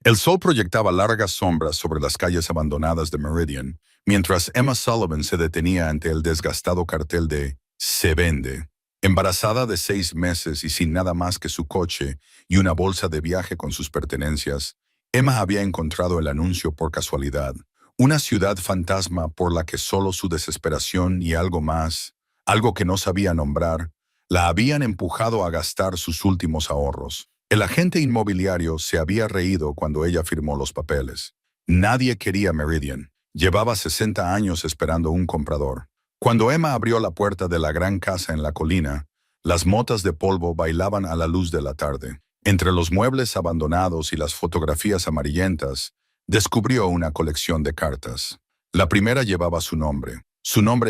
El sol proyectaba largas sombras sobre las calles abandonadas de Meridian, mientras Emma Sullivan se detenía ante el desgastado cartel de "Se vende". Embarazada de 6 meses y sin nada más que su coche y una bolsa de viaje con sus pertenencias, Emma había encontrado el anuncio por casualidad. Una ciudad fantasma por la que solo su desesperación y algo más, algo que no sabía nombrar, la habían empujado a gastar sus últimos ahorros. El agente inmobiliario se había reído cuando ella firmó los papeles. Nadie quería Meridian. Llevaba 60 años esperando un comprador. Cuando Emma abrió la puerta de la gran casa en la colina, las motas de polvo bailaban a la luz de la tarde. Entre los muebles abandonados y las fotografías amarillentas, descubrió una colección de cartas. La primera llevaba su nombre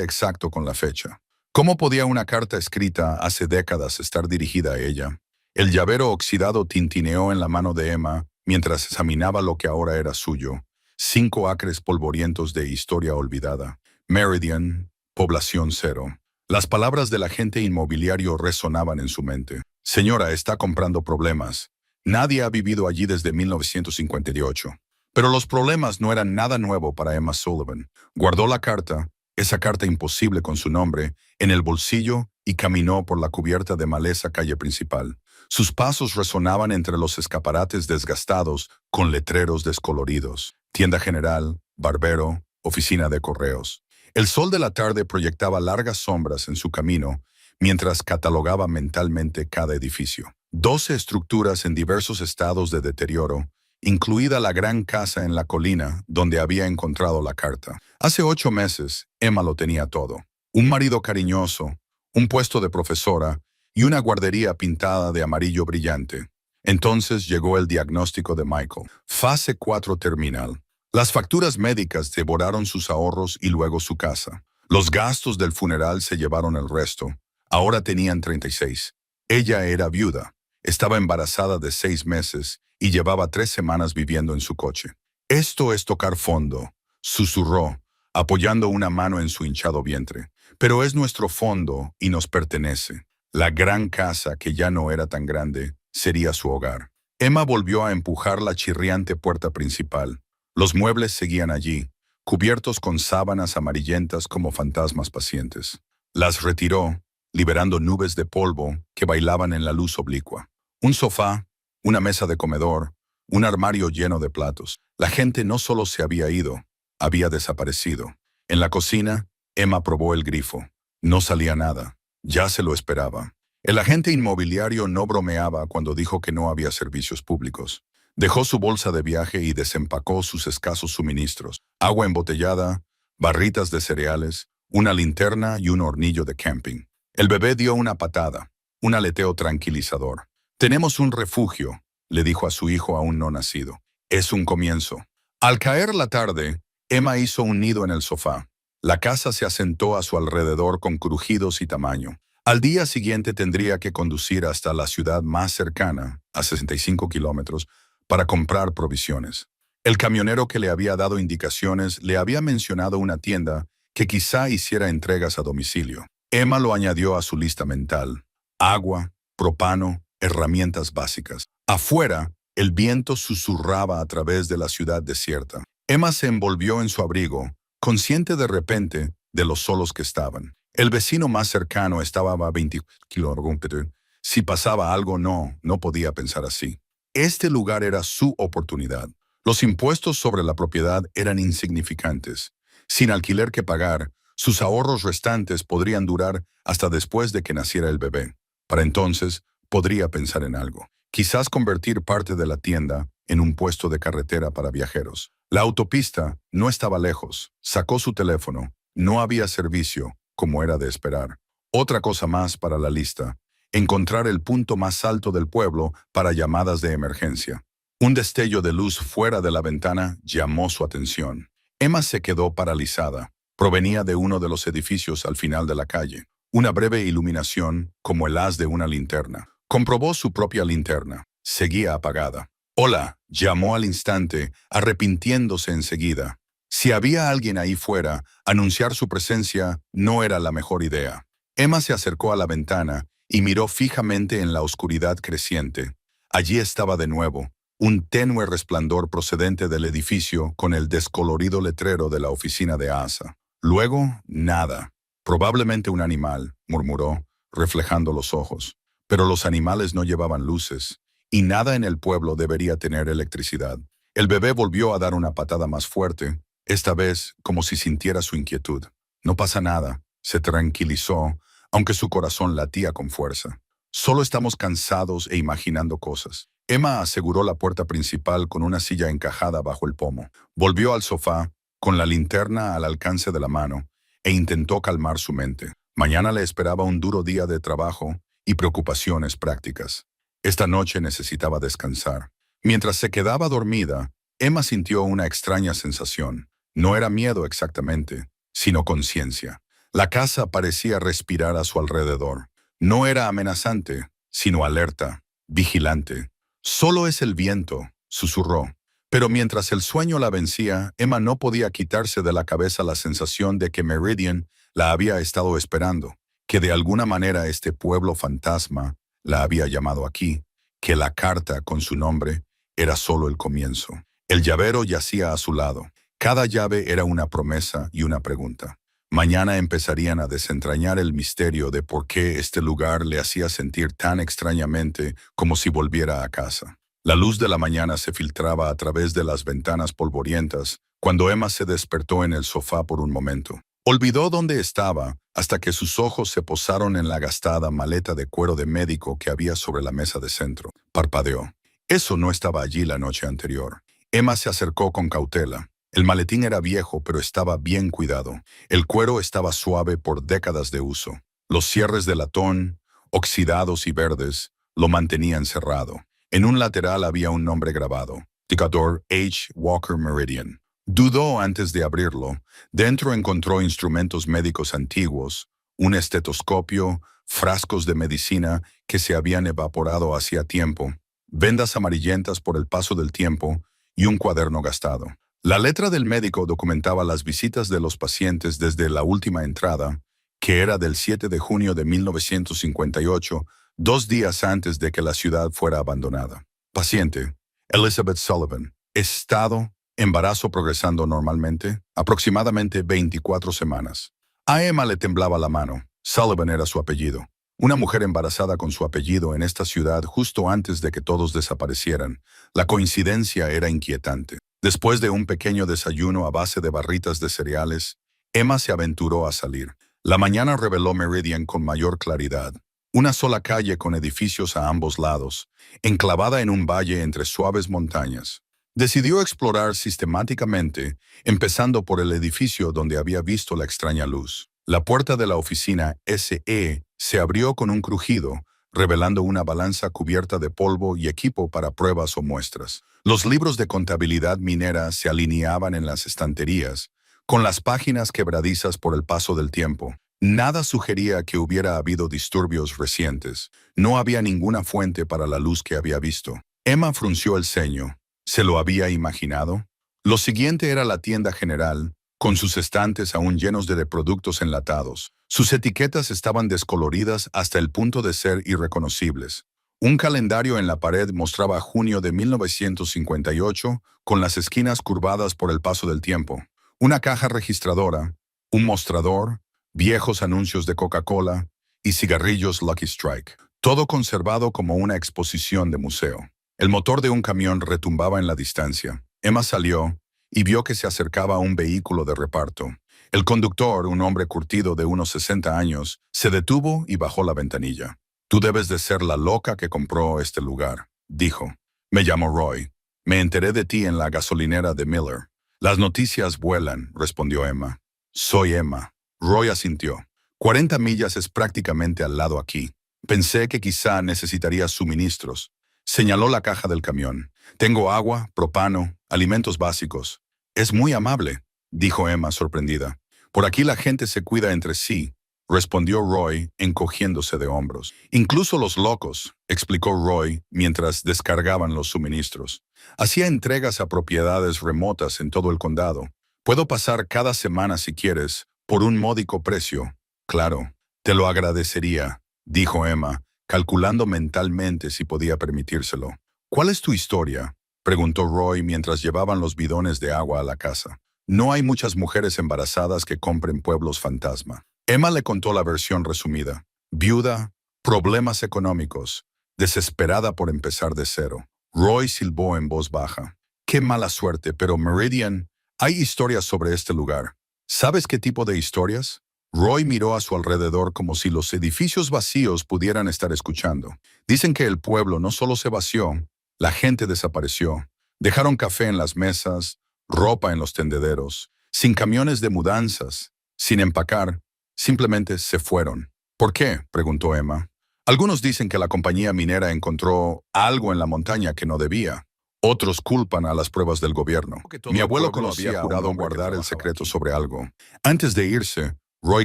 exacto con la fecha. ¿Cómo podía una carta escrita hace décadas estar dirigida a ella? El llavero oxidado tintineó en la mano de Emma mientras examinaba lo que ahora era suyo. 5 acres polvorientos de historia olvidada. Meridian, población cero. Las palabras del agente inmobiliario resonaban en su mente. Señora, está comprando problemas. Nadie ha vivido allí desde 1958. Pero los problemas no eran nada nuevo para Emma Sullivan. Guardó la carta, esa carta imposible con su nombre, en el bolsillo y caminó por la cubierta de maleza calle principal. Sus pasos resonaban entre los escaparates desgastados con letreros descoloridos. Tienda general, barbero, oficina de correos. El sol de la tarde proyectaba largas sombras en su camino mientras catalogaba mentalmente cada edificio. 12 estructuras en diversos estados de deterioro, incluida la gran casa en la colina donde había encontrado la carta. Hace 8 meses, Emma lo tenía todo. Un marido cariñoso, un puesto de profesora y una guardería pintada de amarillo brillante. Entonces llegó el diagnóstico de Michael. Fase 4 terminal. Las facturas médicas devoraron sus ahorros y luego su casa. Los gastos del funeral se llevaron el resto. Ahora tenían 36. Ella era viuda. Estaba embarazada de 6 meses y llevaba 3 semanas viviendo en su coche. Esto es tocar fondo, susurró, apoyando una mano en su hinchado vientre. Pero es nuestro fondo y nos pertenece. La gran casa, que ya no era tan grande, sería su hogar. Emma volvió a empujar la chirriante puerta principal. Los muebles seguían allí, cubiertos con sábanas amarillentas como fantasmas pacientes. Las retiró, liberando nubes de polvo que bailaban en la luz oblicua. Un sofá, una mesa de comedor, un armario lleno de platos. La gente no solo se había ido, había desaparecido. En la cocina, Emma probó el grifo. No salía nada. Ya se lo esperaba. El agente inmobiliario no bromeaba cuando dijo que no había servicios públicos. Dejó su bolsa de viaje y desempacó sus escasos suministros. Agua embotellada, barritas de cereales, una linterna y un hornillo de camping. El bebé dio una patada, un aleteo tranquilizador. «Tenemos un refugio», le dijo a su hijo aún no nacido. «Es un comienzo». Al caer la tarde, Emma hizo un nido en el sofá. La casa se asentó a su alrededor con crujidos y tamaño. Al día siguiente tendría que conducir hasta la ciudad más cercana, a 65 kilómetros, para comprar provisiones. El camionero que le había dado indicaciones le había mencionado una tienda que quizá hiciera entregas a domicilio. Emma lo añadió a su lista mental. Agua, propano, herramientas básicas. Afuera, el viento susurraba a través de la ciudad desierta. Emma se envolvió en su abrigo, consciente de repente de los solos que estaban. El vecino más cercano estaba a 20 kilómetros. Si pasaba algo, no podía pensar así. Este lugar era su oportunidad. Los impuestos sobre la propiedad eran insignificantes. Sin alquiler que pagar, sus ahorros restantes podrían durar hasta después de que naciera el bebé. Para entonces, podría pensar en algo. Quizás convertir parte de la tienda en un puesto de carretera para viajeros. La autopista no estaba lejos. Sacó su teléfono. No había servicio, como era de esperar. Otra cosa más para la lista. Encontrar el punto más alto del pueblo para llamadas de emergencia. Un destello de luz fuera de la ventana llamó su atención. Emma se quedó paralizada. Provenía de uno de los edificios al final de la calle. Una breve iluminación, como el haz de una linterna. Comprobó su propia linterna. Seguía apagada. «Hola», llamó al instante, arrepintiéndose enseguida. Si había alguien ahí fuera, anunciar su presencia no era la mejor idea. Emma se acercó a la ventana y miró fijamente en la oscuridad creciente. Allí estaba de nuevo, un tenue resplandor procedente del edificio con el descolorido letrero de la oficina de Asa. Luego, nada. Probablemente un animal, murmuró, reflejando los ojos. Pero los animales no llevaban luces, y nada en el pueblo debería tener electricidad. El bebé volvió a dar una patada más fuerte, esta vez como si sintiera su inquietud. No pasa nada, se tranquilizó, aunque su corazón latía con fuerza. Solo estamos cansados e imaginando cosas. Emma aseguró la puerta principal con una silla encajada bajo el pomo. Volvió al sofá, con la linterna al alcance de la mano, e intentó calmar su mente. Mañana le esperaba un duro día de trabajo y preocupaciones prácticas. Esta noche necesitaba descansar. Mientras se quedaba dormida, Emma sintió una extraña sensación. No era miedo exactamente, sino conciencia. La casa parecía respirar a su alrededor. No era amenazante, sino alerta, vigilante. «Solo es el viento», susurró. Pero mientras el sueño la vencía, Emma no podía quitarse de la cabeza la sensación de que Meridian la había estado esperando, que de alguna manera este pueblo fantasma la había llamado aquí, que la carta con su nombre era solo el comienzo. El llavero yacía a su lado. Cada llave era una promesa y una pregunta. Mañana empezarían a desentrañar el misterio de por qué este lugar le hacía sentir tan extrañamente como si volviera a casa. La luz de la mañana se filtraba a través de las ventanas polvorientas cuando Emma se despertó en el sofá por un momento. Olvidó dónde estaba hasta que sus ojos se posaron en la gastada maleta de cuero de médico que había sobre la mesa de centro. Parpadeó. Eso no estaba allí la noche anterior. Emma se acercó con cautela. El maletín era viejo, pero estaba bien cuidado. El cuero estaba suave por décadas de uso. Los cierres de latón, oxidados y verdes, lo mantenían cerrado. En un lateral había un nombre grabado: Ticador H. Walker Meridian. Dudó antes de abrirlo. Dentro encontró instrumentos médicos antiguos, un estetoscopio, frascos de medicina que se habían evaporado hacía tiempo, vendas amarillentas por el paso del tiempo y un cuaderno gastado. La letra del médico documentaba las visitas de los pacientes desde la última entrada, que era del 7 de junio de 1958, 2 días antes de que la ciudad fuera abandonada. Paciente: Elizabeth Sullivan. Estado: embarazo progresando normalmente, aproximadamente 24 semanas. A Emma le temblaba la mano. Sullivan era su apellido. Una mujer embarazada con su apellido en esta ciudad justo antes de que todos desaparecieran. La coincidencia era inquietante. Después de un pequeño desayuno a base de barritas de cereales, Emma se aventuró a salir. La mañana reveló Meridian con mayor claridad. Una sola calle con edificios a ambos lados, enclavada en un valle entre suaves montañas. Decidió explorar sistemáticamente, empezando por el edificio donde había visto la extraña luz. La puerta de la oficina SE se abrió con un crujido, revelando una balanza cubierta de polvo y equipo para pruebas o muestras. Los libros de contabilidad minera se alineaban en las estanterías, con las páginas quebradizas por el paso del tiempo. Nada sugería que hubiera habido disturbios recientes. No había ninguna fuente para la luz que había visto. Emma frunció el ceño. ¿Se lo había imaginado? Lo siguiente era la tienda general, con sus estantes aún llenos de productos enlatados. Sus etiquetas estaban descoloridas hasta el punto de ser irreconocibles. Un calendario en la pared mostraba junio de 1958, con las esquinas curvadas por el paso del tiempo. Una caja registradora, un mostrador, viejos anuncios de Coca-Cola y cigarrillos Lucky Strike. Todo conservado como una exposición de museo. El motor de un camión retumbaba en la distancia. Emma salió y vio que se acercaba un vehículo de reparto. El conductor, un hombre curtido de unos 60 años, se detuvo y bajó la ventanilla. «Tú debes de ser la loca que compró este lugar», dijo. «Me llamo Roy. Me enteré de ti en la gasolinera de Miller». «Las noticias vuelan», respondió Emma. «Soy Emma». Roy asintió. 40 millas es prácticamente al lado aquí. Pensé que quizá necesitarías suministros. Señaló la caja del camión. «Tengo agua, propano, alimentos básicos». «Es muy amable», dijo Emma sorprendida. «Por aquí la gente se cuida entre sí», respondió Roy, encogiéndose de hombros. «Incluso los locos», explicó Roy mientras descargaban los suministros. «Hacía entregas a propiedades remotas en todo el condado. Puedo pasar cada semana si quieres, por un módico precio». «Claro, te lo agradecería», dijo Emma, calculando mentalmente si podía permitírselo. «¿Cuál es tu historia?», preguntó Roy mientras llevaban los bidones de agua a la casa. No hay muchas mujeres embarazadas que compren pueblos fantasma. Emma le contó la versión resumida. Viuda, problemas económicos, desesperada por empezar de cero. Roy silbó en voz baja. Qué mala suerte, pero Meridian, hay historias sobre este lugar. ¿Sabes qué tipo de historias? Roy miró a su alrededor como si los edificios vacíos pudieran estar escuchando. Dicen que el pueblo no solo se vació, la gente desapareció. Dejaron café en las mesas, ropa en los tendederos, sin camiones de mudanzas, sin empacar, simplemente se fueron. ¿Por qué?, preguntó Emma. Algunos dicen que la compañía minera encontró algo en la montaña que no debía. Otros culpan a las pruebas del gobierno. Mi abuelo había jurado guardar el secreto sobre algo. Antes de irse, Roy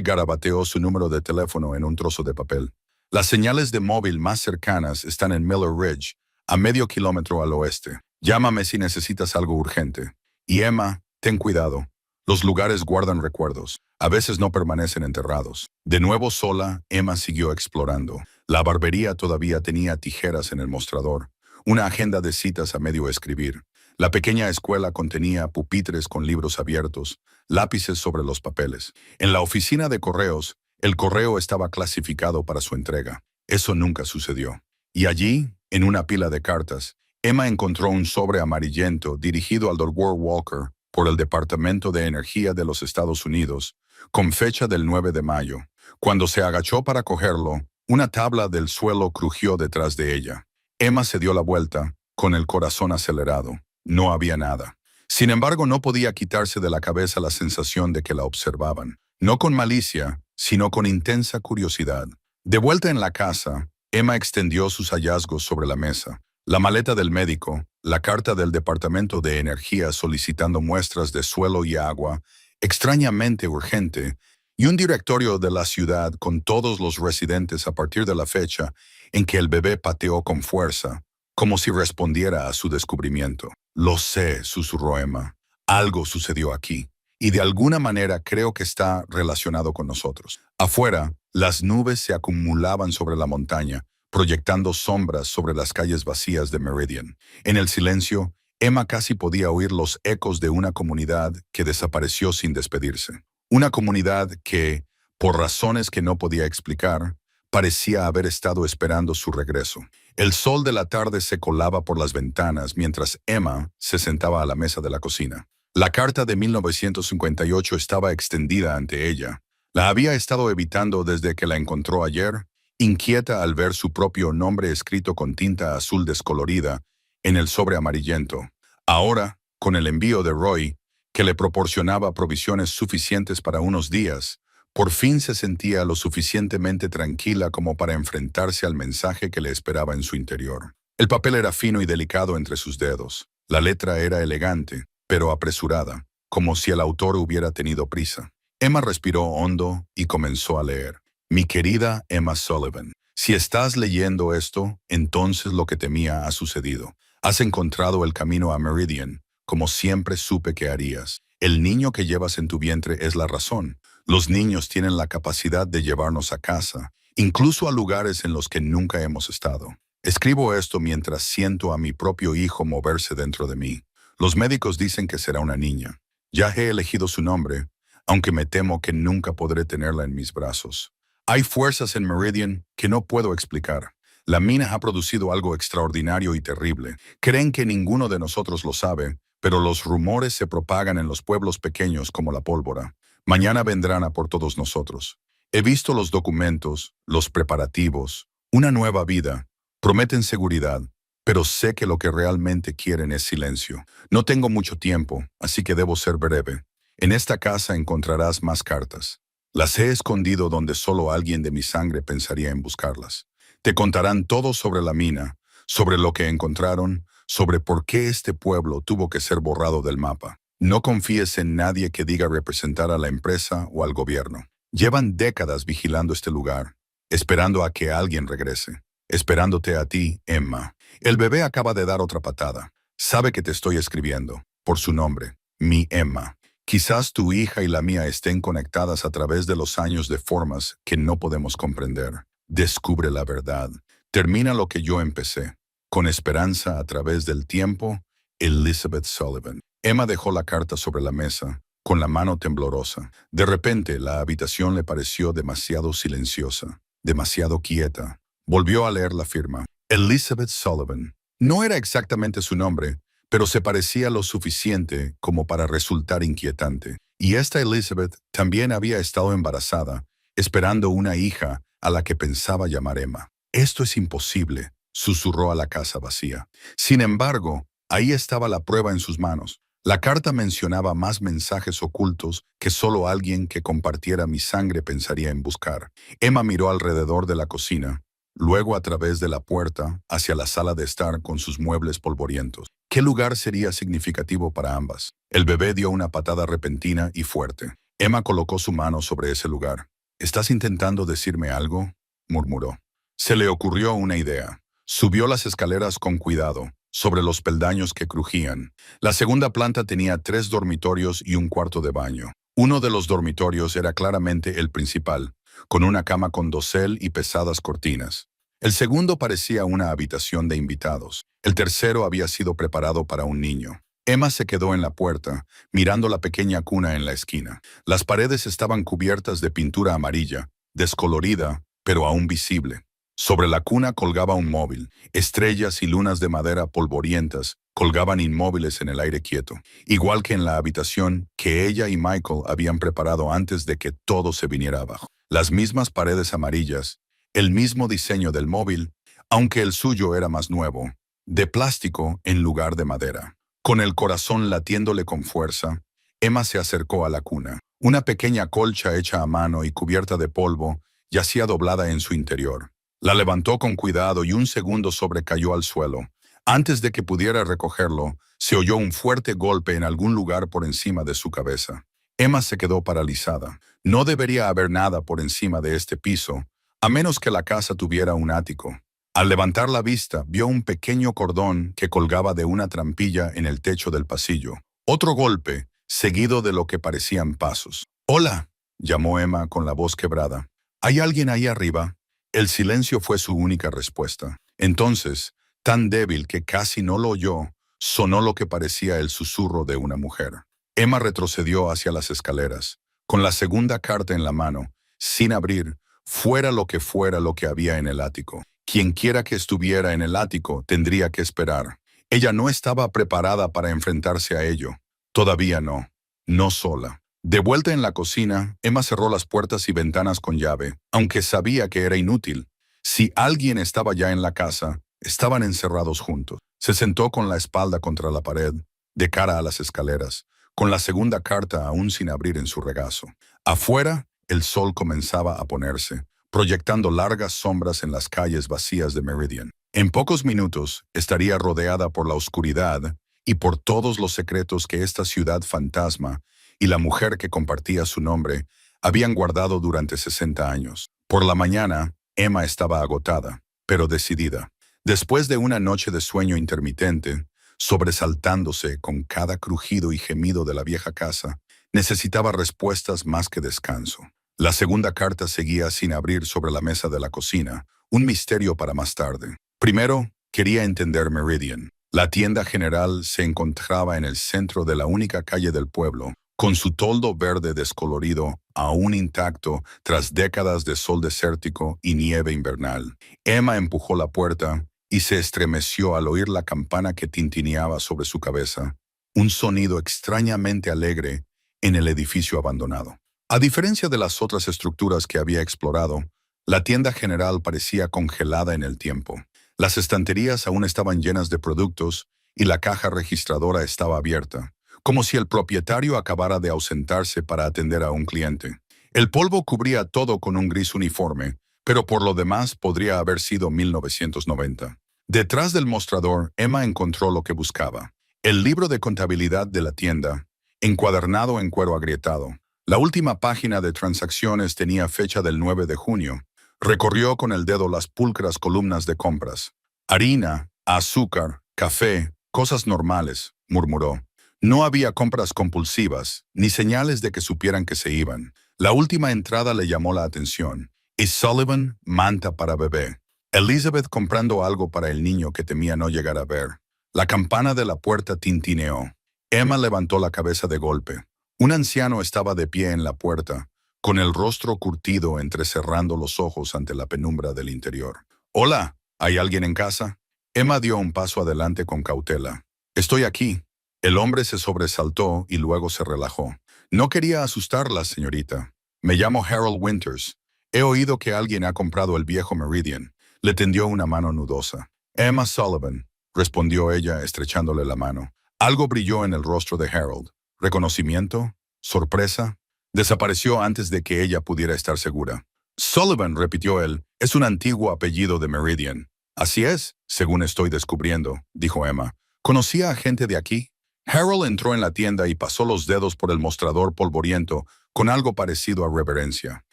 garabateó su número de teléfono en un trozo de papel. Las señales de móvil más cercanas están en Miller Ridge, a medio kilómetro al oeste. Llámame si necesitas algo urgente. Y Emma, ten cuidado. Los lugares guardan recuerdos. A veces no permanecen enterrados. De nuevo sola, Emma siguió explorando. La barbería todavía tenía tijeras en el mostrador. Una agenda de citas a medio escribir. La pequeña escuela contenía pupitres con libros abiertos, lápices sobre los papeles. En la oficina de correos, el correo estaba clasificado para su entrega. Eso nunca sucedió. Y allí, en una pila de cartas, Emma encontró un sobre amarillento dirigido al Dr. Walker por el Departamento de Energía de los Estados Unidos, con fecha del 9 de mayo. Cuando se agachó para cogerlo, una tabla del suelo crujió detrás de ella. Emma se dio la vuelta, con el corazón acelerado. No había nada. Sin embargo, no podía quitarse de la cabeza la sensación de que la observaban. No con malicia, sino con intensa curiosidad. De vuelta en la casa, Emma extendió sus hallazgos sobre la mesa. La maleta del médico, la carta del Departamento de Energía solicitando muestras de suelo y agua, extrañamente urgente, y un directorio de la ciudad con todos los residentes a partir de la fecha en que el bebé pateó con fuerza, como si respondiera a su descubrimiento. Lo sé, susurró Emma. Algo sucedió aquí, y de alguna manera creo que está relacionado con nosotros. Afuera, las nubes se acumulaban sobre la montaña, proyectando sombras sobre las calles vacías de Meridian. En el silencio, Emma casi podía oír los ecos de una comunidad que desapareció sin despedirse. Una comunidad que, por razones que no podía explicar, parecía haber estado esperando su regreso. El sol de la tarde se colaba por las ventanas mientras Emma se sentaba a la mesa de la cocina. La carta de 1958 estaba extendida ante ella. La había estado evitando desde que la encontró ayer, inquieta al ver su propio nombre escrito con tinta azul descolorida en el sobre amarillento. Ahora, con el envío de Roy, que le proporcionaba provisiones suficientes para unos días, por fin se sentía lo suficientemente tranquila como para enfrentarse al mensaje que le esperaba en su interior. El papel era fino y delicado entre sus dedos. La letra era elegante, pero apresurada, como si el autor hubiera tenido prisa. Emma respiró hondo y comenzó a leer. Mi querida Emma Sullivan, si estás leyendo esto, entonces lo que temía ha sucedido. Has encontrado el camino a Meridian, como siempre supe que harías. El niño que llevas en tu vientre es la razón. Los niños tienen la capacidad de llevarnos a casa, incluso a lugares en los que nunca hemos estado. Escribo esto mientras siento a mi propio hijo moverse dentro de mí. Los médicos dicen que será una niña. Ya he elegido su nombre, aunque me temo que nunca podré tenerla en mis brazos. Hay fuerzas en Meridian que no puedo explicar. La mina ha producido algo extraordinario y terrible. Creen que ninguno de nosotros lo sabe, pero los rumores se propagan en los pueblos pequeños como la pólvora. Mañana vendrán a por todos nosotros. He visto los documentos, los preparativos, una nueva vida. Prometen seguridad, pero sé que lo que realmente quieren es silencio. No tengo mucho tiempo, así que debo ser breve. En esta casa encontrarás más cartas. Las he escondido donde solo alguien de mi sangre pensaría en buscarlas. Te contarán todo sobre la mina, sobre lo que encontraron, sobre por qué este pueblo tuvo que ser borrado del mapa. No confíes en nadie que diga representar a la empresa o al gobierno. Llevan décadas vigilando este lugar, esperando a que alguien regrese. Esperándote a ti, Emma. El bebé acaba de dar otra patada. Sabe que te estoy escribiendo, por su nombre, mi Emma. Quizás tu hija y la mía estén conectadas a través de los años de formas que no podemos comprender. Descubre la verdad. Termina lo que yo empecé. Con esperanza a través del tiempo, Elizabeth Sullivan. Emma dejó la carta sobre la mesa, con la mano temblorosa. De repente, la habitación le pareció demasiado silenciosa, demasiado quieta. Volvió a leer la firma. Elizabeth Sullivan. No era exactamente su nombre, pero se parecía lo suficiente como para resultar inquietante. Y esta Elizabeth también había estado embarazada, esperando una hija a la que pensaba llamar Emma. «Esto es imposible», susurró a la casa vacía. Sin embargo, ahí estaba la prueba en sus manos. La carta mencionaba más mensajes ocultos que solo alguien que compartiera mi sangre pensaría en buscar. Emma miró alrededor de la cocina, luego a través de la puerta hacia la sala de estar con sus muebles polvorientos. ¿Qué lugar sería significativo para ambas? El bebé dio una patada repentina y fuerte. Emma colocó su mano sobre ese lugar. «¿Estás intentando decirme algo?», murmuró. Se le ocurrió una idea. Subió las escaleras con cuidado, sobre los peldaños que crujían. La segunda planta tenía 3 dormitorios y un cuarto de baño. Uno de los dormitorios era claramente el principal, con una cama con dosel y pesadas cortinas. El segundo parecía una habitación de invitados. El tercero había sido preparado para un niño. Emma se quedó en la puerta, mirando la pequeña cuna en la esquina. Las paredes estaban cubiertas de pintura amarilla, descolorida, pero aún visible. Sobre la cuna colgaba un móvil. Estrellas y lunas de madera polvorientas colgaban inmóviles en el aire quieto, igual que en la habitación que ella y Michael habían preparado antes de que todo se viniera abajo. Las mismas paredes amarillas, el mismo diseño del móvil, aunque el suyo era más nuevo, de plástico en lugar de madera. Con el corazón latiéndole con fuerza, Emma se acercó a la cuna. Una pequeña colcha hecha a mano y cubierta de polvo yacía doblada en su interior. La levantó con cuidado y un segundo sobrecayó al suelo. Antes de que pudiera recogerlo, se oyó un fuerte golpe en algún lugar por encima de su cabeza. Emma se quedó paralizada. No debería haber nada por encima de este piso, a menos que la casa tuviera un ático. Al levantar la vista, vio un pequeño cordón que colgaba de una trampilla en el techo del pasillo. Otro golpe, seguido de lo que parecían pasos. «Hola», llamó Emma con la voz quebrada. «¿Hay alguien ahí arriba?». El silencio fue su única respuesta. Entonces, tan débil que casi no lo oyó, sonó lo que parecía el susurro de una mujer. Emma retrocedió hacia las escaleras, con la segunda carta en la mano, sin abrir, fuera lo que había en el ático. Quienquiera que estuviera en el ático tendría que esperar. Ella no estaba preparada para enfrentarse a ello. Todavía no. No sola. De vuelta en la cocina, Emma cerró las puertas y ventanas con llave, aunque sabía que era inútil. Si alguien estaba ya en la casa, estaban encerrados juntos. Se sentó con la espalda contra la pared, de cara a las escaleras, con la segunda carta aún sin abrir en su regazo. Afuera, el sol comenzaba a ponerse, proyectando largas sombras en las calles vacías de Meridian. En pocos minutos, estaría rodeada por la oscuridad y por todos los secretos que esta ciudad fantasma y la mujer que compartía su nombre habían guardado durante 60 años. Por la mañana, Emma estaba agotada, pero decidida. Después de una noche de sueño intermitente, sobresaltándose con cada crujido y gemido de la vieja casa, necesitaba respuestas más que descanso. La segunda carta seguía sin abrir sobre la mesa de la cocina, un misterio para más tarde. Primero, quería entender Meridian. La tienda general se encontraba en el centro de la única calle del pueblo, con su toldo verde descolorido, aún intacto tras décadas de sol desértico y nieve invernal. Emma empujó la puerta y se estremeció al oír la campana que tintineaba sobre su cabeza, un sonido extrañamente alegre en el edificio abandonado. A diferencia de las otras estructuras que había explorado, la tienda general parecía congelada en el tiempo. Las estanterías aún estaban llenas de productos y la caja registradora estaba abierta, como si el propietario acabara de ausentarse para atender a un cliente. El polvo cubría todo con un gris uniforme, pero por lo demás podría haber sido 1990. Detrás del mostrador, Emma encontró lo que buscaba: el libro de contabilidad de la tienda, encuadernado en cuero agrietado. La última página de transacciones tenía fecha del 9 de junio. Recorrió con el dedo las pulcras columnas de compras. «Harina, azúcar, café, cosas normales», murmuró. No había compras compulsivas, ni señales de que supieran que se iban. La última entrada le llamó la atención. Y Sullivan, manta para bebé. Elizabeth comprando algo para el niño que temía no llegar a ver. La campana de la puerta tintineó. Emma levantó la cabeza de golpe. Un anciano estaba de pie en la puerta, con el rostro curtido entrecerrando los ojos ante la penumbra del interior. «Hola, ¿hay alguien en casa?» Emma dio un paso adelante con cautela. «Estoy aquí». El hombre se sobresaltó y luego se relajó. «No quería asustarla, señorita. Me llamo Harold Winters. He oído que alguien ha comprado el viejo Meridian». Le tendió una mano nudosa. «Emma Sullivan», respondió ella estrechándole la mano. Algo brilló en el rostro de Harold. ¿Reconocimiento? ¿Sorpresa? Desapareció antes de que ella pudiera estar segura. «Sullivan», repitió él, «es un antiguo apellido de Meridian». «Así es, según estoy descubriendo», dijo Emma. «¿Conocía a gente de aquí?» Harold entró en la tienda y pasó los dedos por el mostrador polvoriento con algo parecido a reverencia.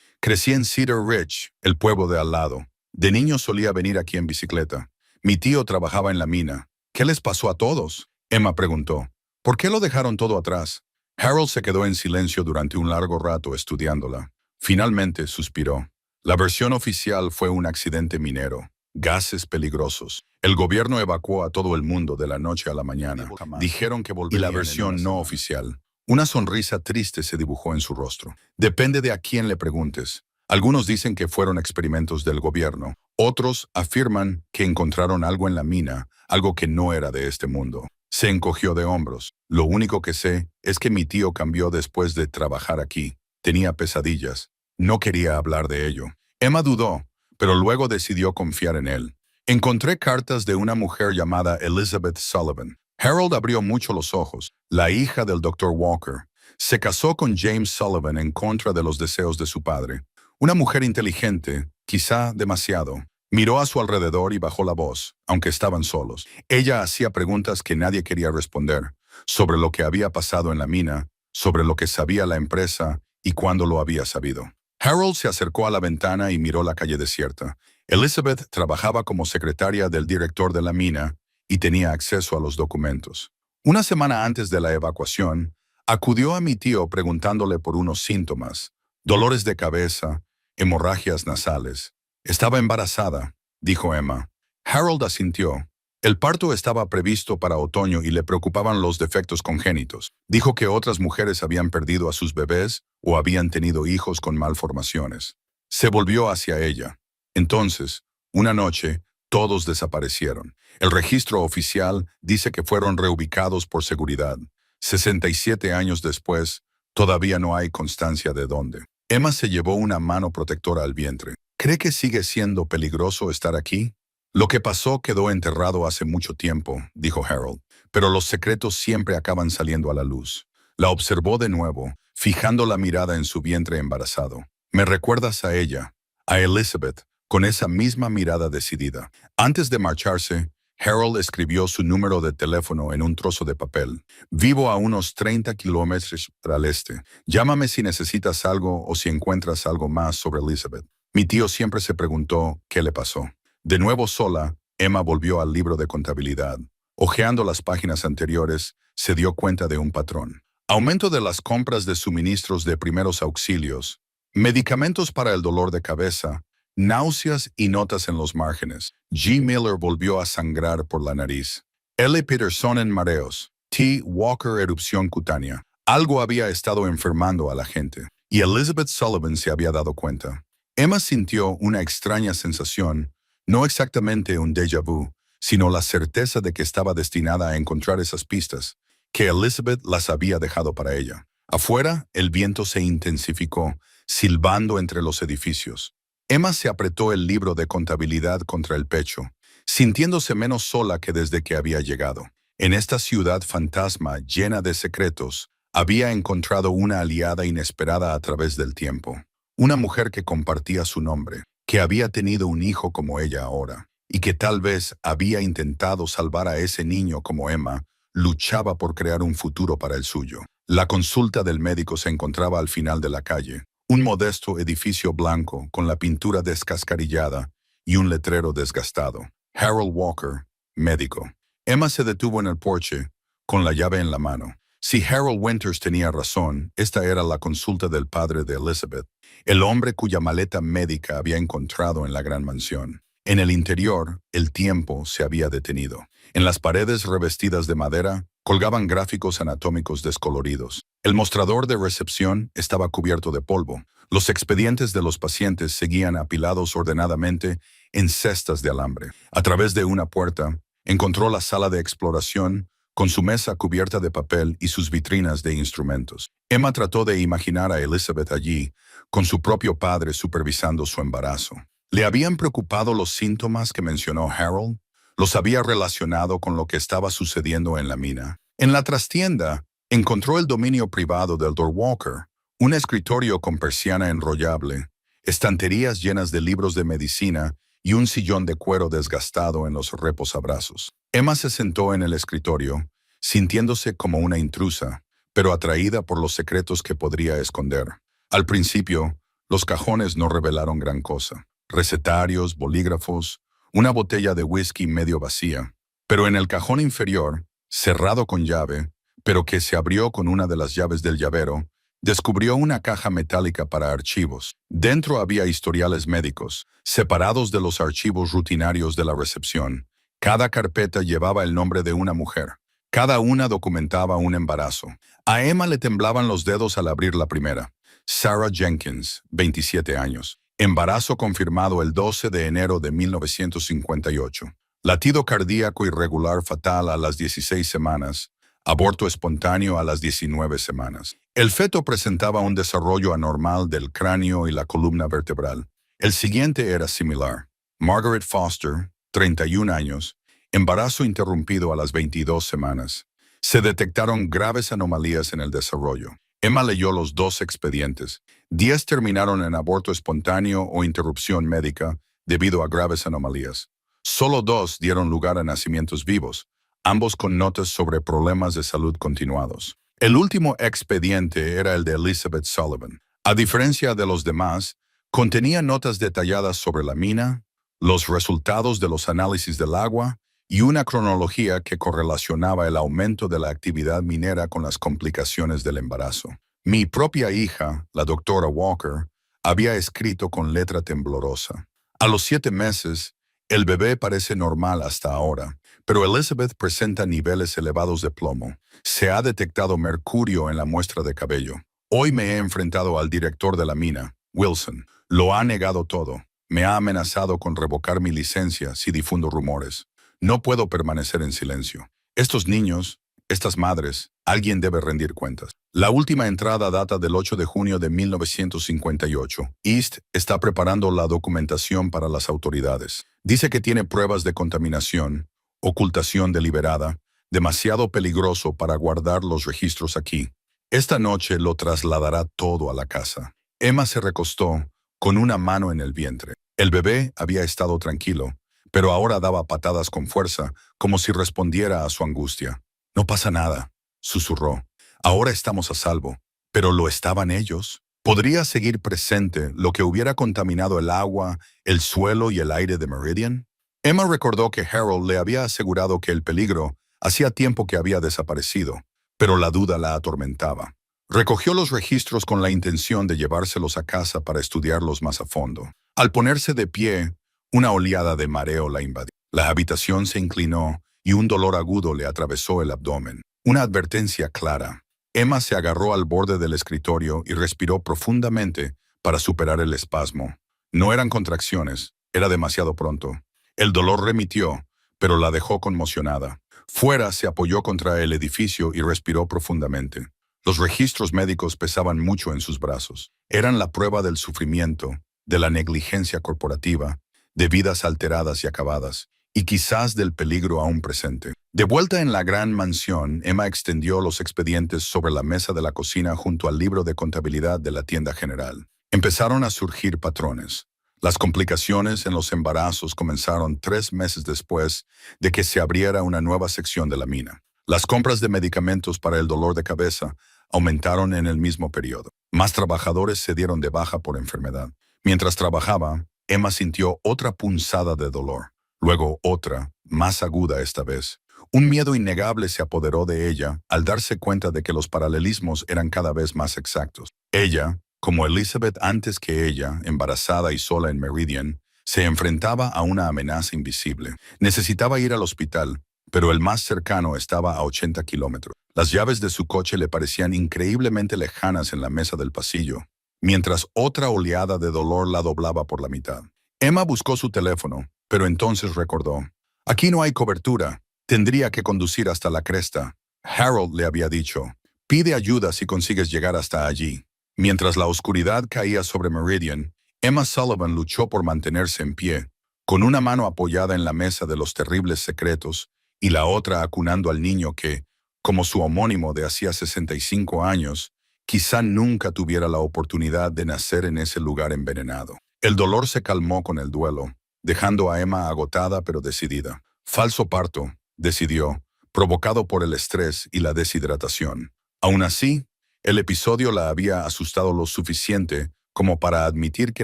«Crecí en Cedar Ridge, el pueblo de al lado. De niño solía venir aquí en bicicleta. Mi tío trabajaba en la mina. ¿Qué les pasó a todos?», Emma preguntó. «¿Por qué lo dejaron todo atrás?» Harold se quedó en silencio durante un largo rato estudiándola. Finalmente suspiró. La versión oficial fue un accidente minero. Gases peligrosos. El gobierno evacuó a todo el mundo de la noche a la mañana. Dijeron que volverían. Y la versión no oficial. Una sonrisa triste se dibujó en su rostro. Depende de a quién le preguntes. Algunos dicen que fueron experimentos del gobierno. Otros afirman que encontraron algo en la mina, algo que no era de este mundo. Se encogió de hombros. «Lo único que sé es que mi tío cambió después de trabajar aquí. Tenía pesadillas. No quería hablar de ello». Emma dudó, pero luego decidió confiar en él. «Encontré cartas de una mujer llamada Elizabeth Sullivan». Harold abrió mucho los ojos. La hija del Dr. Walker. Se casó con James Sullivan en contra de los deseos de su padre. Una mujer inteligente, quizá demasiado. Miró a su alrededor y bajó la voz, aunque estaban solos. Ella hacía preguntas que nadie quería responder, sobre lo que había pasado en la mina, sobre lo que sabía la empresa y cuándo lo había sabido. Harold se acercó a la ventana y miró la calle desierta. Elizabeth trabajaba como secretaria del director de la mina y tenía acceso a los documentos. Una semana antes de la evacuación, acudió a mi tío preguntándole por unos síntomas: dolores de cabeza, hemorragias nasales. «Estaba embarazada», dijo Emma. Harold asintió. El parto estaba previsto para otoño y le preocupaban los defectos congénitos. Dijo que otras mujeres habían perdido a sus bebés o habían tenido hijos con malformaciones. Se volvió hacia ella. Entonces, una noche, todos desaparecieron. El registro oficial dice que fueron reubicados por seguridad. 67 años después, todavía no hay constancia de dónde. Emma se llevó una mano protectora al vientre. «¿Cree que sigue siendo peligroso estar aquí?» «Lo que pasó quedó enterrado hace mucho tiempo», dijo Harold, «pero los secretos siempre acaban saliendo a la luz». La observó de nuevo, fijando la mirada en su vientre embarazado. «Me recuerdas a ella, a Elizabeth», con esa misma mirada decidida. Antes de marcharse, Harold escribió su número de teléfono en un trozo de papel. «Vivo a unos 30 kilómetros al este. Llámame si necesitas algo o si encuentras algo más sobre Elizabeth». Mi tío siempre se preguntó qué le pasó. De nuevo sola, Emma volvió al libro de contabilidad. Hojeando las páginas anteriores, se dio cuenta de un patrón. Aumento de las compras de suministros de primeros auxilios, medicamentos para el dolor de cabeza, náuseas y notas en los márgenes. G. Miller volvió a sangrar por la nariz. L. Peterson en mareos. T. Walker erupción cutánea. Algo había estado enfermando a la gente, y Elizabeth Sullivan se había dado cuenta. Emma sintió una extraña sensación, no exactamente un déjà vu, sino la certeza de que estaba destinada a encontrar esas pistas, que Elizabeth las había dejado para ella. Afuera, el viento se intensificó, silbando entre los edificios. Emma se apretó el libro de contabilidad contra el pecho, sintiéndose menos sola que desde que había llegado. En esta ciudad fantasma llena de secretos, había encontrado una aliada inesperada a través del tiempo. Una mujer que compartía su nombre, que había tenido un hijo como ella ahora, y que tal vez había intentado salvar a ese niño como Emma luchaba por crear un futuro para el suyo. La consulta del médico se encontraba al final de la calle, un modesto edificio blanco con la pintura descascarillada y un letrero desgastado. Harold Walker, médico. Emma se detuvo en el porche, con la llave en la mano. Si Harold Winters tenía razón, esta era la consulta del padre de Elizabeth, el hombre cuya maleta médica había encontrado en la gran mansión. En el interior, el tiempo se había detenido. En las paredes revestidas de madera, colgaban gráficos anatómicos descoloridos. El mostrador de recepción estaba cubierto de polvo. Los expedientes de los pacientes seguían apilados ordenadamente en cestas de alambre. A través de una puerta, encontró la sala de exploración con su mesa cubierta de papel y sus vitrinas de instrumentos. Emma trató de imaginar a Elizabeth allí, con su propio padre supervisando su embarazo. ¿Le habían preocupado los síntomas que mencionó Harold? ¿Los había relacionado con lo que estaba sucediendo en la mina? En la trastienda, encontró el dominio privado del Dr. Walker, un escritorio con persiana enrollable, estanterías llenas de libros de medicina y un sillón de cuero desgastado en los reposabrazos. Emma se sentó en el escritorio, sintiéndose como una intrusa, pero atraída por los secretos que podría esconder. Al principio, los cajones no revelaron gran cosa. Recetarios, bolígrafos, una botella de whisky medio vacía. Pero en el cajón inferior, cerrado con llave, pero que se abrió con una de las llaves del llavero, descubrió una caja metálica para archivos. Dentro había historiales médicos, separados de los archivos rutinarios de la recepción. Cada carpeta llevaba el nombre de una mujer. Cada una documentaba un embarazo. A Emma le temblaban los dedos al abrir la primera. Sarah Jenkins, 27 años. Embarazo confirmado el 12 de enero de 1958. Latido cardíaco irregular fatal a las 16 semanas. Aborto espontáneo a las 19 semanas. El feto presentaba un desarrollo anormal del cráneo y la columna vertebral. El siguiente era similar. Margaret Foster, 31 años. Embarazo interrumpido a las 22 semanas. Se detectaron graves anomalías en el desarrollo. Emma leyó los 2 expedientes. 10 terminaron en aborto espontáneo o interrupción médica debido a graves anomalías. Solo 2 dieron lugar a nacimientos vivos, ambos con notas sobre problemas de salud continuados. El último expediente era el de Elizabeth Sullivan. A diferencia de los demás, contenía notas detalladas sobre la mina, los resultados de los análisis del agua y una cronología que correlacionaba el aumento de la actividad minera con las complicaciones del embarazo. Mi propia hija, la doctora Walker, había escrito con letra temblorosa. A los 7 meses, el bebé parece normal hasta ahora, pero Elizabeth presenta niveles elevados de plomo. Se ha detectado mercurio en la muestra de cabello. Hoy me he enfrentado al director de la mina, Wilson. Lo ha negado todo. Me ha amenazado con revocar mi licencia si difundo rumores. No puedo permanecer en silencio. Estos niños, estas madres, alguien debe rendir cuentas. La última entrada data del 8 de junio de 1958. East está preparando la documentación para las autoridades. Dice que tiene pruebas de contaminación, ocultación deliberada, demasiado peligroso para guardar los registros aquí. Esta noche lo trasladará todo a la casa. Emma se recostó con una mano en el vientre. El bebé había estado tranquilo, pero ahora daba patadas con fuerza, como si respondiera a su angustia. «No pasa nada», susurró. «Ahora estamos a salvo». ¿Pero lo estaban ellos? ¿Podría seguir presente lo que hubiera contaminado el agua, el suelo y el aire de Meridian? Emma recordó que Harold le había asegurado que el peligro hacía tiempo que había desaparecido, pero la duda la atormentaba. Recogió los registros con la intención de llevárselos a casa para estudiarlos más a fondo. Al ponerse de pie, una oleada de mareo la invadió. La habitación se inclinó y un dolor agudo le atravesó el abdomen. Una advertencia clara. Emma se agarró al borde del escritorio y respiró profundamente para superar el espasmo. No eran contracciones, era demasiado pronto. El dolor remitió, pero la dejó conmocionada. Fuera se apoyó contra el edificio y respiró profundamente. Los registros médicos pesaban mucho en sus brazos. Eran la prueba del sufrimiento, de la negligencia corporativa, de vidas alteradas y acabadas, y quizás del peligro aún presente. De vuelta en la gran mansión, Emma extendió los expedientes sobre la mesa de la cocina junto al libro de contabilidad de la tienda general. Empezaron a surgir patrones. Las complicaciones en los embarazos comenzaron 3 meses después de que se abriera una nueva sección de la mina. Las compras de medicamentos para el dolor de cabeza aumentaron en el mismo periodo. Más trabajadores se dieron de baja por enfermedad. Mientras trabajaba, Emma sintió otra punzada de dolor. Luego otra, más aguda esta vez. Un miedo innegable se apoderó de ella al darse cuenta de que los paralelismos eran cada vez más exactos. Ella, como Elizabeth antes que ella, embarazada y sola en Meridian, Se enfrentaba a una amenaza invisible. Necesitaba ir al hospital, pero el más cercano estaba a 80 kilómetros. Las llaves de su coche le parecían increíblemente lejanas en la mesa del pasillo, mientras otra oleada de dolor la doblaba por la mitad. Emma buscó su teléfono, pero entonces recordó. Aquí no hay cobertura. Tendría que conducir hasta la cresta. Harold le había dicho. Pide ayuda si consigues llegar hasta allí. Mientras la oscuridad caía sobre Meridian, Emma Sullivan luchó por mantenerse en pie, con una mano apoyada en la mesa de los terribles secretos y la otra acunando al niño que, como su homónimo de hacía 65 años, quizá nunca tuviera la oportunidad de nacer en ese lugar envenenado. El dolor se calmó con el duelo, dejando a Emma agotada pero decidida. Falso parto, decidió, provocado por el estrés y la deshidratación. Aún así, el episodio la había asustado lo suficiente como para admitir que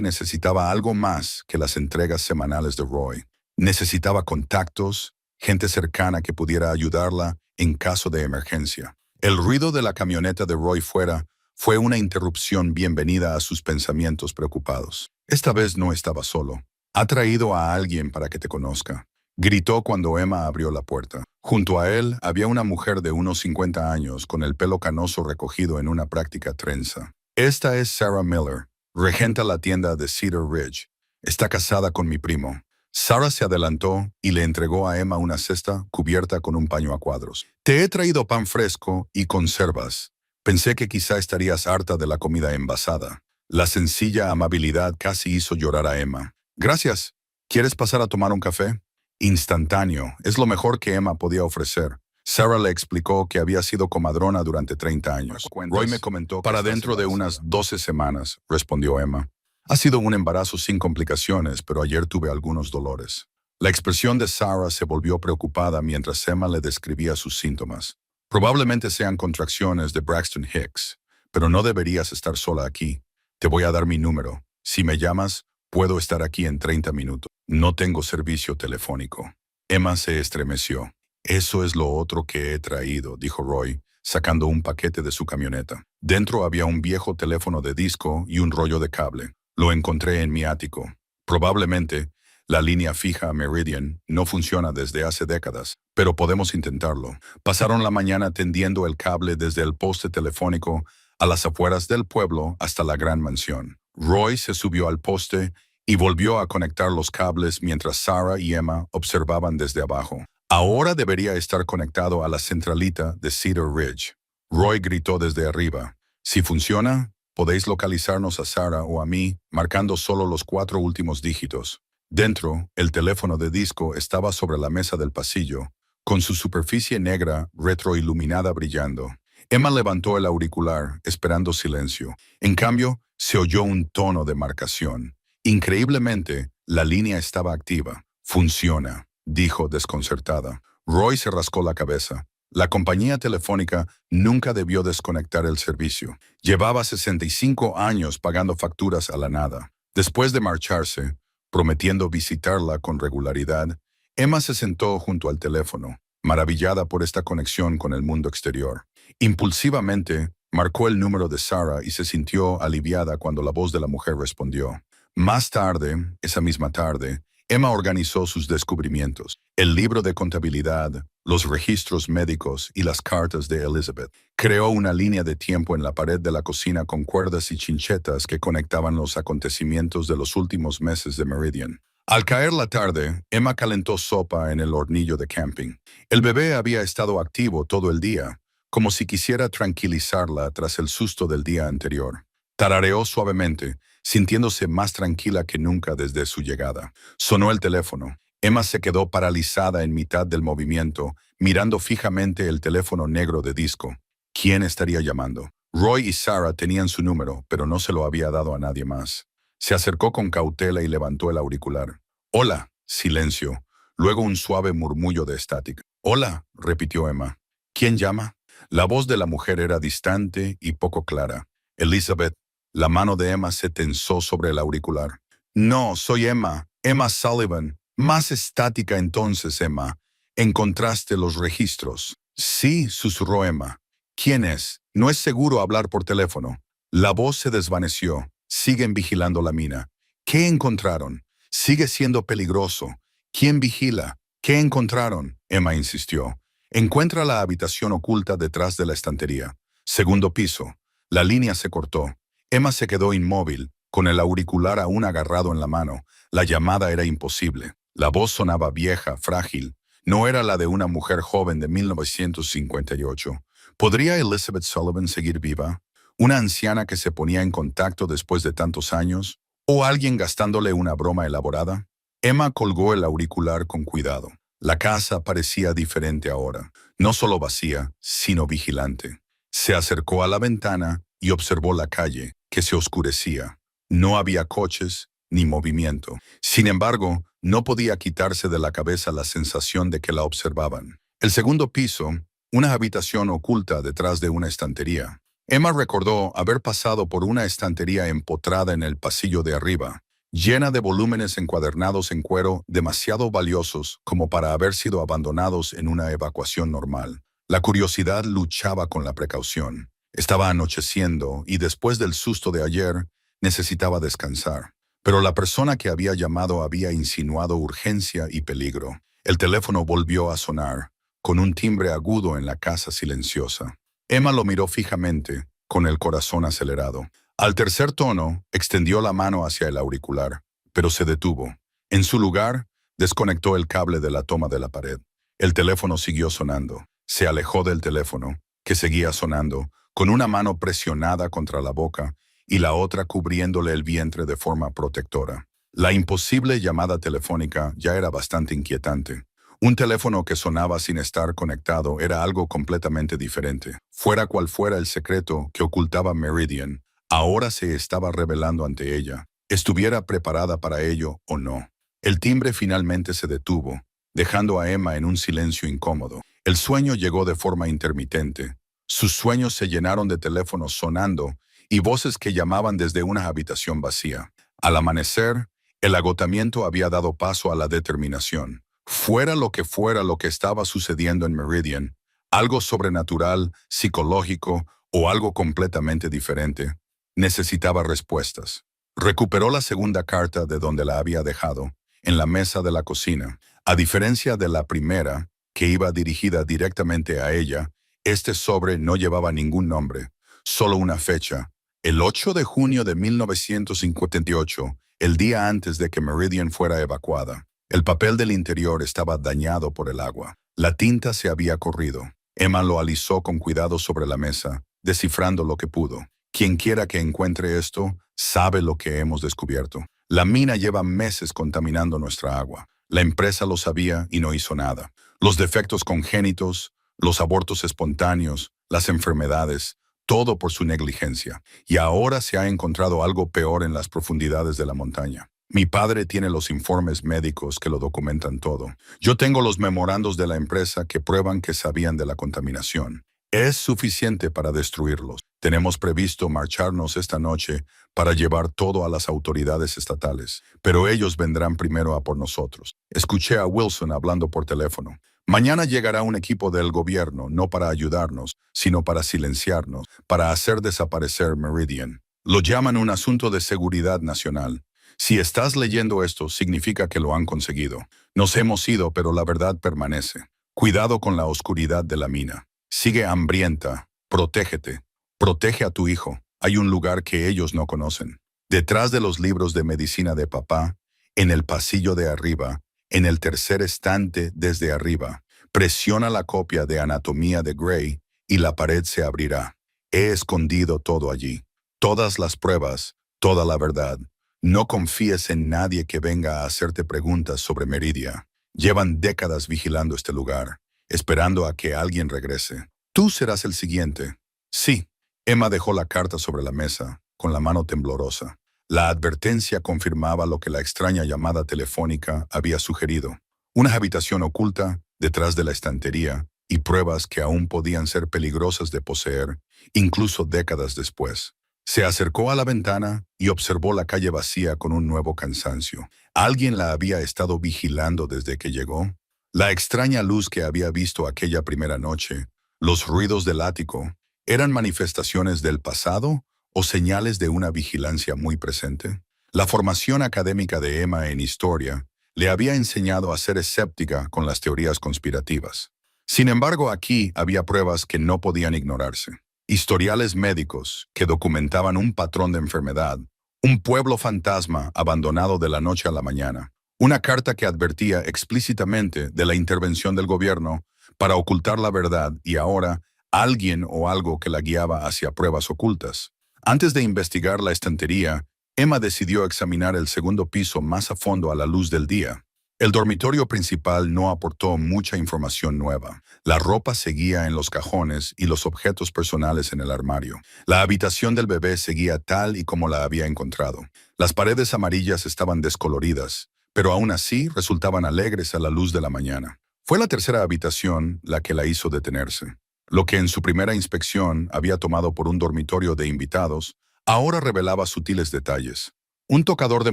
necesitaba algo más que las entregas semanales de Roy. Necesitaba contactos, gente cercana que pudiera ayudarla en caso de emergencia. El ruido de la camioneta de Roy fuera fue una interrupción bienvenida a sus pensamientos preocupados. Esta vez no estaba solo. Ha traído a alguien para que te conozca. Gritó cuando Emma abrió la puerta. Junto a él había una mujer de unos 50 años con el pelo canoso recogido en una práctica trenza. Esta es Sarah Miller, regenta la tienda de Cedar Ridge. Está casada con mi primo. Sarah se adelantó y le entregó a Emma una cesta cubierta con un paño a cuadros. Te he traído pan fresco y conservas. Pensé que quizá estarías harta de la comida envasada. La sencilla amabilidad casi hizo llorar a Emma. Gracias. ¿Quieres pasar a tomar un café? Instantáneo, es lo mejor que Emma podía ofrecer. Sarah le explicó que había sido comadrona durante 30 años. Roy me comentó para dentro de unas 12 semanas, respondió Emma. Ha sido un embarazo sin complicaciones, pero ayer tuve algunos dolores. La expresión de Sarah se volvió preocupada mientras Emma le describía sus síntomas. Probablemente sean contracciones de Braxton Hicks, pero no deberías estar sola aquí. Te voy a dar mi número. Si me llamas, puedo estar aquí en 30 minutos. No tengo servicio telefónico. Emma se estremeció. Eso es lo otro que he traído, dijo Roy, sacando un paquete de su camioneta. Dentro había un viejo teléfono de disco y un rollo de cable. Lo encontré en mi ático. Probablemente, la línea fija Meridian no funciona desde hace décadas, pero podemos intentarlo. Pasaron la mañana tendiendo el cable desde el poste telefónico a las afueras del pueblo hasta la gran mansión. Roy se subió al poste y volvió a conectar los cables mientras Sarah y Emma observaban desde abajo. Ahora debería estar conectado a la centralita de Cedar Ridge. Roy gritó desde arriba. Si funciona, podéis localizarnos a Sarah o a mí marcando solo los 4 últimos dígitos. Dentro, el teléfono de disco estaba sobre la mesa del pasillo, con su superficie negra retroiluminada brillando. Emma levantó el auricular, esperando silencio. En cambio, se oyó un tono de marcación. Increíblemente, la línea estaba activa. Funciona, dijo desconcertada. Roy se rascó la cabeza. La compañía telefónica nunca debió desconectar el servicio. Llevaba 65 años pagando facturas a la nada. Después de marcharse, prometiendo visitarla con regularidad, Emma se sentó junto al teléfono, maravillada por esta conexión con el mundo exterior. Impulsivamente, marcó el número de Sarah y se sintió aliviada cuando la voz de la mujer respondió. Más tarde, esa misma tarde, Emma organizó sus descubrimientos, el libro de contabilidad, los registros médicos y las cartas de Elizabeth. Creó una línea de tiempo en la pared de la cocina con cuerdas y chinchetas que conectaban los acontecimientos de los últimos meses de Meridian. Al caer la tarde, Emma calentó sopa en el hornillo de camping. El bebé había estado activo todo el día, como si quisiera tranquilizarla tras el susto del día anterior. Tarareó suavemente, sintiéndose más tranquila que nunca desde su llegada. Sonó el teléfono. Emma se quedó paralizada en mitad del movimiento, mirando fijamente el teléfono negro de disco. ¿Quién estaría llamando? Roy y Sarah tenían su número, pero no se lo había dado a nadie más. Se acercó con cautela y levantó el auricular. «Hola», silencio. Luego un suave murmullo de estática. «Hola», repitió Emma. «¿Quién llama?» La voz de la mujer era distante y poco clara. «Elizabeth». La mano de Emma se tensó sobre el auricular. «No, soy Emma. Emma Sullivan». Más estática entonces, Emma. «¿Encontraste los registros?» «Sí», susurró Emma. «¿Quién es? No es seguro hablar por teléfono». La voz se desvaneció. «Siguen vigilando la mina». «¿Qué encontraron?» Sigue siendo peligroso. ¿Quién vigila? ¿Qué encontraron? Emma insistió. Encuentra la habitación oculta detrás de la estantería. Segundo piso. La línea se cortó. Emma se quedó inmóvil, con el auricular aún agarrado en la mano. La llamada era imposible. La voz sonaba vieja, frágil. No era la de una mujer joven de 1958. ¿Podría Elizabeth Sullivan seguir viva? ¿Una anciana que se ponía en contacto después de tantos años? ¿O alguien gastándole una broma elaborada? Emma colgó el auricular con cuidado. La casa parecía diferente ahora, no solo vacía, sino vigilante. Se acercó a la ventana y observó la calle, que se oscurecía. No había coches ni movimiento. Sin embargo, no podía quitarse de la cabeza la sensación de que la observaban. El segundo piso, una habitación oculta detrás de una estantería. Emma recordó haber pasado por una estantería empotrada en el pasillo de arriba, llena de volúmenes encuadernados en cuero demasiado valiosos como para haber sido abandonados en una evacuación normal. La curiosidad luchaba con la precaución. Estaba anocheciendo y después del susto de ayer, necesitaba descansar. Pero la persona que había llamado había insinuado urgencia y peligro. El teléfono volvió a sonar, con un timbre agudo en la casa silenciosa. Emma lo miró fijamente, con el corazón acelerado. Al tercer tono, extendió la mano hacia el auricular, pero se detuvo. En su lugar, desconectó el cable de la toma de la pared. El teléfono siguió sonando. Se alejó del teléfono, que seguía sonando, con una mano presionada contra la boca y la otra cubriéndole el vientre de forma protectora. La imposible llamada telefónica ya era bastante inquietante. Un teléfono que sonaba sin estar conectado era algo completamente diferente. Fuera cual fuera el secreto que ocultaba Meridian, ahora se estaba revelando ante ella, estuviera preparada para ello o no. El timbre finalmente se detuvo, dejando a Emma en un silencio incómodo. El sueño llegó de forma intermitente. Sus sueños se llenaron de teléfonos sonando y voces que llamaban desde una habitación vacía. Al amanecer, el agotamiento había dado paso a la determinación. Fuera lo que estaba sucediendo en Meridian, algo sobrenatural, psicológico o algo completamente diferente, necesitaba respuestas. Recuperó la segunda carta de donde la había dejado, en la mesa de la cocina. A diferencia de la primera, que iba dirigida directamente a ella, este sobre no llevaba ningún nombre, solo una fecha, el 8 de junio de 1958, el día antes de que Meridian fuera evacuada. El papel del interior estaba dañado por el agua. La tinta se había corrido. Emma lo alisó con cuidado sobre la mesa, descifrando lo que pudo. Quien quiera que encuentre esto, sabe lo que hemos descubierto. La mina lleva meses contaminando nuestra agua. La empresa lo sabía y no hizo nada. Los defectos congénitos, los abortos espontáneos, las enfermedades, todo por su negligencia. Y ahora se ha encontrado algo peor en las profundidades de la montaña. Mi padre tiene los informes médicos que lo documentan todo. Yo tengo los memorandos de la empresa que prueban que sabían de la contaminación. Es suficiente para destruirlos. Tenemos previsto marcharnos esta noche para llevar todo a las autoridades estatales, pero ellos vendrán primero a por nosotros. Escuché a Wilson hablando por teléfono. Mañana llegará un equipo del gobierno, no para ayudarnos, sino para silenciarnos, para hacer desaparecer Meridian. Lo llaman un asunto de seguridad nacional. Si estás leyendo esto, significa que lo han conseguido. Nos hemos ido, pero la verdad permanece. Cuidado con la oscuridad de la mina. Sigue hambrienta. Protégete. Protege a tu hijo. Hay un lugar que ellos no conocen. Detrás de los libros de medicina de papá, en el pasillo de arriba, en el tercer estante desde arriba, presiona la copia de Anatomía de Grey y la pared se abrirá. He escondido todo allí. Todas las pruebas, toda la verdad. No confíes en nadie que venga a hacerte preguntas sobre Meridian. Llevan décadas vigilando este lugar, esperando a que alguien regrese. Tú serás el siguiente. Sí. Emma dejó la carta sobre la mesa, con la mano temblorosa. La advertencia confirmaba lo que la extraña llamada telefónica había sugerido. Una habitación oculta, detrás de la estantería, y pruebas que aún podían ser peligrosas de poseer, incluso décadas después. Se acercó a la ventana y observó la calle vacía con un nuevo cansancio. ¿Alguien la había estado vigilando desde que llegó? La extraña luz que había visto aquella primera noche, los ruidos del ático, ¿eran manifestaciones del pasado o señales de una vigilancia muy presente? La formación académica de Emma en historia le había enseñado a ser escéptica con las teorías conspirativas. Sin embargo, aquí había pruebas que no podían ignorarse. Historiales médicos que documentaban un patrón de enfermedad, un pueblo fantasma abandonado de la noche a la mañana, una carta que advertía explícitamente de la intervención del gobierno para ocultar la verdad y ahora alguien o algo que la guiaba hacia pruebas ocultas. Antes de investigar la estantería, Emma decidió examinar el segundo piso más a fondo a la luz del día. El dormitorio principal no aportó mucha información nueva. La ropa seguía en los cajones y los objetos personales en el armario. La habitación del bebé seguía tal y como la había encontrado. Las paredes amarillas estaban descoloridas, pero aún así resultaban alegres a la luz de la mañana. Fue la tercera habitación la que la hizo detenerse. Lo que en su primera inspección había tomado por un dormitorio de invitados, ahora revelaba sutiles detalles. Un tocador de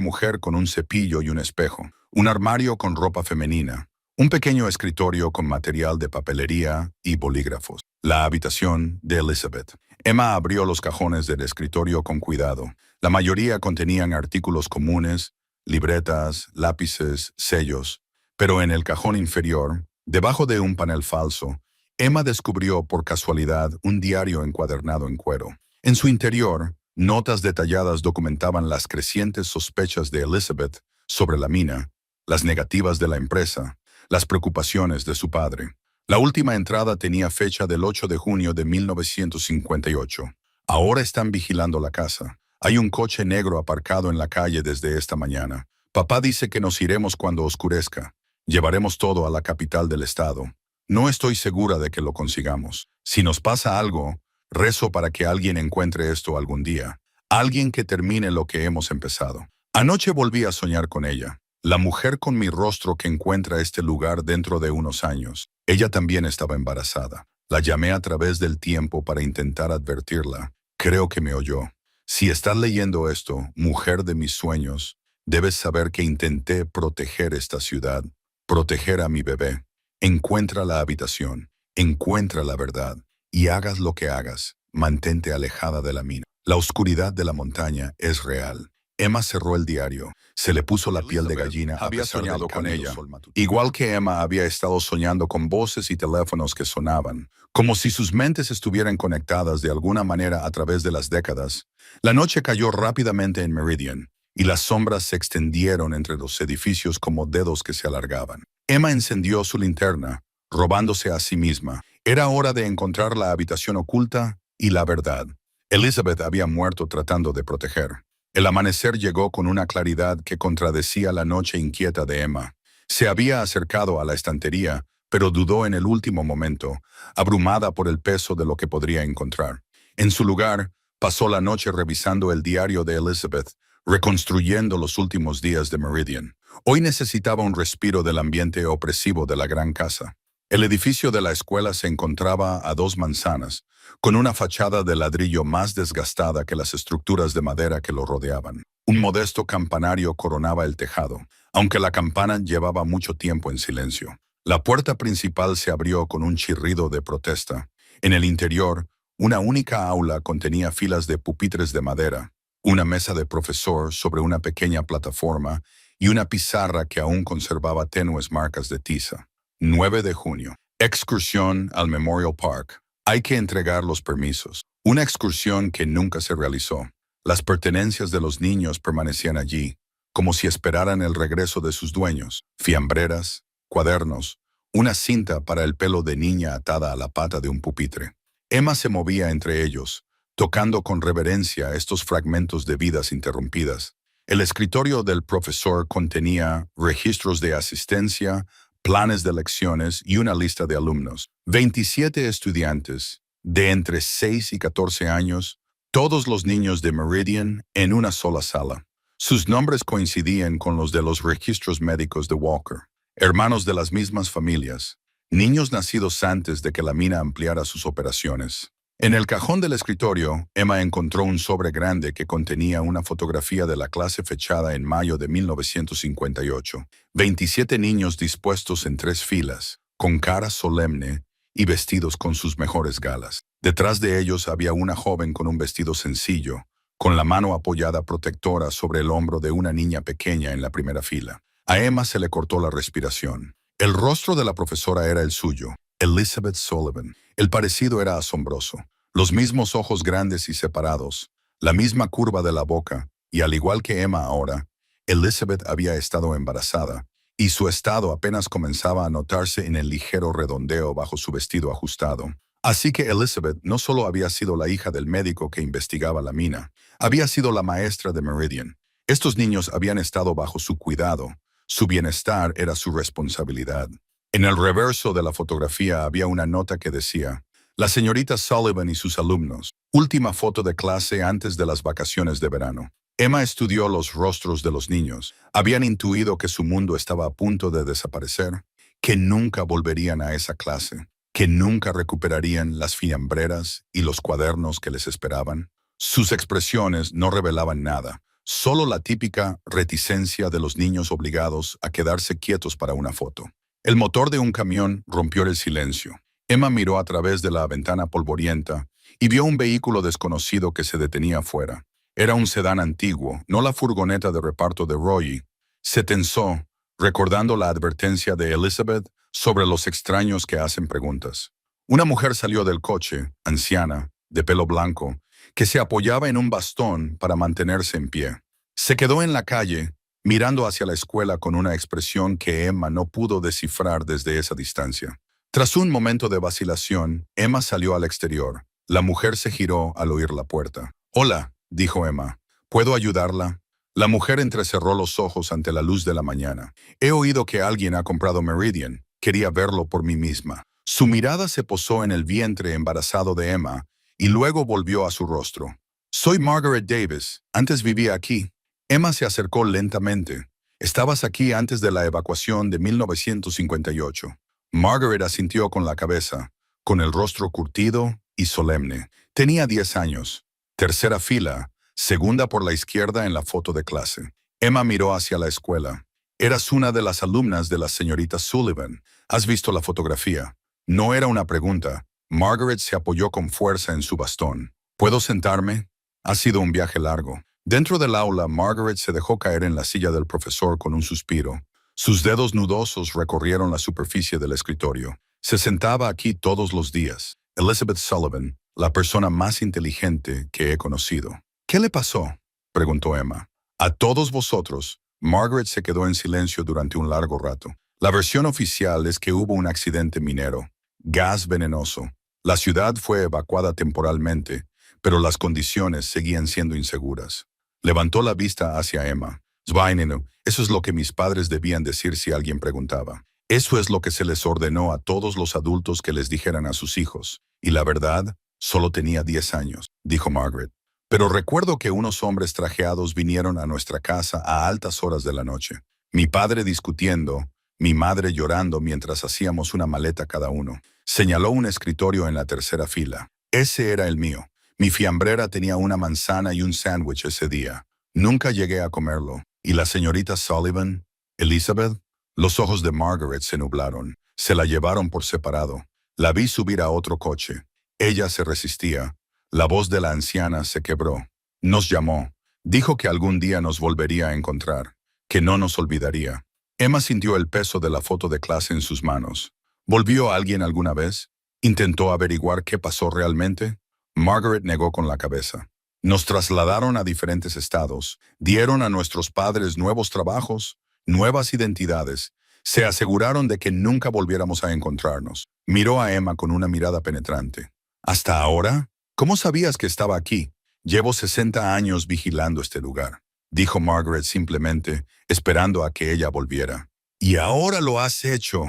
mujer con un cepillo y un espejo, un armario con ropa femenina, un pequeño escritorio con material de papelería y bolígrafos. La habitación de Elizabeth. Emma abrió los cajones del escritorio con cuidado. La mayoría contenían artículos comunes, libretas, lápices, sellos. Pero en el cajón inferior, debajo de un panel falso, Emma descubrió por casualidad un diario encuadernado en cuero. En su interior, notas detalladas documentaban las crecientes sospechas de Elizabeth sobre la mina, las negativas de la empresa, las preocupaciones de su padre. La última entrada tenía fecha del 8 de junio de 1958. Ahora están vigilando la casa. Hay un coche negro aparcado en la calle desde esta mañana. Papá dice que nos iremos cuando oscurezca. Llevaremos todo a la capital del estado. No estoy segura de que lo consigamos. Si nos pasa algo, rezo para que alguien encuentre esto algún día. Alguien que termine lo que hemos empezado. Anoche volví a soñar con ella. La mujer con mi rostro que encuentra este lugar dentro de unos años. Ella también estaba embarazada. La llamé a través del tiempo para intentar advertirla. Creo que me oyó. Si estás leyendo esto, mujer de mis sueños, debes saber que intenté proteger esta ciudad, proteger a mi bebé. Encuentra la habitación, encuentra la verdad. Y hagas lo que hagas, mantente alejada de la mina. La oscuridad de la montaña es real. Emma cerró el diario. Se le puso la piel de gallina. Había soñado con ella. Igual que Emma había estado soñando con voces y teléfonos que sonaban, como si sus mentes estuvieran conectadas de alguna manera a través de las décadas. La noche cayó rápidamente en Meridian, y las sombras se extendieron entre los edificios como dedos que se alargaban. Emma encendió su linterna, robándose a sí misma. Era hora de encontrar la habitación oculta y la verdad. Elizabeth había muerto tratando de proteger. El amanecer llegó con una claridad que contradecía la noche inquieta de Emma. Se había acercado a la estantería, pero dudó en el último momento, abrumada por el peso de lo que podría encontrar. En su lugar, pasó la noche revisando el diario de Elizabeth, reconstruyendo los últimos días de Meridian. Hoy necesitaba un respiro del ambiente opresivo de la gran casa. El edificio de la escuela se encontraba a 2 manzanas, con una fachada de ladrillo más desgastada que las estructuras de madera que lo rodeaban. Un modesto campanario coronaba el tejado, aunque la campana llevaba mucho tiempo en silencio. La puerta principal se abrió con un chirrido de protesta. En el interior, una única aula contenía filas de pupitres de madera, una mesa de profesor sobre una pequeña plataforma y una pizarra que aún conservaba tenues marcas de tiza. 9 de junio. Excursión al Memorial Park. Hay que entregar los permisos. Una excursión que nunca se realizó. Las pertenencias de los niños permanecían allí, como si esperaran el regreso de sus dueños. Fiambreras, cuadernos, una cinta para el pelo de niña atada a la pata de un pupitre. Emma se movía entre ellos, tocando con reverencia estos fragmentos de vidas interrumpidas. El escritorio del profesor contenía registros de asistencia, planes de lecciones y una lista de alumnos. 27 estudiantes, de entre 6 y 14 años, todos los niños de Meridian en una sola sala. Sus nombres coincidían con los de los registros médicos de Walker. Hermanos de las mismas familias, niños nacidos antes de que la mina ampliara sus operaciones. En el cajón del escritorio, Emma encontró un sobre grande que contenía una fotografía de la clase fechada en mayo de 1958. 27 niños dispuestos en 3 filas, con cara solemne y vestidos con sus mejores galas. Detrás de ellos había una joven con un vestido sencillo, con la mano apoyada protectora sobre el hombro de una niña pequeña en la primera fila. A Emma se le cortó la respiración. El rostro de la profesora era el suyo, Elizabeth Sullivan. El parecido era asombroso. Los mismos ojos grandes y separados, la misma curva de la boca, y al igual que Emma ahora, Elizabeth había estado embarazada, y su estado apenas comenzaba a notarse en el ligero redondeo bajo su vestido ajustado. Así que Elizabeth no solo había sido la hija del médico que investigaba la mina, había sido la maestra de Meridian. Estos niños habían estado bajo su cuidado. Su bienestar era su responsabilidad. En el reverso de la fotografía había una nota que decía: la señorita Sullivan y sus alumnos. Última foto de clase antes de las vacaciones de verano. Emma estudió los rostros de los niños. Habían intuido que su mundo estaba a punto de desaparecer, que nunca volverían a esa clase, que nunca recuperarían las fiambreras y los cuadernos que les esperaban. Sus expresiones no revelaban nada, solo la típica reticencia de los niños obligados a quedarse quietos para una foto. El motor de un camión rompió el silencio. Emma miró a través de la ventana polvorienta y vio un vehículo desconocido que se detenía afuera. Era un sedán antiguo, no la furgoneta de reparto de Roy. Se tensó, recordando la advertencia de Elizabeth sobre los extraños que hacen preguntas. Una mujer salió del coche, anciana, de pelo blanco, que se apoyaba en un bastón para mantenerse en pie. Se quedó en la calle, mirando hacia la escuela con una expresión que Emma no pudo descifrar desde esa distancia. Tras un momento de vacilación, Emma salió al exterior. La mujer se giró al oír la puerta. «Hola», dijo Emma. «¿Puedo ayudarla?» La mujer entrecerró los ojos ante la luz de la mañana. «He oído que alguien ha comprado Meridian. Quería verlo por mí misma». Su mirada se posó en el vientre embarazado de Emma y luego volvió a su rostro. «Soy Margaret Davis. Antes vivía aquí». Emma se acercó lentamente. «Estabas aquí antes de la evacuación de 1958. Margaret asintió con la cabeza, con el rostro curtido y solemne. Tenía 10 años. Tercera fila, segunda por la izquierda en la foto de clase. Emma miró hacia la escuela. «Eras una de las alumnas de la señorita Sullivan. ¿Has visto la fotografía?» No era una pregunta. Margaret se apoyó con fuerza en su bastón. «¿Puedo sentarme?» Ha sido un viaje largo. Dentro del aula, Margaret se dejó caer en la silla del profesor con un suspiro. Sus dedos nudosos recorrieron la superficie del escritorio. Se sentaba aquí todos los días. Elizabeth Sullivan, la persona más inteligente que he conocido. «¿Qué le pasó?», preguntó Emma. «A todos vosotros». Margaret se quedó en silencio durante un largo rato. La versión oficial es que hubo un accidente minero. Gas venenoso. La ciudad fue evacuada temporalmente, pero las condiciones seguían siendo inseguras. Levantó la vista hacia Emma. «Sveinenu, eso es lo que mis padres debían decir si alguien preguntaba. Eso es lo que se les ordenó a todos los adultos que les dijeran a sus hijos. Y la verdad, solo tenía 10 años», dijo Margaret. «Pero recuerdo que unos hombres trajeados vinieron a nuestra casa a altas horas de la noche. Mi padre discutiendo, mi madre llorando mientras hacíamos una maleta cada uno». Señaló un escritorio en la tercera fila. «Ese era el mío. Mi fiambrera tenía una manzana y un sándwich ese día. Nunca llegué a comerlo. ¿Y la señorita Sullivan? Elizabeth?» Los ojos de Margaret se nublaron. Se la llevaron por separado. La vi subir a otro coche. Ella se resistía. La voz de la anciana se quebró. Nos llamó. Dijo que algún día nos volvería a encontrar, que no nos olvidaría. Emma sintió el peso de la foto de clase en sus manos. ¿Volvió alguien alguna vez? ¿Intentó averiguar qué pasó realmente? Margaret negó con la cabeza. Nos trasladaron a diferentes estados, dieron a nuestros padres nuevos trabajos, nuevas identidades. Se aseguraron de que nunca volviéramos a encontrarnos. Miró a Emma con una mirada penetrante. ¿Hasta ahora? ¿Cómo sabías que estaba aquí? Llevo 60 años vigilando este lugar, dijo Margaret simplemente, esperando a que ella volviera. «Y ahora lo has hecho».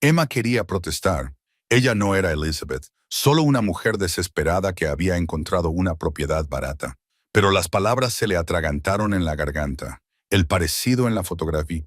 Emma quería protestar. Ella no era Elizabeth, solo una mujer desesperada que había encontrado una propiedad barata. Pero las palabras se le atragantaron en la garganta. El parecido en la fotografía,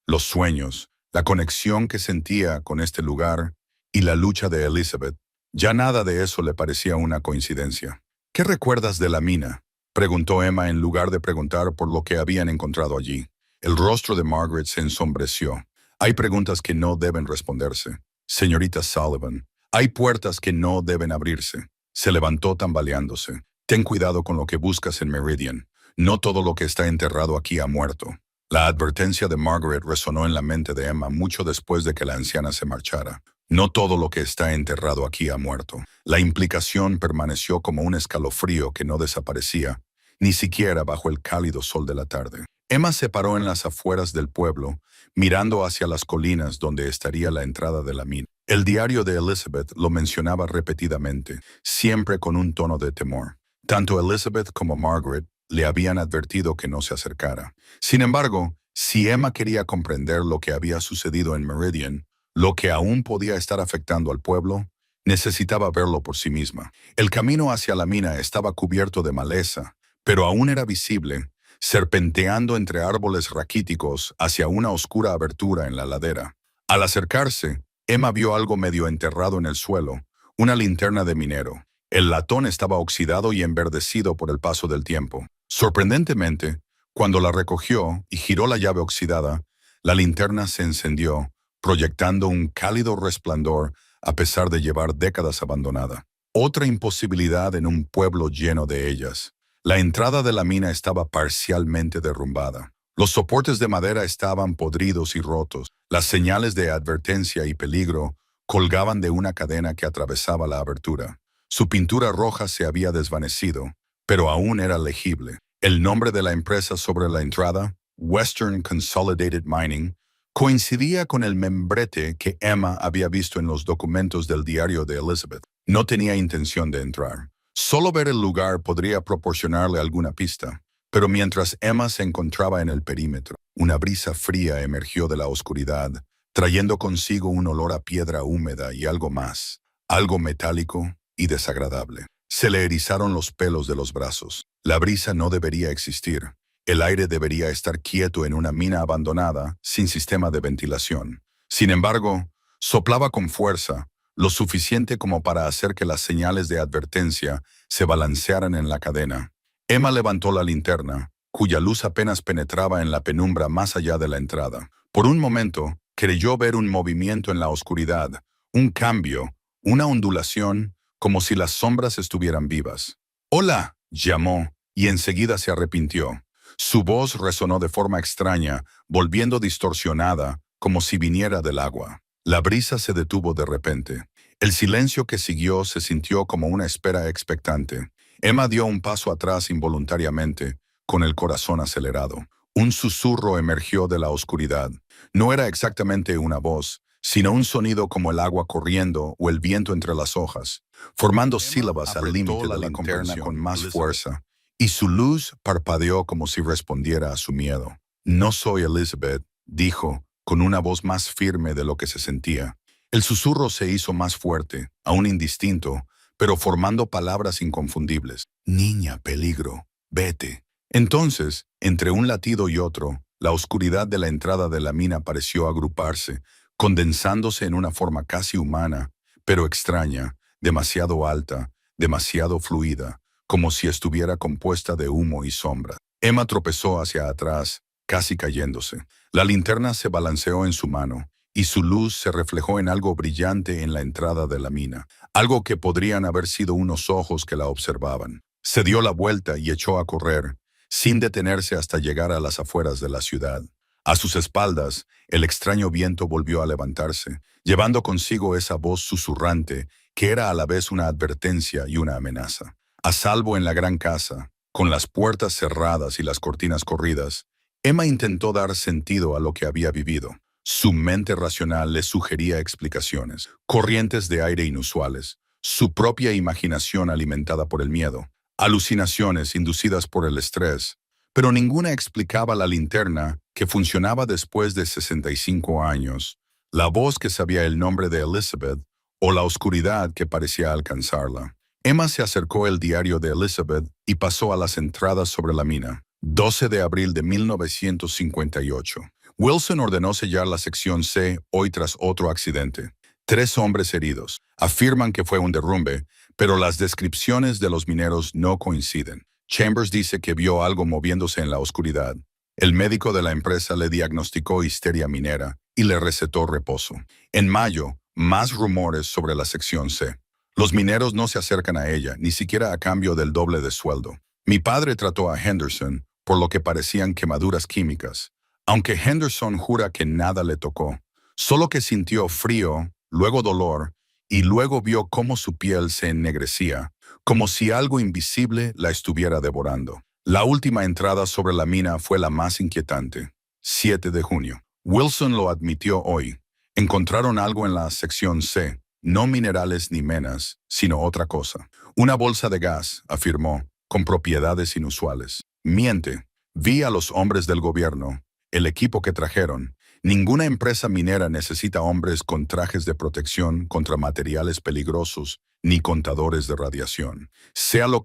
los sueños, la conexión que sentía con este lugar y la lucha de Elizabeth. Ya nada de eso le parecía una coincidencia. «¿Qué recuerdas de la mina?», preguntó Emma en lugar de preguntar por lo que habían encontrado allí. El rostro de Margaret se ensombreció. «Hay preguntas que no deben responderse. Señorita Sullivan, hay puertas que no deben abrirse». Se levantó tambaleándose. Ten cuidado con lo que buscas en Meridian. No todo lo que está enterrado aquí ha muerto. La advertencia de Margaret resonó en la mente de Emma mucho después de que la anciana se marchara. No todo lo que está enterrado aquí ha muerto. La implicación permaneció como un escalofrío que no desaparecía, ni siquiera bajo el cálido sol de la tarde. Emma se paró en las afueras del pueblo, mirando hacia las colinas donde estaría la entrada de la mina. El diario de Elizabeth lo mencionaba repetidamente, siempre con un tono de temor. Tanto Elizabeth como Margaret le habían advertido que no se acercara. Sin embargo, si Emma quería comprender lo que había sucedido en Meridian, lo que aún podía estar afectando al pueblo, necesitaba verlo por sí misma. El camino hacia la mina estaba cubierto de maleza, pero aún era visible, serpenteando entre árboles raquíticos hacia una oscura abertura en la ladera. Al acercarse, Emma vio algo medio enterrado en el suelo, una linterna de minero. El latón estaba oxidado y enverdecido por el paso del tiempo. Sorprendentemente, cuando la recogió y giró la llave oxidada, la linterna se encendió, proyectando un cálido resplandor a pesar de llevar décadas abandonada. Otra imposibilidad en un pueblo lleno de ellas. La entrada de la mina estaba parcialmente derrumbada. Los soportes de madera estaban podridos y rotos. Las señales de advertencia y peligro colgaban de una cadena que atravesaba la abertura. Su pintura roja se había desvanecido, pero aún era legible. El nombre de la empresa sobre la entrada, Western Consolidated Mining, coincidía con el membrete que Emma había visto en los documentos del diario de Elizabeth. No tenía intención de entrar. Solo ver el lugar podría proporcionarle alguna pista, pero mientras Emma se encontraba en el perímetro, una brisa fría emergió de la oscuridad, trayendo consigo un olor a piedra húmeda y algo más, algo metálico y desagradable. Se le erizaron los pelos de los brazos. La brisa no debería existir. El aire debería estar quieto en una mina abandonada, sin sistema de ventilación. Sin embargo, soplaba con fuerza, lo suficiente como para hacer que las señales de advertencia se balancearan en la cadena. Emma levantó la linterna, cuya luz apenas penetraba en la penumbra más allá de la entrada. Por un momento, creyó ver un movimiento en la oscuridad, un cambio, una ondulación, como si las sombras estuvieran vivas. «¡Hola!», llamó, y enseguida se arrepintió. Su voz resonó de forma extraña, volviendo distorsionada, como si viniera del agua. La brisa se detuvo de repente. El silencio que siguió se sintió como una espera expectante. Emma dio un paso atrás involuntariamente, con el corazón acelerado. Un susurro emergió de la oscuridad. No era exactamente una voz, sino un sonido como el agua corriendo o el viento entre las hojas, formando sílabas al límite de la linterna con más fuerza, y su luz parpadeó como si respondiera a su miedo. «No soy Elizabeth», dijo, con una voz más firme de lo que se sentía. El susurro se hizo más fuerte, aún indistinto, pero formando palabras inconfundibles. «Niña, peligro, vete». Entonces, entre un latido y otro, la oscuridad de la entrada de la mina pareció agruparse, condensándose en una forma casi humana, pero extraña, demasiado alta, demasiado fluida, como si estuviera compuesta de humo y sombra. Emma tropezó hacia atrás, casi cayéndose. La linterna se balanceó en su mano, y su luz se reflejó en algo brillante en la entrada de la mina, algo que podrían haber sido unos ojos que la observaban. Se dio la vuelta y echó a correr, sin detenerse hasta llegar a las afueras de la ciudad. A sus espaldas, el extraño viento volvió a levantarse, llevando consigo esa voz susurrante que era a la vez una advertencia y una amenaza. A salvo en la gran casa, con las puertas cerradas y las cortinas corridas, Emma intentó dar sentido a lo que había vivido. Su mente racional le sugería explicaciones, corrientes de aire inusuales, su propia imaginación alimentada por el miedo, alucinaciones inducidas por el estrés, pero ninguna explicaba la linterna que funcionaba después de 65 años, la voz que sabía el nombre de Elizabeth o la oscuridad que parecía alcanzarla. Emma se acercó el diario de Elizabeth y pasó a las entradas sobre la mina. 12 de abril de 1958. Wilson ordenó sellar la sección C hoy tras otro accidente. 3 hombres heridos. Afirman que fue un derrumbe, pero las descripciones de los mineros no coinciden. Chambers dice que vio algo moviéndose en la oscuridad. El médico de la empresa le diagnosticó histeria minera y le recetó reposo. En mayo, más rumores sobre la sección C. Los mineros no se acercan a ella, ni siquiera a cambio del doble de sueldo. Mi padre trató a Henderson por lo que parecían quemaduras químicas, aunque Henderson jura que nada le tocó, solo que sintió frío, luego dolor, y luego vio cómo su piel se ennegrecía, como si algo invisible la estuviera devorando. La última entrada sobre la mina fue la más inquietante. 7 de junio. Wilson lo admitió hoy. Encontraron algo en la sección C, no minerales ni menas, sino otra cosa. Una bolsa de gas, afirmó, con propiedades inusuales. Miente. Vi a los hombres del gobierno, el equipo que trajeron. Ninguna empresa minera necesita hombres con trajes de protección contra materiales peligrosos ni contadores de radiación. Sea lo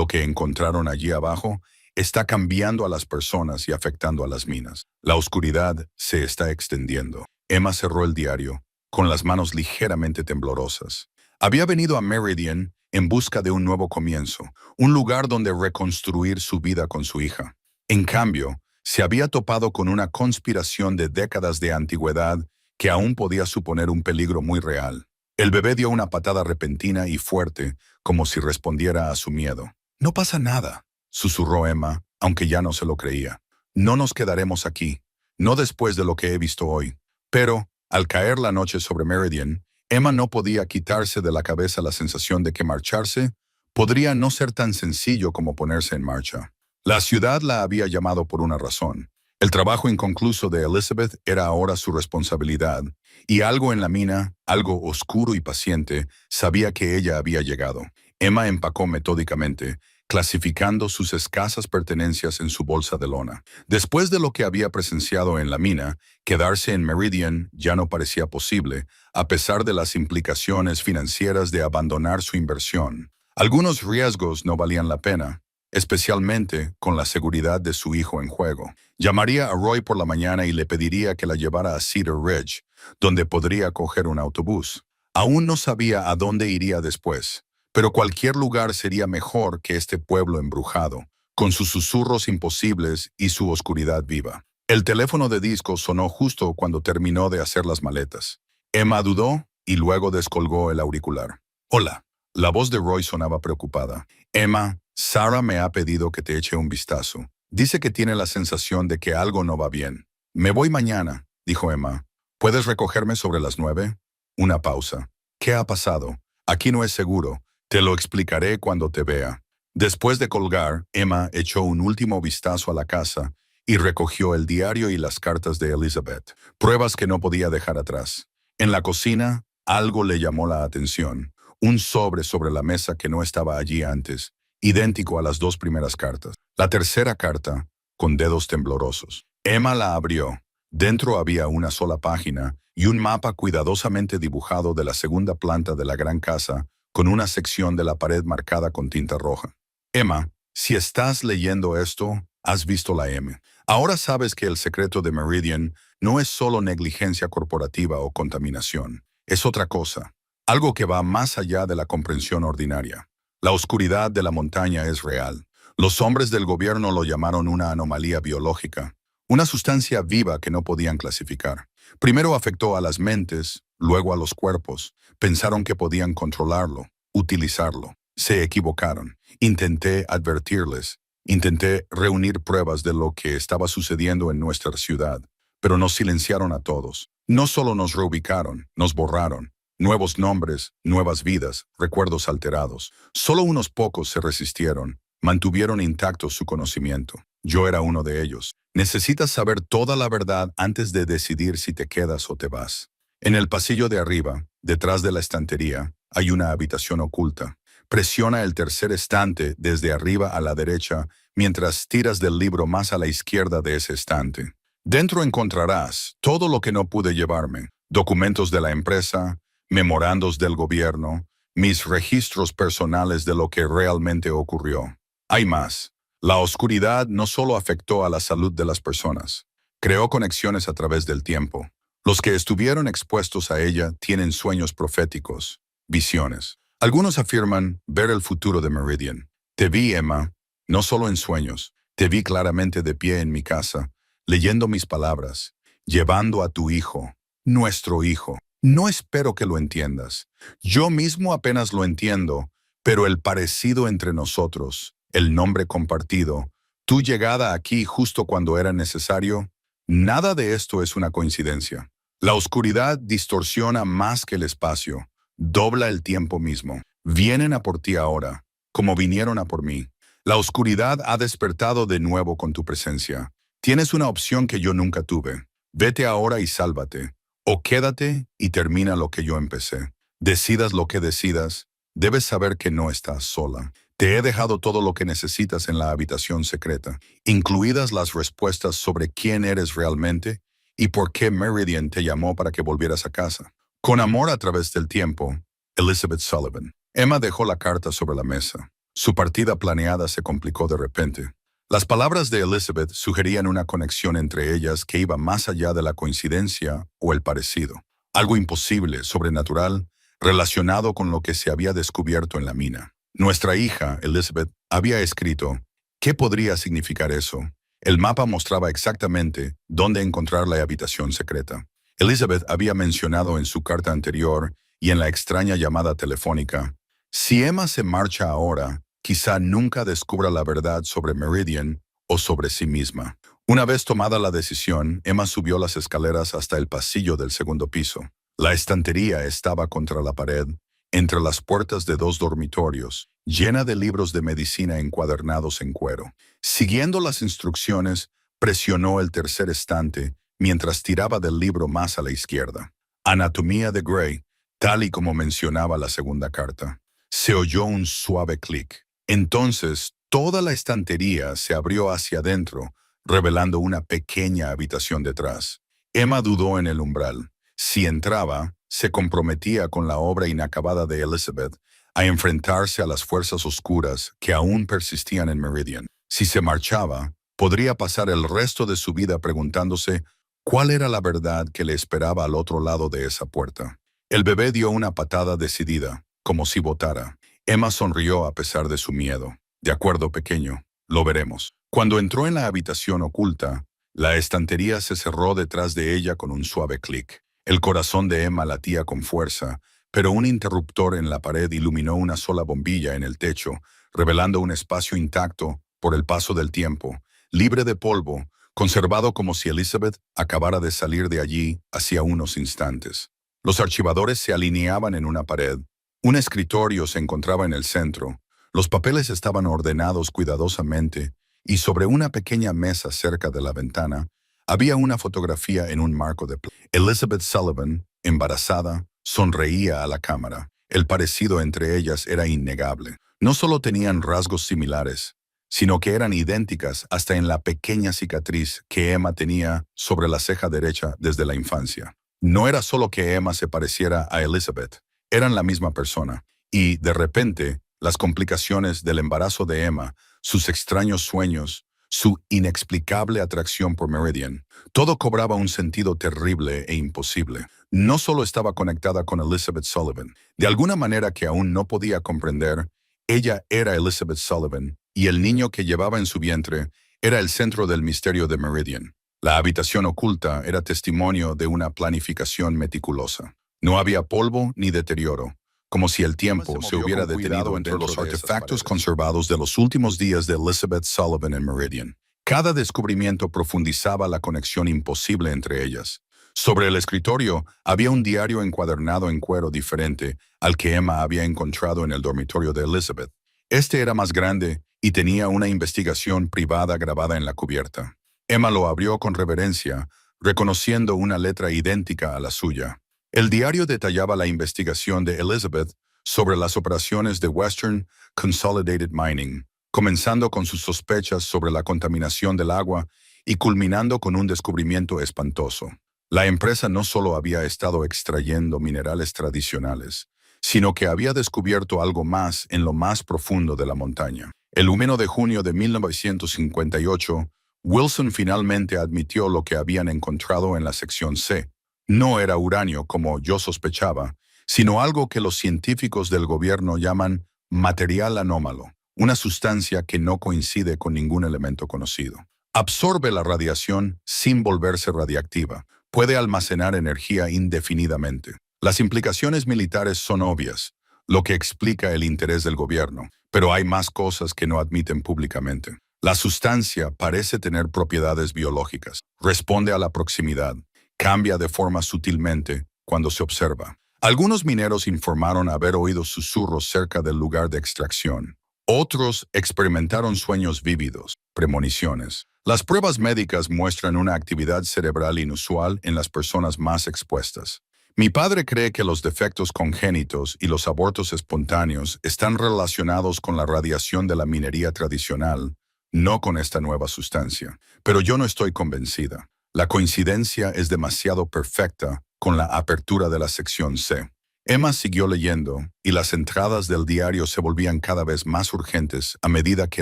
que encontraron allí abajo, está cambiando a las personas y afectando a las minas. La oscuridad se está extendiendo. Emma cerró el diario, con las manos ligeramente temblorosas. Había venido a Meridian en busca de un nuevo comienzo, un lugar donde reconstruir su vida con su hija. En cambio, se había topado con una conspiración de décadas de antigüedad que aún podía suponer un peligro muy real. El bebé dio una patada repentina y fuerte, como si respondiera a su miedo. «No pasa nada», susurró Emma, aunque ya no se lo creía. «No nos quedaremos aquí, no después de lo que he visto hoy». Pero, al caer la noche sobre Meridian, Emma no podía quitarse de la cabeza la sensación de que marcharse podría no ser tan sencillo como ponerse en marcha. La ciudad la había llamado por una razón. El trabajo inconcluso de Elizabeth era ahora su responsabilidad, y algo en la mina, algo oscuro y paciente, sabía que ella había llegado. Emma empacó metódicamente, clasificando sus escasas pertenencias en su bolsa de lona. Después de lo que había presenciado en la mina, quedarse en Meridian ya no parecía posible, a pesar de las implicaciones financieras de abandonar su inversión. Algunos riesgos no valían la pena, especialmente con la seguridad de su hijo en juego. Llamaría a Roy por la mañana y le pediría que la llevara a Cedar Ridge, donde podría coger un autobús. Aún no sabía a dónde iría después, pero cualquier lugar sería mejor que este pueblo embrujado, con sus susurros imposibles y su oscuridad viva. El teléfono de disco sonó justo cuando terminó de hacer las maletas. Emma dudó y luego descolgó el auricular. «Hola». La voz de Roy sonaba preocupada. «Emma, Sarah me ha pedido que te eche un vistazo. Dice que tiene la sensación de que algo no va bien». «Me voy mañana», dijo Emma. «¿Puedes recogerme sobre las 9?» Una pausa. «¿Qué ha pasado? Aquí no es seguro. Te lo explicaré cuando te vea». Después de colgar, Emma echó un último vistazo a la casa y recogió el diario y las cartas de Elizabeth, pruebas que no podía dejar atrás. En la cocina, algo le llamó la atención. Un sobre la mesa que no estaba allí antes, idéntico a las 2 primeras cartas. La tercera carta, con dedos temblorosos. Emma la abrió. Dentro había una sola página y un mapa cuidadosamente dibujado de la segunda planta de la gran casa, con una sección de la pared marcada con tinta roja. «Emma, si estás leyendo esto, has visto la M. Ahora sabes que el secreto de Meridian no es solo negligencia corporativa o contaminación. Es otra cosa. Algo que va más allá de la comprensión ordinaria. La oscuridad de la montaña es real. Los hombres del gobierno lo llamaron una anomalía biológica, una sustancia viva que no podían clasificar. Primero afectó a las mentes, luego a los cuerpos. Pensaron que podían controlarlo, utilizarlo. Se equivocaron. Intenté advertirles. Intenté reunir pruebas de lo que estaba sucediendo en nuestra ciudad, pero nos silenciaron a todos. No solo nos reubicaron, nos borraron. Nuevos nombres, nuevas vidas, recuerdos alterados. Solo unos pocos se resistieron, mantuvieron intacto su conocimiento. Yo era uno de ellos. Necesitas saber toda la verdad antes de decidir si te quedas o te vas. En el pasillo de arriba, detrás de la estantería, hay una habitación oculta. Presiona el tercer estante desde arriba a la derecha mientras tiras del libro más a la izquierda de ese estante. Dentro encontrarás todo lo que no pude llevarme. Documentos de la empresa, memorandos del gobierno, mis registros personales de lo que realmente ocurrió. Hay más. La oscuridad no solo afectó a la salud de las personas, creó conexiones a través del tiempo. Los que estuvieron expuestos a ella tienen sueños proféticos, visiones. Algunos afirman ver el futuro de Meridian. Te vi, Emma, no solo en sueños, te vi claramente de pie en mi casa, leyendo mis palabras, llevando a tu hijo, nuestro hijo. No espero que lo entiendas. Yo mismo apenas lo entiendo, pero el parecido entre nosotros, el nombre compartido, tu llegada aquí justo cuando era necesario, nada de esto es una coincidencia. La oscuridad distorsiona más que el espacio, dobla el tiempo mismo. Vienen a por ti ahora, como vinieron a por mí. La oscuridad ha despertado de nuevo con tu presencia. Tienes una opción que yo nunca tuve. Vete ahora y sálvate. O quédate y termina lo que yo empecé. Decidas lo que decidas, debes saber que no estás sola. Te he dejado todo lo que necesitas en la habitación secreta, incluidas las respuestas sobre quién eres realmente y por qué Meridian te llamó para que volvieras a casa. Con amor a través del tiempo, Elizabeth Sullivan. Emma dejó la carta sobre la mesa. Su partida planeada se complicó de repente. Las palabras de Elizabeth sugerían una conexión entre ellas que iba más allá de la coincidencia o el parecido. Algo imposible, sobrenatural, relacionado con lo que se había descubierto en la mina. Nuestra hija, Elizabeth, había escrito, ¿qué podría significar eso? El mapa mostraba exactamente dónde encontrar la habitación secreta. Elizabeth había mencionado en su carta anterior y en la extraña llamada telefónica, si Emma se marcha ahora, quizá nunca descubra la verdad sobre Meridian o sobre sí misma. Una vez tomada la decisión, Emma subió las escaleras hasta el pasillo del segundo piso. La estantería estaba contra la pared, entre las puertas de dos dormitorios, llena de libros de medicina encuadernados en cuero. Siguiendo las instrucciones, presionó el tercer estante mientras tiraba del libro más a la izquierda. Anatomía de Grey, tal y como mencionaba la segunda carta. Se oyó un suave clic. Entonces, toda la estantería se abrió hacia adentro, revelando una pequeña habitación detrás. Emma dudó en el umbral. Si entraba, se comprometía con la obra inacabada de Elizabeth a enfrentarse a las fuerzas oscuras que aún persistían en Meridian. Si se marchaba, podría pasar el resto de su vida preguntándose cuál era la verdad que le esperaba al otro lado de esa puerta. El bebé dio una patada decidida, como si votara. Emma sonrió a pesar de su miedo. De acuerdo, pequeño, lo veremos. Cuando entró en la habitación oculta, la estantería se cerró detrás de ella con un suave clic. El corazón de Emma latía con fuerza, pero un interruptor en la pared iluminó una sola bombilla en el techo, revelando un espacio intacto por el paso del tiempo, libre de polvo, conservado como si Elizabeth acabara de salir de allí hacía unos instantes. Los archivadores se alineaban en una pared. Un escritorio se encontraba en el centro. Los papeles estaban ordenados cuidadosamente y sobre una pequeña mesa cerca de la ventana había una fotografía en un marco de plata. Elizabeth Sullivan, embarazada, sonreía a la cámara. El parecido entre ellas era innegable. No solo tenían rasgos similares, sino que eran idénticas hasta en la pequeña cicatriz que Emma tenía sobre la ceja derecha desde la infancia. No era solo que Emma se pareciera a Elizabeth, eran la misma persona. Y, de repente, las complicaciones del embarazo de Emma, sus extraños sueños, su inexplicable atracción por Meridian, todo cobraba un sentido terrible e imposible. No solo estaba conectada con Elizabeth Sullivan, de alguna manera que aún no podía comprender, ella era Elizabeth Sullivan, y el niño que llevaba en su vientre era el centro del misterio de Meridian. La habitación oculta era testimonio de una planificación meticulosa. No había polvo ni deterioro, como si el tiempo se hubiera detenido entre los artefactos conservados de los últimos días de Elizabeth Sullivan en Meridian. Cada descubrimiento profundizaba la conexión imposible entre ellas. Sobre el escritorio había un diario encuadernado en cuero diferente al que Emma había encontrado en el dormitorio de Elizabeth. Este era más grande y tenía una investigación privada grabada en la cubierta. Emma lo abrió con reverencia, reconociendo una letra idéntica a la suya. El diario detallaba la investigación de Elizabeth sobre las operaciones de Western Consolidated Mining, comenzando con sus sospechas sobre la contaminación del agua y culminando con un descubrimiento espantoso. La empresa no solo había estado extrayendo minerales tradicionales, sino que había descubierto algo más en lo más profundo de la montaña. El 1 de junio de 1958, Wilson finalmente admitió lo que habían encontrado en la sección C. No era uranio, como yo sospechaba, sino algo que los científicos del gobierno llaman material anómalo, una sustancia que no coincide con ningún elemento conocido. Absorbe la radiación sin volverse radiactiva. Puede almacenar energía indefinidamente. Las implicaciones militares son obvias, lo que explica el interés del gobierno, pero hay más cosas que no admiten públicamente. La sustancia parece tener propiedades biológicas, responde a la proximidad, cambia de forma sutilmente cuando se observa. Algunos mineros informaron haber oído susurros cerca del lugar de extracción. Otros experimentaron sueños vívidos, premoniciones. Las pruebas médicas muestran una actividad cerebral inusual en las personas más expuestas. Mi padre cree que los defectos congénitos y los abortos espontáneos están relacionados con la radiación de la minería tradicional, no con esta nueva sustancia. Pero yo no estoy convencida. La coincidencia es demasiado perfecta con la apertura de la sección C. Emma siguió leyendo, y las entradas del diario se volvían cada vez más urgentes a medida que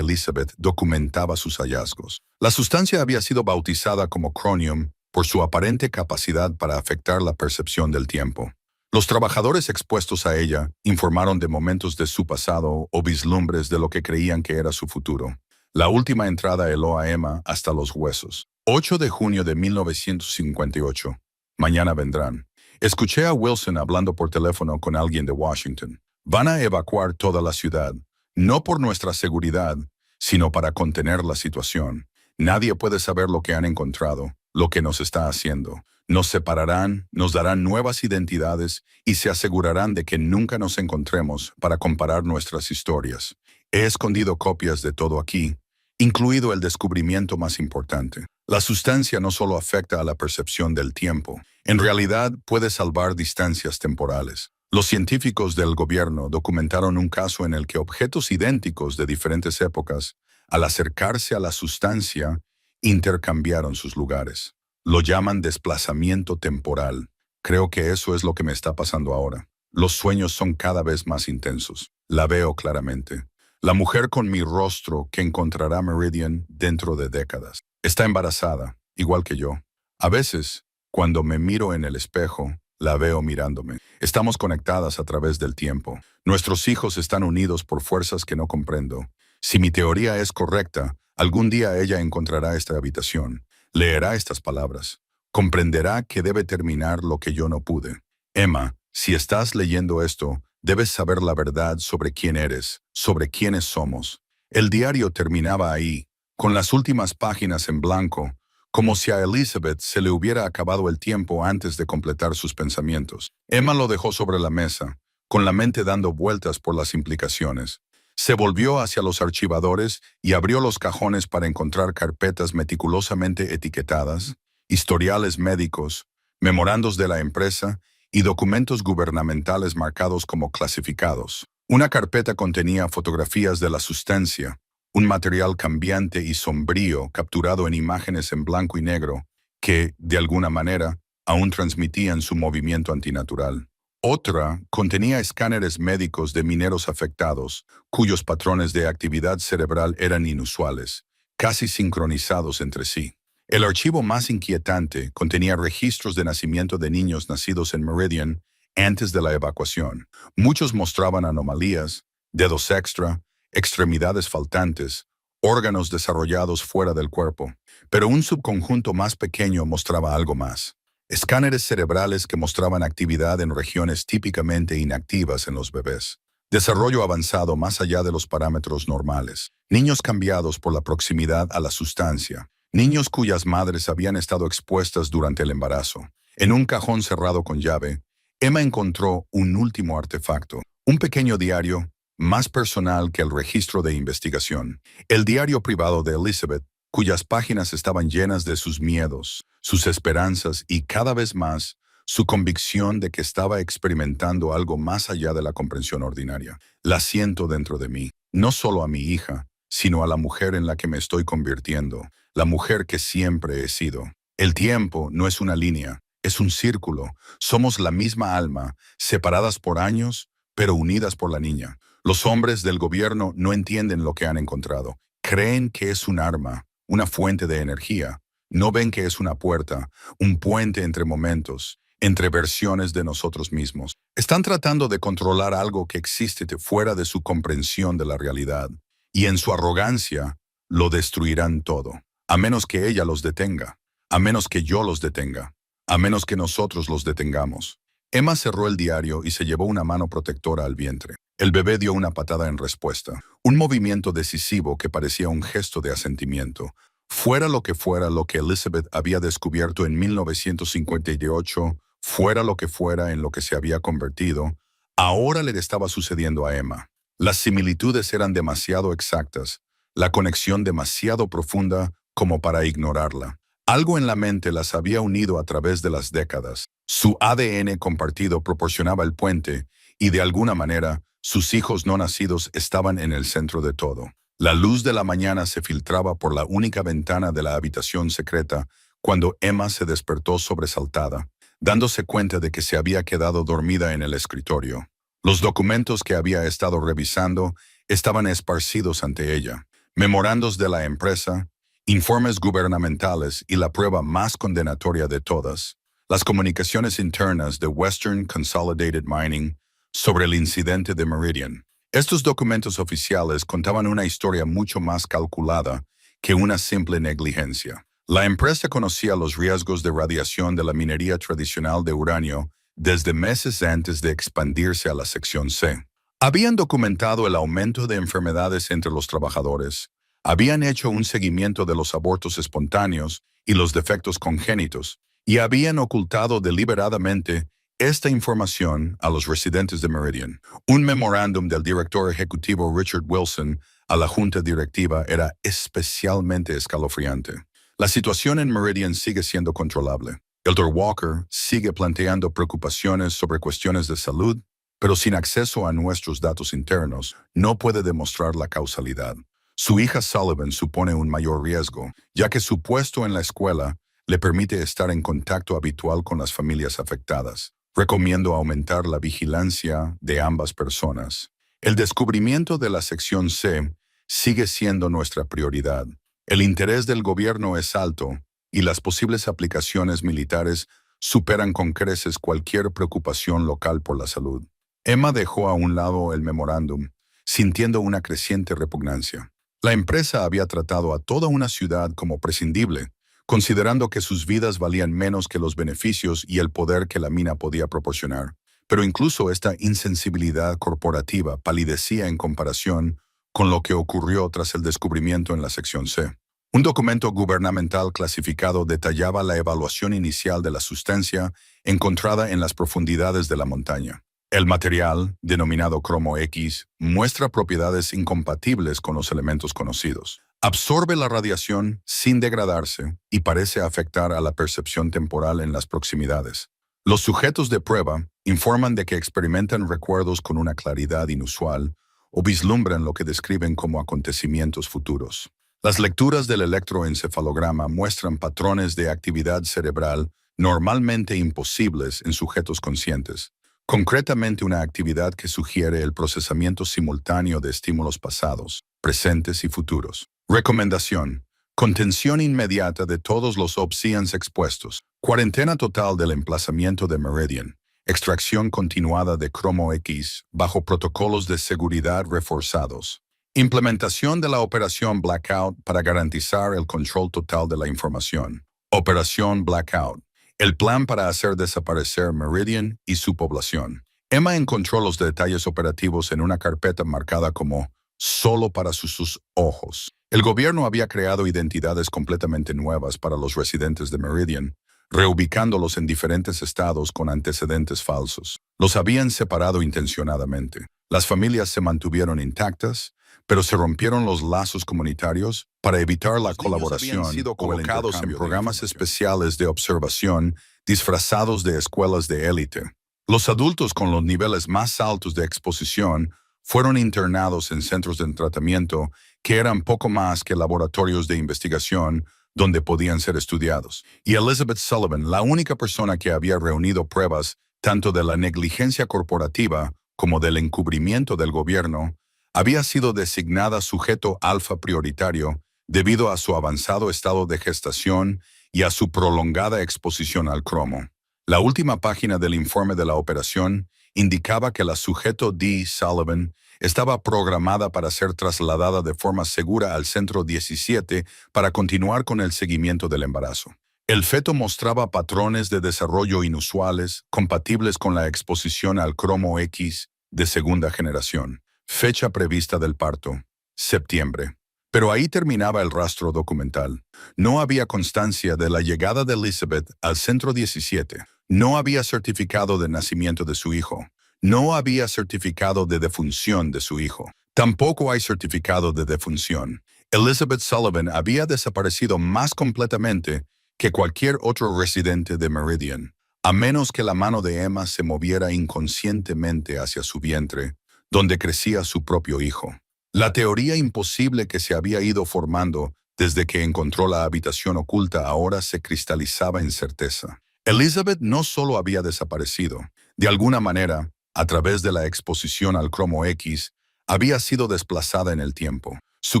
Elizabeth documentaba sus hallazgos. La sustancia había sido bautizada como Chromium por su aparente capacidad para afectar la percepción del tiempo. Los trabajadores expuestos a ella informaron de momentos de su pasado o vislumbres de lo que creían que era su futuro. La última entrada heló a Emma hasta los huesos. 8 de junio de 1958. Mañana vendrán. Escuché a Wilson hablando por teléfono con alguien de Washington. Van a evacuar toda la ciudad, no por nuestra seguridad, sino para contener la situación. Nadie puede saber lo que han encontrado, lo que nos está haciendo. Nos separarán, nos darán nuevas identidades y se asegurarán de que nunca nos encontremos para comparar nuestras historias. He escondido copias de todo aquí, incluido el descubrimiento más importante. La sustancia no solo afecta a la percepción del tiempo, en realidad puede salvar distancias temporales. Los científicos del gobierno documentaron un caso en el que objetos idénticos de diferentes épocas, al acercarse a la sustancia, intercambiaron sus lugares. Lo llaman desplazamiento temporal. Creo que eso es lo que me está pasando ahora. Los sueños son cada vez más intensos. La veo claramente. La mujer con mi rostro que encontrará Meridian dentro de décadas. Está embarazada, igual que yo. A veces, cuando me miro en el espejo, la veo mirándome. Estamos conectadas a través del tiempo. Nuestros hijos están unidos por fuerzas que no comprendo. Si mi teoría es correcta, algún día ella encontrará esta habitación. Leerá estas palabras. Comprenderá que debe terminar lo que yo no pude. Emma, si estás leyendo esto, debes saber la verdad sobre quién eres, sobre quiénes somos. El diario terminaba ahí, con las últimas páginas en blanco, como si a Elizabeth se le hubiera acabado el tiempo antes de completar sus pensamientos. Emma lo dejó sobre la mesa, con la mente dando vueltas por las implicaciones. Se volvió hacia los archivadores y abrió los cajones para encontrar carpetas meticulosamente etiquetadas, historiales médicos, memorandos de la empresa y documentos gubernamentales marcados como clasificados. Una carpeta contenía fotografías de la sustancia, un material cambiante y sombrío capturado en imágenes en blanco y negro que, de alguna manera, aún transmitían su movimiento antinatural. Otra contenía escáneres médicos de mineros afectados, cuyos patrones de actividad cerebral eran inusuales, casi sincronizados entre sí. El archivo más inquietante contenía registros de nacimiento de niños nacidos en Meridian antes de la evacuación. Muchos mostraban anomalías, dedos extra, extremidades faltantes, órganos desarrollados fuera del cuerpo. Pero un subconjunto más pequeño mostraba algo más. Escáneres cerebrales que mostraban actividad en regiones típicamente inactivas en los bebés. Desarrollo avanzado más allá de los parámetros normales. Niños cambiados por la proximidad a la sustancia. Niños cuyas madres habían estado expuestas durante el embarazo. En un cajón cerrado con llave, Emma encontró un último artefacto. Un pequeño diario, más personal que el registro de investigación. El diario privado de Elizabeth, cuyas páginas estaban llenas de sus miedos, sus esperanzas y, cada vez más, su convicción de que estaba experimentando algo más allá de la comprensión ordinaria. La siento dentro de mí, no solo a mi hija, sino a la mujer en la que me estoy convirtiendo, la mujer que siempre he sido. El tiempo no es una línea, es un círculo. Somos la misma alma, separadas por años, pero unidas por la niña. Los hombres del gobierno no entienden lo que han encontrado. Creen que es un arma, una fuente de energía. No ven que es una puerta, un puente entre momentos, entre versiones de nosotros mismos. Están tratando de controlar algo que existe fuera de su comprensión de la realidad. Y en su arrogancia, lo destruirán todo. A menos que ella los detenga. A menos que yo los detenga. A menos que nosotros los detengamos. Emma cerró el diario y se llevó una mano protectora al vientre. El bebé dio una patada en respuesta, un movimiento decisivo que parecía un gesto de asentimiento. Fuera lo que Elizabeth había descubierto en 1958, fuera lo que fuera en lo que se había convertido, ahora le estaba sucediendo a Emma. Las similitudes eran demasiado exactas, la conexión demasiado profunda como para ignorarla. Algo en la mente las había unido a través de las décadas. Su ADN compartido proporcionaba el puente y de alguna manera sus hijos no nacidos estaban en el centro de todo. La luz de la mañana se filtraba por la única ventana de la habitación secreta cuando Emma se despertó sobresaltada, dándose cuenta de que se había quedado dormida en el escritorio. Los documentos que había estado revisando estaban esparcidos ante ella, memorandos de la empresa, informes gubernamentales y la prueba más condenatoria de todas, las comunicaciones internas de Western Consolidated Mining sobre el incidente de Meridian. Estos documentos oficiales contaban una historia mucho más calculada que una simple negligencia. La empresa conocía los riesgos de radiación de la minería tradicional de uranio desde meses antes de expandirse a la sección C. Habían documentado el aumento de enfermedades entre los trabajadores, habían hecho un seguimiento de los abortos espontáneos y los defectos congénitos, y habían ocultado deliberadamente esta información a los residentes de Meridian. Un memorándum del director ejecutivo Richard Wilson a la junta directiva era especialmente escalofriante. La situación en Meridian sigue siendo controlable. El Dr. Walker sigue planteando preocupaciones sobre cuestiones de salud, pero sin acceso a nuestros datos internos, no puede demostrar la causalidad. Su hija Sullivan supone un mayor riesgo, ya que su puesto en la escuela le permite estar en contacto habitual con las familias afectadas. Recomiendo aumentar la vigilancia de ambas personas. El descubrimiento de la sección C sigue siendo nuestra prioridad. El interés del gobierno es alto y las posibles aplicaciones militares superan con creces cualquier preocupación local por la salud. Emma dejó a un lado el memorándum, sintiendo una creciente repugnancia. La empresa había tratado a toda una ciudad como prescindible, considerando que sus vidas valían menos que los beneficios y el poder que la mina podía proporcionar. Pero incluso esta insensibilidad corporativa palidecía en comparación con lo que ocurrió tras el descubrimiento en la sección C. Un documento gubernamental clasificado detallaba la evaluación inicial de la sustancia encontrada en las profundidades de la montaña. El material, denominado cromo X, muestra propiedades incompatibles con los elementos conocidos. Absorbe la radiación sin degradarse y parece afectar a la percepción temporal en las proximidades. Los sujetos de prueba informan de que experimentan recuerdos con una claridad inusual o vislumbran lo que describen como acontecimientos futuros. Las lecturas del electroencefalograma muestran patrones de actividad cerebral normalmente imposibles en sujetos conscientes. Concretamente una actividad que sugiere el procesamiento simultáneo de estímulos pasados, presentes y futuros. Recomendación: contención inmediata de todos los opciones expuestos. Cuarentena total del emplazamiento de Meridian. Extracción continuada de cromo X bajo protocolos de seguridad reforzados. Implementación de la operación Blackout para garantizar el control total de la información. Operación Blackout. El plan para hacer desaparecer Meridian y su población. Emma encontró los detalles operativos en una carpeta marcada como «solo para sus ojos». El gobierno había creado identidades completamente nuevas para los residentes de Meridian, reubicándolos en diferentes estados con antecedentes falsos. Los habían separado intencionadamente. Las familias se mantuvieron intactas, pero se rompieron los lazos comunitarios para evitar la colaboración o el intercambio en programas especiales de observación disfrazados de escuelas de élite. Los adultos con los niveles más altos de exposición fueron internados en centros de tratamiento que eran poco más que laboratorios de investigación donde podían ser estudiados. Y Elizabeth Sullivan, la única persona que había reunido pruebas tanto de la negligencia corporativa como del encubrimiento del gobierno, había sido designada sujeto alfa prioritario debido a su avanzado estado de gestación y a su prolongada exposición al cromo. La última página del informe de la operación indicaba que la sujeto D. Sullivan estaba programada para ser trasladada de forma segura al Centro 17 para continuar con el seguimiento del embarazo. El feto mostraba patrones de desarrollo inusuales, compatibles con la exposición al cromo X de segunda generación. Fecha prevista del parto: septiembre. Pero ahí terminaba el rastro documental. No había constancia de la llegada de Elizabeth al Centro 17. No había certificado de nacimiento de su hijo. No había certificado de defunción de su hijo. Tampoco hay certificado de defunción. Elizabeth Sullivan había desaparecido más completamente que cualquier otro residente de Meridian, a menos que la mano de Emma se moviera inconscientemente hacia su vientre, donde crecía su propio hijo. La teoría imposible que se había ido formando desde que encontró la habitación oculta ahora se cristalizaba en certeza. Elizabeth no solo había desaparecido, de alguna manera, a través de la exposición al cromo X, había sido desplazada en el tiempo. Su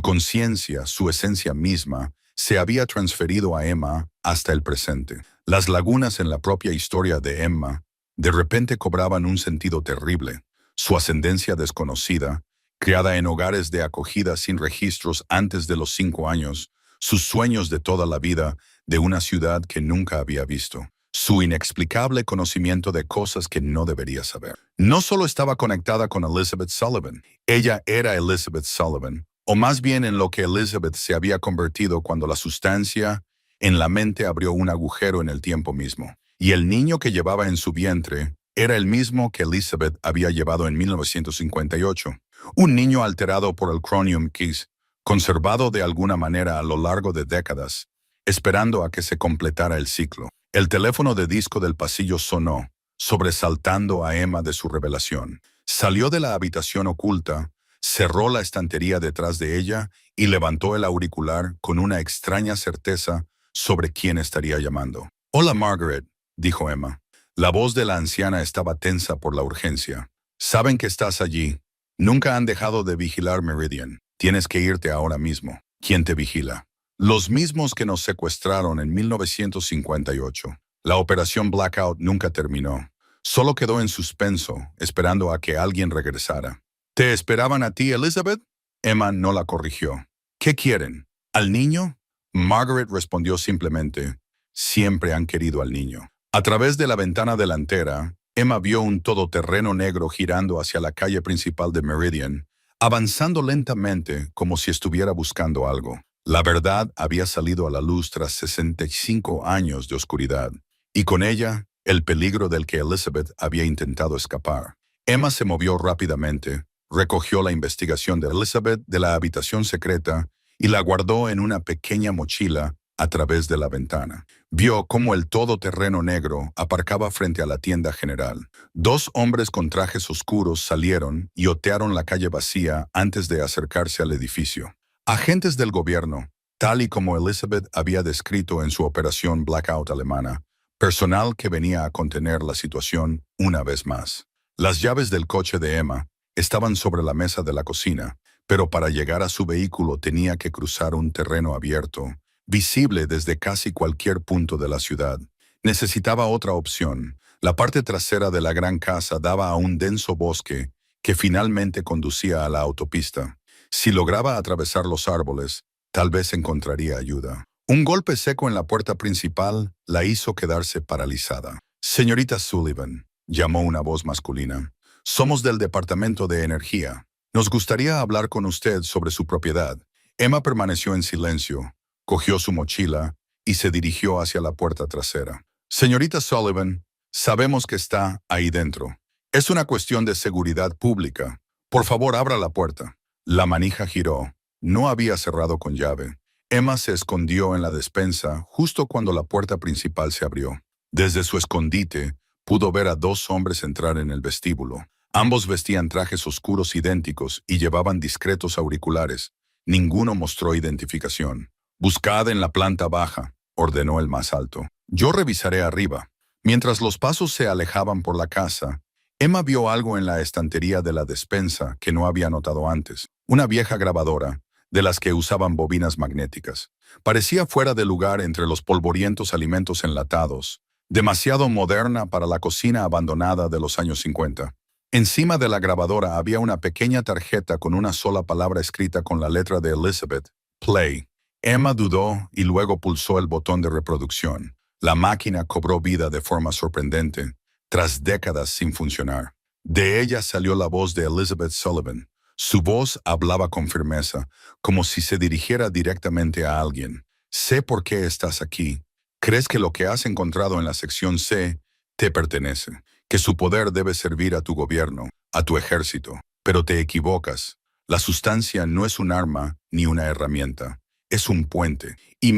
conciencia, su esencia misma, se había transferido a Emma hasta el presente. Las lagunas en la propia historia de Emma de repente cobraban un sentido terrible. Su ascendencia desconocida, criada en hogares de acogida sin registros antes de los 5 años, sus sueños de toda la vida de una ciudad que nunca había visto, su inexplicable conocimiento de cosas que no debería saber. No solo estaba conectada con Elizabeth Sullivan, ella era Elizabeth Sullivan, o más bien en lo que Elizabeth se había convertido cuando la sustancia en la mente abrió un agujero en el tiempo mismo. Y el niño que llevaba en su vientre era el mismo que Elizabeth había llevado en 1958. Un niño alterado por el Chromium X, conservado de alguna manera a lo largo de décadas, esperando a que se completara el ciclo. El teléfono de disco del pasillo sonó, sobresaltando a Emma de su revelación. Salió de la habitación oculta, cerró la estantería detrás de ella y levantó el auricular con una extraña certeza sobre quién estaría llamando. «Hola, Margaret», dijo Emma. La voz de la anciana estaba tensa por la urgencia. «Saben que estás allí. Nunca han dejado de vigilar Meridian. Tienes que irte ahora mismo». «¿Quién te vigila?» «Los mismos que nos secuestraron en 1958. La operación Blackout nunca terminó. Solo quedó en suspenso, esperando a que alguien regresara». «¿Te esperaban a ti, Elizabeth?» Emma no la corrigió. «¿Qué quieren? ¿Al niño?» Margaret respondió simplemente, «Siempre han querido al niño». A través de la ventana delantera, Emma vio un todoterreno negro girando hacia la calle principal de Meridian, avanzando lentamente como si estuviera buscando algo. La verdad había salido a la luz tras 65 años de oscuridad, y con ella, el peligro del que Elizabeth había intentado escapar. Emma se movió rápidamente, recogió la investigación de Elizabeth de la habitación secreta y la guardó en una pequeña mochila a través de la ventana. Vio cómo el todoterreno negro aparcaba frente a la tienda general. 2 hombres con trajes oscuros salieron y otearon la calle vacía antes de acercarse al edificio. Agentes del gobierno, tal y como Elizabeth había descrito en su operación Blackout alemana, personal que venía a contener la situación una vez más. Las llaves del coche de Emma estaban sobre la mesa de la cocina, pero para llegar a su vehículo tenía que cruzar un terreno abierto, visible desde casi cualquier punto de la ciudad. Necesitaba otra opción. La parte trasera de la gran casa daba a un denso bosque que finalmente conducía a la autopista. Si lograba atravesar los árboles, tal vez encontraría ayuda. Un golpe seco en la puerta principal la hizo quedarse paralizada. «Señorita Sullivan», llamó una voz masculina. «Somos del Departamento de Energía. Nos gustaría hablar con usted sobre su propiedad». Emma permaneció en silencio, cogió su mochila y se dirigió hacia la puerta trasera. «Señorita Sullivan, sabemos que está ahí dentro. Es una cuestión de seguridad pública. Por favor, abra la puerta». La manija giró. No había cerrado con llave. Emma se escondió en la despensa justo cuando la puerta principal se abrió. Desde su escondite, pudo ver a 2 hombres entrar en el vestíbulo. Ambos vestían trajes oscuros idénticos y llevaban discretos auriculares. Ninguno mostró identificación. «Buscad en la planta baja», ordenó el más alto. «Yo revisaré arriba». Mientras los pasos se alejaban por la casa, Emma vio algo en la estantería de la despensa que no había notado antes. Una vieja grabadora, de las que usaban bobinas magnéticas. Parecía fuera de lugar entre los polvorientos alimentos enlatados, demasiado moderna para la cocina abandonada de los años 50. Encima de la grabadora había una pequeña tarjeta con una sola palabra escrita con la letra de Elizabeth, «Play». Emma dudó y luego pulsó el botón de reproducción. La máquina cobró vida de forma sorprendente, tras décadas sin funcionar. De ella salió la voz de Elizabeth Sullivan. Su voz hablaba con firmeza, como si se dirigiera directamente a alguien. Sé por qué estás aquí. Crees que lo que has encontrado en la sección C te pertenece, que su poder debe servir a tu gobierno, a tu ejército. Pero te equivocas. La sustancia no es un arma ni una herramienta. Es un puente. Y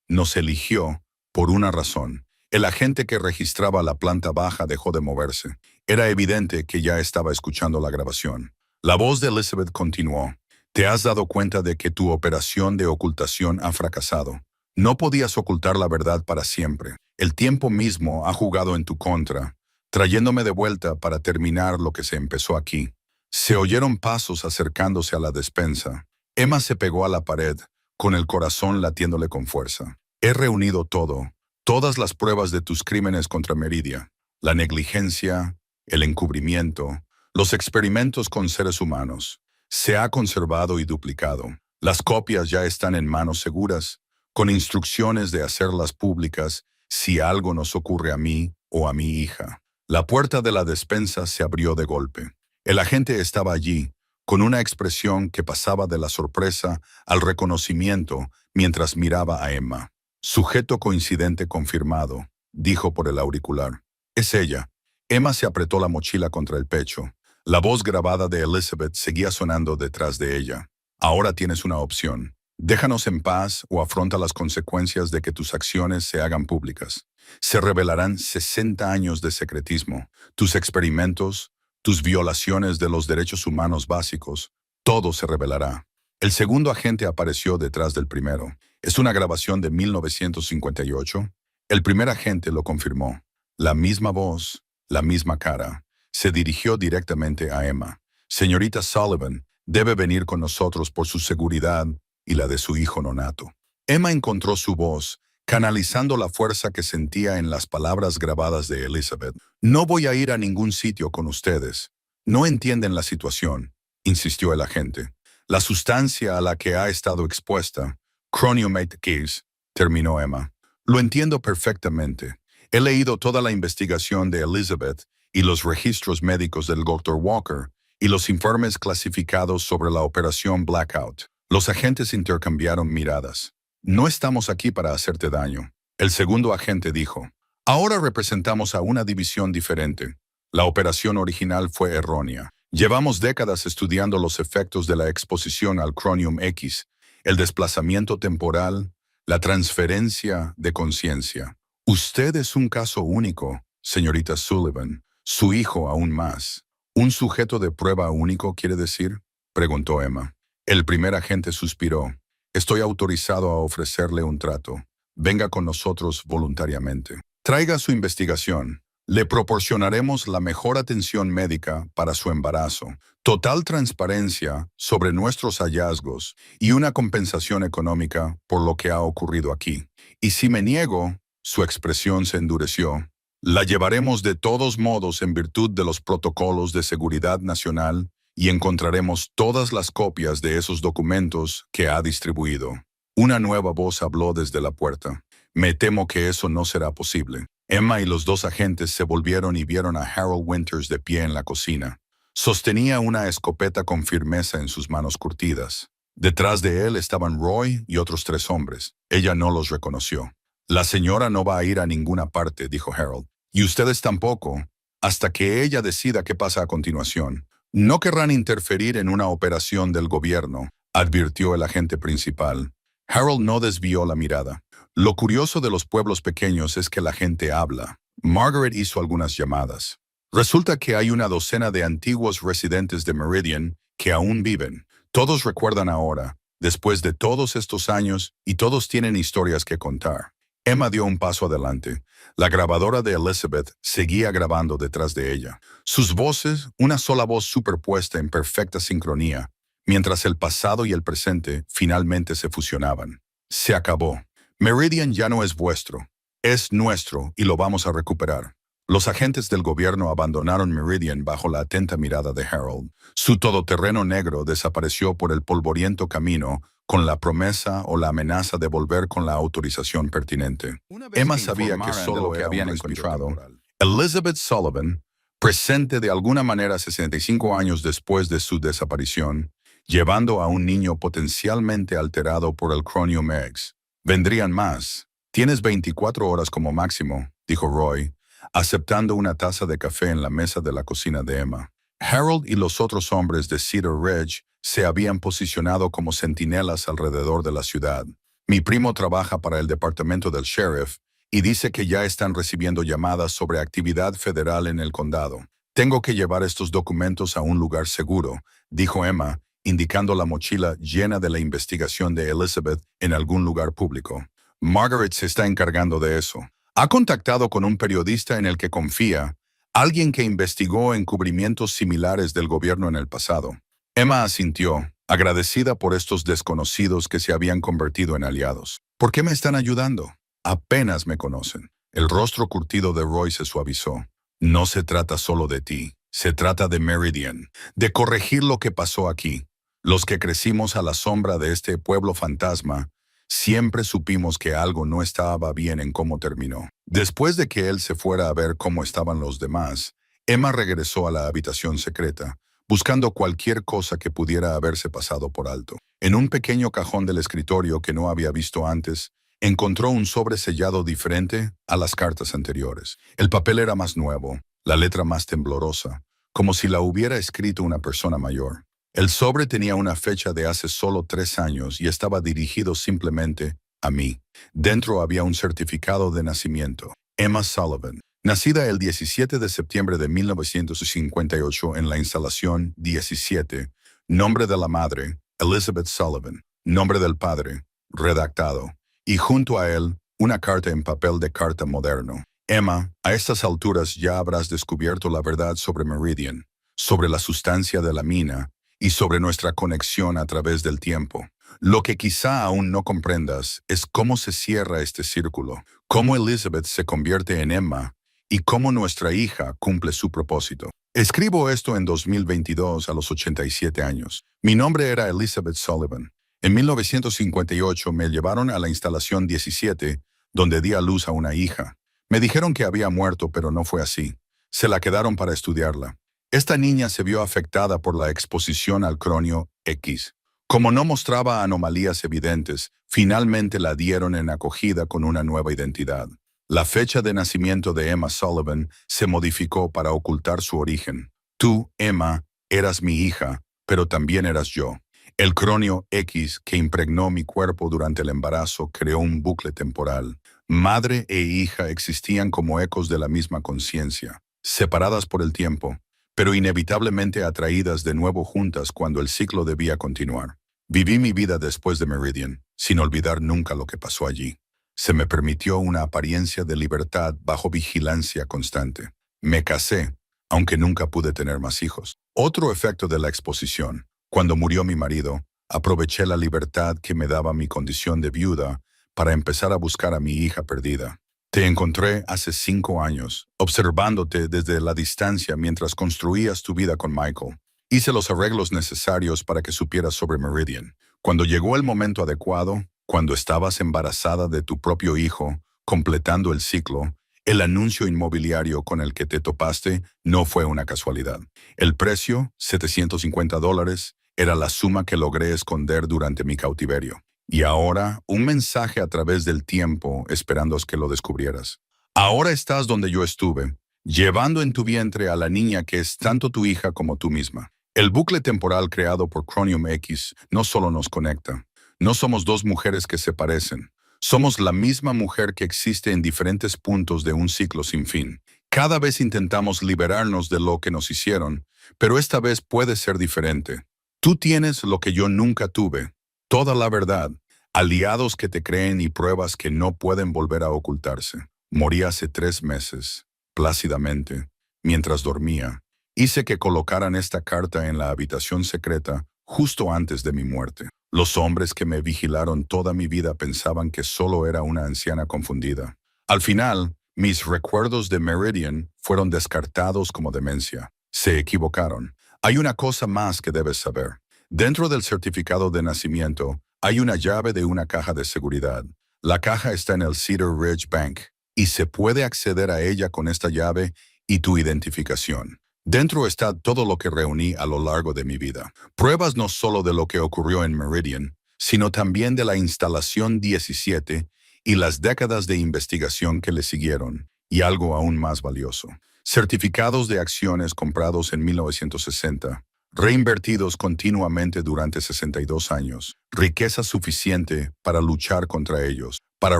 nos eligió, por una razón. El agente que registraba la planta baja dejó de moverse. Era evidente que ya estaba escuchando la grabación. La voz de Elizabeth continuó. Te has dado cuenta de que tu operación de ocultación ha fracasado. No podías ocultar la verdad para siempre. El tiempo mismo ha jugado en tu contra, trayéndome de vuelta para terminar lo que se empezó aquí. Se oyeron pasos acercándose a la despensa. Emma se pegó a la pared, con el corazón latiéndole con fuerza. He reunido todo, todas las pruebas de tus crímenes contra Meridia, la negligencia, el encubrimiento, los experimentos con seres humanos. Se ha conservado y duplicado. Las copias ya están en manos seguras, con instrucciones de hacerlas públicas si algo nos ocurre a mí o a mi hija. La puerta de la despensa se abrió de golpe. El agente estaba allí, con una expresión que pasaba de la sorpresa al reconocimiento mientras miraba a Emma. Sujeto coincidente confirmado, dijo por el auricular. Es ella. Emma se apretó la mochila contra el pecho. La voz grabada de Elizabeth seguía sonando detrás de ella. Ahora tienes una opción. Déjanos en paz o afronta las consecuencias de que tus acciones se hagan públicas. Se revelarán 60 años de secretismo, tus experimentos, tus violaciones de los derechos humanos básicos. Todo se revelará. El segundo agente apareció detrás del primero. Es una grabación de 1958. El primer agente lo confirmó. La misma voz, la misma cara. Se dirigió directamente a Emma. Señorita Sullivan, debe venir con nosotros por su seguridad y la de su hijo nonato. Emma encontró su voz, canalizando la fuerza que sentía en las palabras grabadas de Elizabeth. No voy a ir a ningún sitio con ustedes. No entienden la situación, insistió el agente. La sustancia a la que ha estado expuesta, Chromium-8 Keys, terminó Emma. Lo entiendo perfectamente. He leído toda la investigación de Elizabeth y los registros médicos del Dr. Walker y los informes clasificados sobre la operación Blackout. Los agentes intercambiaron miradas. No estamos aquí para hacerte daño. El segundo agente dijo. Ahora representamos a una división diferente. La operación original fue errónea. Llevamos décadas estudiando los efectos de la exposición al Chromium X, el desplazamiento temporal, la transferencia de conciencia. Usted es un caso único, señorita Sullivan. Su hijo aún más. ¿Un sujeto de prueba único quiere decir? Preguntó Emma. El primer agente suspiró. Estoy autorizado a ofrecerle un trato. Venga con nosotros voluntariamente. Traiga su investigación. Le proporcionaremos la mejor atención médica para su embarazo, total transparencia sobre nuestros hallazgos y una compensación económica por lo que ha ocurrido aquí. Y si me niego, su expresión se endureció. La llevaremos de todos modos en virtud de los protocolos de seguridad nacional y encontraremos todas las copias de esos documentos que ha distribuido. Una nueva voz habló desde la puerta. Me temo que eso no será posible. Emma y los dos agentes se volvieron y vieron a Harold Winters de pie en la cocina. Sostenía una escopeta con firmeza en sus manos curtidas. Detrás de él estaban Roy y otros 3 hombres. Ella no los reconoció. La señora no va a ir a ninguna parte, dijo Harold. Y ustedes tampoco, hasta que ella decida qué pasa a continuación. No querrán interferir en una operación del gobierno, advirtió el agente principal. Harold no desvió la mirada. Lo curioso de los pueblos pequeños es que la gente habla. Margaret hizo algunas llamadas. Resulta que hay una docena de antiguos residentes de Meridian que aún viven. Todos recuerdan ahora, después de todos estos años, y todos tienen historias que contar. Emma dio un paso adelante. La grabadora de Elizabeth seguía grabando detrás de ella. Sus voces, una sola voz superpuesta en perfecta sincronía, mientras el pasado y el presente finalmente se fusionaban. Se acabó. Meridian ya no es vuestro. Es nuestro y lo vamos a recuperar. Los agentes del gobierno abandonaron Meridian bajo la atenta mirada de Harold. Su todoterreno negro desapareció por el polvoriento camino con la promesa o la amenaza de volver con la autorización pertinente. Emma sabía que solo era un respiro temporal. Elizabeth Sullivan, presente de alguna manera 65 años después de su desaparición, llevando a un niño potencialmente alterado por el Chronium X. Vendrían más. Tienes 24 horas como máximo, dijo Roy, aceptando una taza de café en la mesa de la cocina de Emma. Harold y los otros hombres de Cedar Ridge se habían posicionado como centinelas alrededor de la ciudad. Mi primo trabaja para el departamento del sheriff y dice que ya están recibiendo llamadas sobre actividad federal en el condado. Tengo que llevar estos documentos a un lugar seguro, dijo Emma, indicando la mochila llena de la investigación de Elizabeth en algún lugar público. Margaret se está encargando de eso. Ha contactado con un periodista en el que confía, alguien que investigó encubrimientos similares del gobierno en el pasado. Emma asintió, agradecida por estos desconocidos que se habían convertido en aliados. ¿Por qué me están ayudando? Apenas me conocen. El rostro curtido de Roy se suavizó. No se trata solo de ti. Se trata de Meridian, de corregir lo que pasó aquí. Los que crecimos a la sombra de este pueblo fantasma, siempre supimos que algo no estaba bien en cómo terminó. Después de que él se fuera a ver cómo estaban los demás, Emma regresó a la habitación secreta, buscando cualquier cosa que pudiera haberse pasado por alto. En un pequeño cajón del escritorio que no había visto antes, encontró un sobre sellado diferente a las cartas anteriores. El papel era más nuevo, la letra más temblorosa, como si la hubiera escrito una persona mayor. El sobre tenía una fecha de hace solo 3 años y estaba dirigido simplemente a mí. Dentro había un certificado de nacimiento. Emma Sullivan, nacida el 17 de septiembre de 1958 en la instalación 17. Nombre de la madre, Elizabeth Sullivan. Nombre del padre, redactado. Y junto a él, una carta en papel de carta moderno. Emma, a estas alturas ya habrás descubierto la verdad sobre Meridian, sobre la sustancia de la mina, y sobre nuestra conexión a través del tiempo. Lo que quizá aún no comprendas es cómo se cierra este círculo, cómo Elizabeth se convierte en Emma y cómo nuestra hija cumple su propósito. Escribo esto en 2022 a los 87 años. Mi nombre era Elizabeth Sullivan. En 1958 me llevaron a la instalación 17, donde di a luz a una hija. Me dijeron que había muerto, pero no fue así. Se la quedaron para estudiarla. Esta niña se vio afectada por la exposición al Cronio X. Como no mostraba anomalías evidentes, finalmente la dieron en acogida con una nueva identidad. La fecha de nacimiento de Emma Sullivan se modificó para ocultar su origen. Tú, Emma, eras mi hija, pero también eras yo. El Cronio X que impregnó mi cuerpo durante el embarazo creó un bucle temporal. Madre e hija existían como ecos de la misma conciencia, separadas por el tiempo, pero inevitablemente atraídas de nuevo juntas cuando el ciclo debía continuar. Viví mi vida después de Meridian, sin olvidar nunca lo que pasó allí. Se me permitió una apariencia de libertad bajo vigilancia constante. Me casé, aunque nunca pude tener más hijos. Otro efecto de la exposición. Cuando murió mi marido, aproveché la libertad que me daba mi condición de viuda para empezar a buscar a mi hija perdida. Te encontré hace 5 años, observándote desde la distancia mientras construías tu vida con Michael. Hice los arreglos necesarios para que supieras sobre Meridian. Cuando llegó el momento adecuado, cuando estabas embarazada de tu propio hijo, completando el ciclo, el anuncio inmobiliario con el que te topaste no fue una casualidad. El precio, $750, era la suma que logré esconder durante mi cautiverio. Y ahora, un mensaje a través del tiempo esperando que lo descubrieras. Ahora estás donde yo estuve, llevando en tu vientre a la niña que es tanto tu hija como tú misma. El bucle temporal creado por Chronium X no solo nos conecta. No somos dos mujeres que se parecen. Somos la misma mujer que existe en diferentes puntos de un ciclo sin fin. Cada vez intentamos liberarnos de lo que nos hicieron, pero esta vez puede ser diferente. Tú tienes lo que yo nunca tuve. Toda la verdad, aliados que te creen y pruebas que no pueden volver a ocultarse. Morí hace 3 meses, plácidamente, mientras dormía. Hice que colocaran esta carta en la habitación secreta justo antes de mi muerte. Los hombres que me vigilaron toda mi vida pensaban que solo era una anciana confundida. Al final, mis recuerdos de Meridian fueron descartados como demencia. Se equivocaron. Hay una cosa más que debes saber. Dentro del certificado de nacimiento Hay una llave de una caja de seguridad. La caja está en el Cedar Ridge Bank y se puede acceder a ella con esta llave y tu identificación. Dentro está todo lo que reuní a lo largo de mi vida. Pruebas no solo de lo que ocurrió en Meridian, sino también de la instalación 17 y las décadas de investigación que le siguieron, y algo aún más valioso. Certificados de acciones comprados en 1960, reinvertidos continuamente durante 62 años, riqueza suficiente para luchar contra ellos, para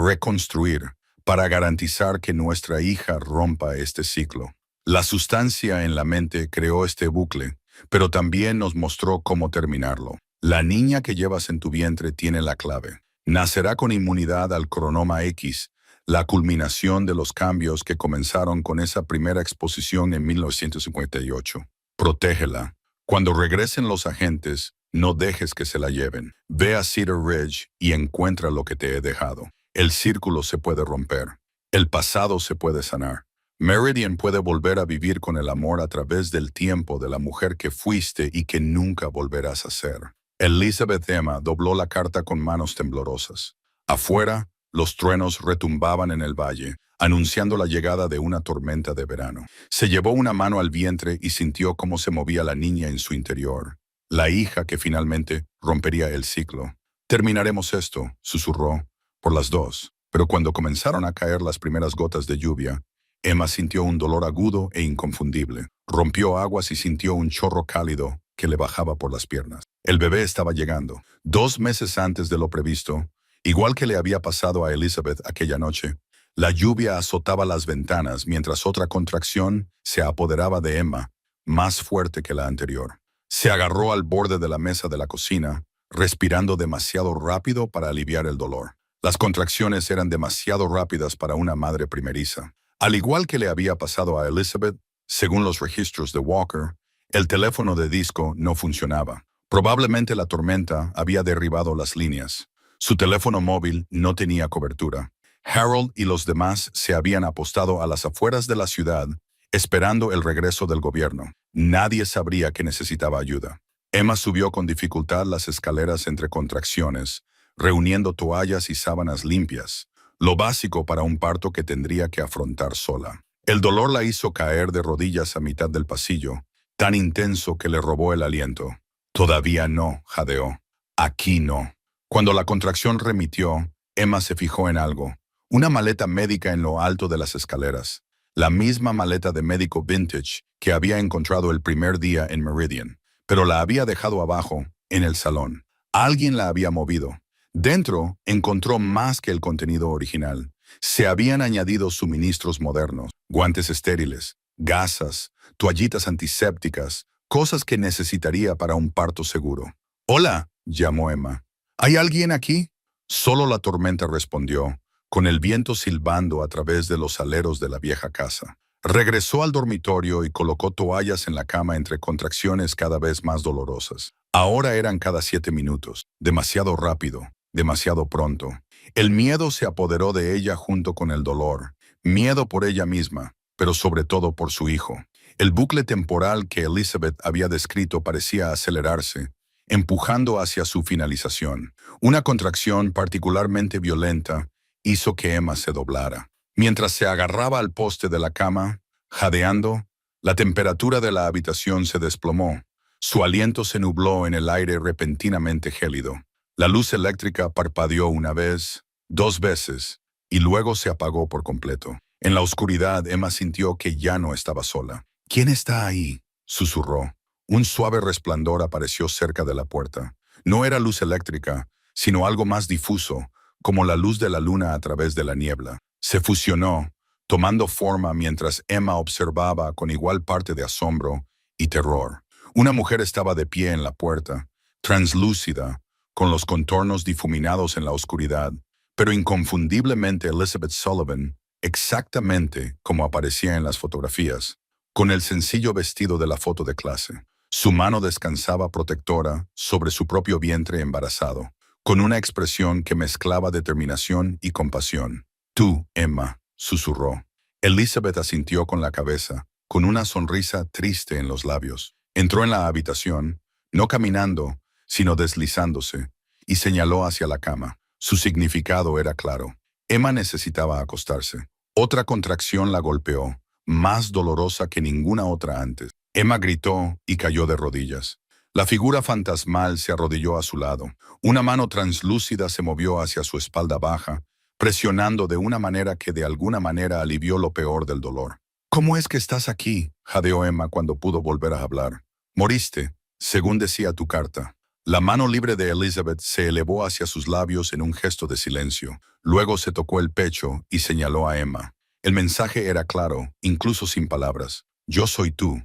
reconstruir, para garantizar que nuestra hija rompa este ciclo. La sustancia en la mente creó este bucle, pero también nos mostró cómo terminarlo. La niña que llevas en tu vientre tiene la clave. Nacerá con inmunidad al cronoma X, la culminación de los cambios que comenzaron con esa primera exposición en 1958. Protégela. Cuando regresen los agentes, no dejes que se la lleven. Ve a Cedar Ridge y encuentra lo que te he dejado. El círculo se puede romper. El pasado se puede sanar. Meridian puede volver a vivir con el amor a través del tiempo de la mujer que fuiste y que nunca volverás a ser. Elizabeth Emma dobló la carta con manos temblorosas. Afuera, los truenos retumbaban en el valle, anunciando la llegada de una tormenta de verano. Se llevó una mano al vientre y sintió cómo se movía la niña en su interior. La hija que finalmente rompería el ciclo. Terminaremos esto, susurró, por las dos. Pero cuando comenzaron a caer las primeras gotas de lluvia, Emma sintió un dolor agudo e inconfundible. Rompió aguas y sintió un chorro cálido que le bajaba por las piernas. El bebé estaba llegando. 2 meses antes de lo previsto, igual que le había pasado a Elizabeth aquella noche, la lluvia azotaba las ventanas mientras otra contracción se apoderaba de Emma, más fuerte que la anterior. Se agarró al borde de la mesa de la cocina, respirando demasiado rápido para aliviar el dolor. Las contracciones eran demasiado rápidas para una madre primeriza. Al igual que le había pasado a Elizabeth, según los registros de Walker, el teléfono de disco no funcionaba. Probablemente la tormenta había derribado las líneas. Su teléfono móvil no tenía cobertura. Harold y los demás se habían apostado a las afueras de la ciudad, esperando el regreso del gobierno. Nadie sabría que necesitaba ayuda. Emma subió con dificultad las escaleras entre contracciones, reuniendo toallas y sábanas limpias, lo básico para un parto que tendría que afrontar sola. El dolor la hizo caer de rodillas a mitad del pasillo, tan intenso que le robó el aliento. Todavía no, jadeó. Aquí no. Cuando la contracción remitió, Emma se fijó en algo. Una maleta médica en lo alto de las escaleras. La misma maleta de médico vintage que había encontrado el primer día en Meridian, pero la había dejado abajo, en el salón. Alguien la había movido. Dentro encontró más que el contenido original. Se habían añadido suministros modernos, guantes estériles, gasas, toallitas antisépticas, cosas que necesitaría para un parto seguro. «Hola», llamó Emma. «¿Hay alguien aquí?» Solo la tormenta respondió, con el viento silbando a través de los aleros de la vieja casa. Regresó al dormitorio y colocó toallas en la cama entre contracciones cada vez más dolorosas. Ahora eran cada 7 minutos, demasiado rápido. Demasiado pronto. El miedo se apoderó de ella junto con el dolor. Miedo por ella misma, pero sobre todo por su hijo. El bucle temporal que Elizabeth había descrito parecía acelerarse, empujando hacia su finalización. Una contracción particularmente violenta hizo que Emma se doblara. Mientras se agarraba al poste de la cama, jadeando, la temperatura de la habitación se desplomó. Su aliento se nubló en el aire repentinamente gélido. La luz eléctrica parpadeó una vez, 2 veces, y luego se apagó por completo. En la oscuridad, Emma sintió que ya no estaba sola. «¿Quién está ahí?», susurró. Un suave resplandor apareció cerca de la puerta. No era luz eléctrica, sino algo más difuso, como la luz de la luna a través de la niebla. Se fusionó, tomando forma mientras Emma observaba con igual parte de asombro y terror. Una mujer estaba de pie en la puerta, translúcida, con los contornos difuminados en la oscuridad, pero inconfundiblemente Elizabeth Sullivan, exactamente como aparecía en las fotografías, con el sencillo vestido de la foto de clase. Su mano descansaba protectora sobre su propio vientre embarazado, con una expresión que mezclaba determinación y compasión. «Tú, Emma», susurró. Elizabeth asintió con la cabeza, con una sonrisa triste en los labios. Entró en la habitación, no caminando, sino deslizándose, y señaló hacia la cama. Su significado era claro. Emma necesitaba acostarse. Otra contracción la golpeó, más dolorosa que ninguna otra antes. Emma gritó y cayó de rodillas. La figura fantasmal se arrodilló a su lado. Una mano translúcida se movió hacia su espalda baja, presionando de una manera que de alguna manera alivió lo peor del dolor. «¿Cómo es que estás aquí?», jadeó Emma cuando pudo volver a hablar. «Moriste, según decía tu carta». La mano libre de Elizabeth se elevó hacia sus labios en un gesto de silencio. Luego se tocó el pecho y señaló a Emma. El mensaje era claro, incluso sin palabras. «Yo soy tú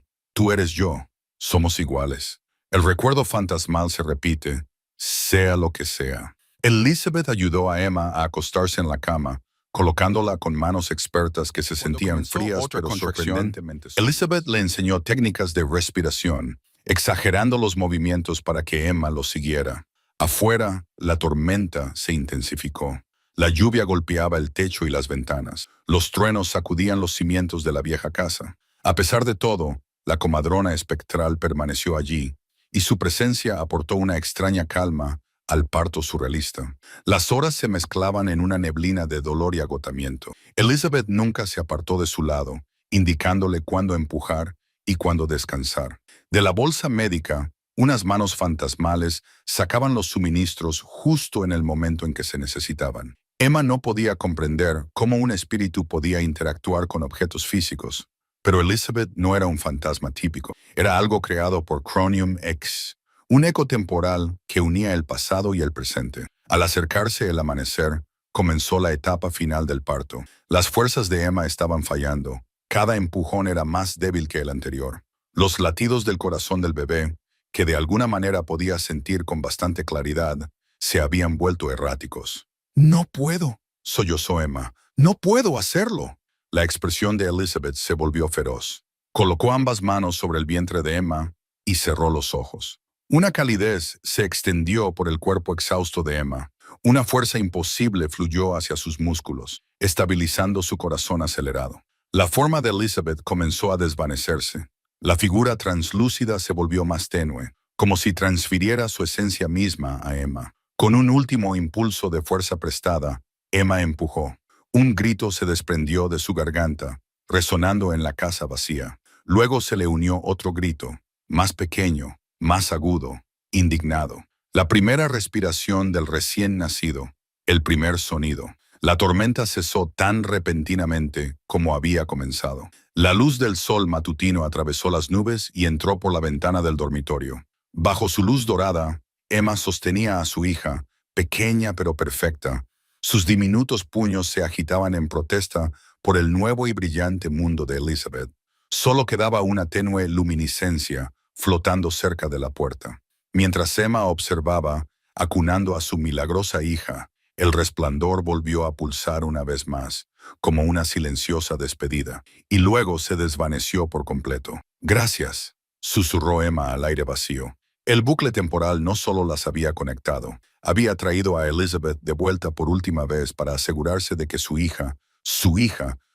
eres yo, somos iguales». El recuerdo fantasmal se repite, sea lo que sea. Elizabeth ayudó a Emma a acostarse en la cama, colocándola con manos expertas que se sentían frías pero sorprendentemente. Elizabeth le enseñó técnicas de respiración, exagerando los movimientos para que Emma los siguiera. Afuera, la tormenta se intensificó. La lluvia golpeaba el techo y las ventanas. Los truenos sacudían los cimientos de la vieja casa. A pesar de todo, la comadrona espectral permaneció allí, y su presencia aportó una extraña calma al parto surrealista. Las horas se mezclaban en una neblina de dolor y agotamiento. Elizabeth nunca se apartó de su lado, indicándole cuándo empujar y cuándo descansar. De la bolsa médica, unas manos fantasmales sacaban los suministros justo en el momento en que se necesitaban. Emma no podía comprender cómo un espíritu podía interactuar con objetos físicos, pero Elizabeth no era un fantasma típico. Era algo creado por Chromium X, un eco temporal que unía el pasado y el presente. Al acercarse el amanecer, comenzó la etapa final del parto. Las fuerzas de Emma estaban fallando. Cada empujón era más débil que el anterior. Los latidos del corazón del bebé, que de alguna manera podía sentir con bastante claridad, se habían vuelto erráticos. «No puedo», sollozó Emma. «No puedo hacerlo». La expresión de Elizabeth se volvió feroz. Colocó ambas manos sobre el vientre de Emma y cerró los ojos. Una calidez se extendió por el cuerpo exhausto de Emma. Una fuerza imposible fluyó hacia sus músculos, estabilizando su corazón acelerado. La forma de Elizabeth comenzó a desvanecerse. La figura translúcida se volvió más tenue, como si transfiriera su esencia misma a Emma. Con un último impulso de fuerza prestada, Emma empujó. Un grito se desprendió de su garganta, resonando en la casa vacía. Luego se le unió otro grito, más pequeño, más agudo, indignado. La primera respiración del recién nacido, el primer sonido. La tormenta cesó tan repentinamente como había comenzado. La luz del sol matutino atravesó las nubes y entró por la ventana del dormitorio. Bajo su luz dorada, Emma sostenía a su hija, pequeña pero perfecta. Sus diminutos puños se agitaban en protesta por el nuevo y brillante mundo de Elizabeth. Solo quedaba una tenue luminiscencia flotando cerca de la puerta. Mientras Emma observaba, acunando a su milagrosa hija, el resplandor volvió a pulsar una vez más, como una silenciosa despedida, y luego se desvaneció por completo. «Gracias», susurró Emma al aire vacío. El bucle temporal no solo las había conectado, había traído a Elizabeth de vuelta por última vez para asegurarse de que su hija,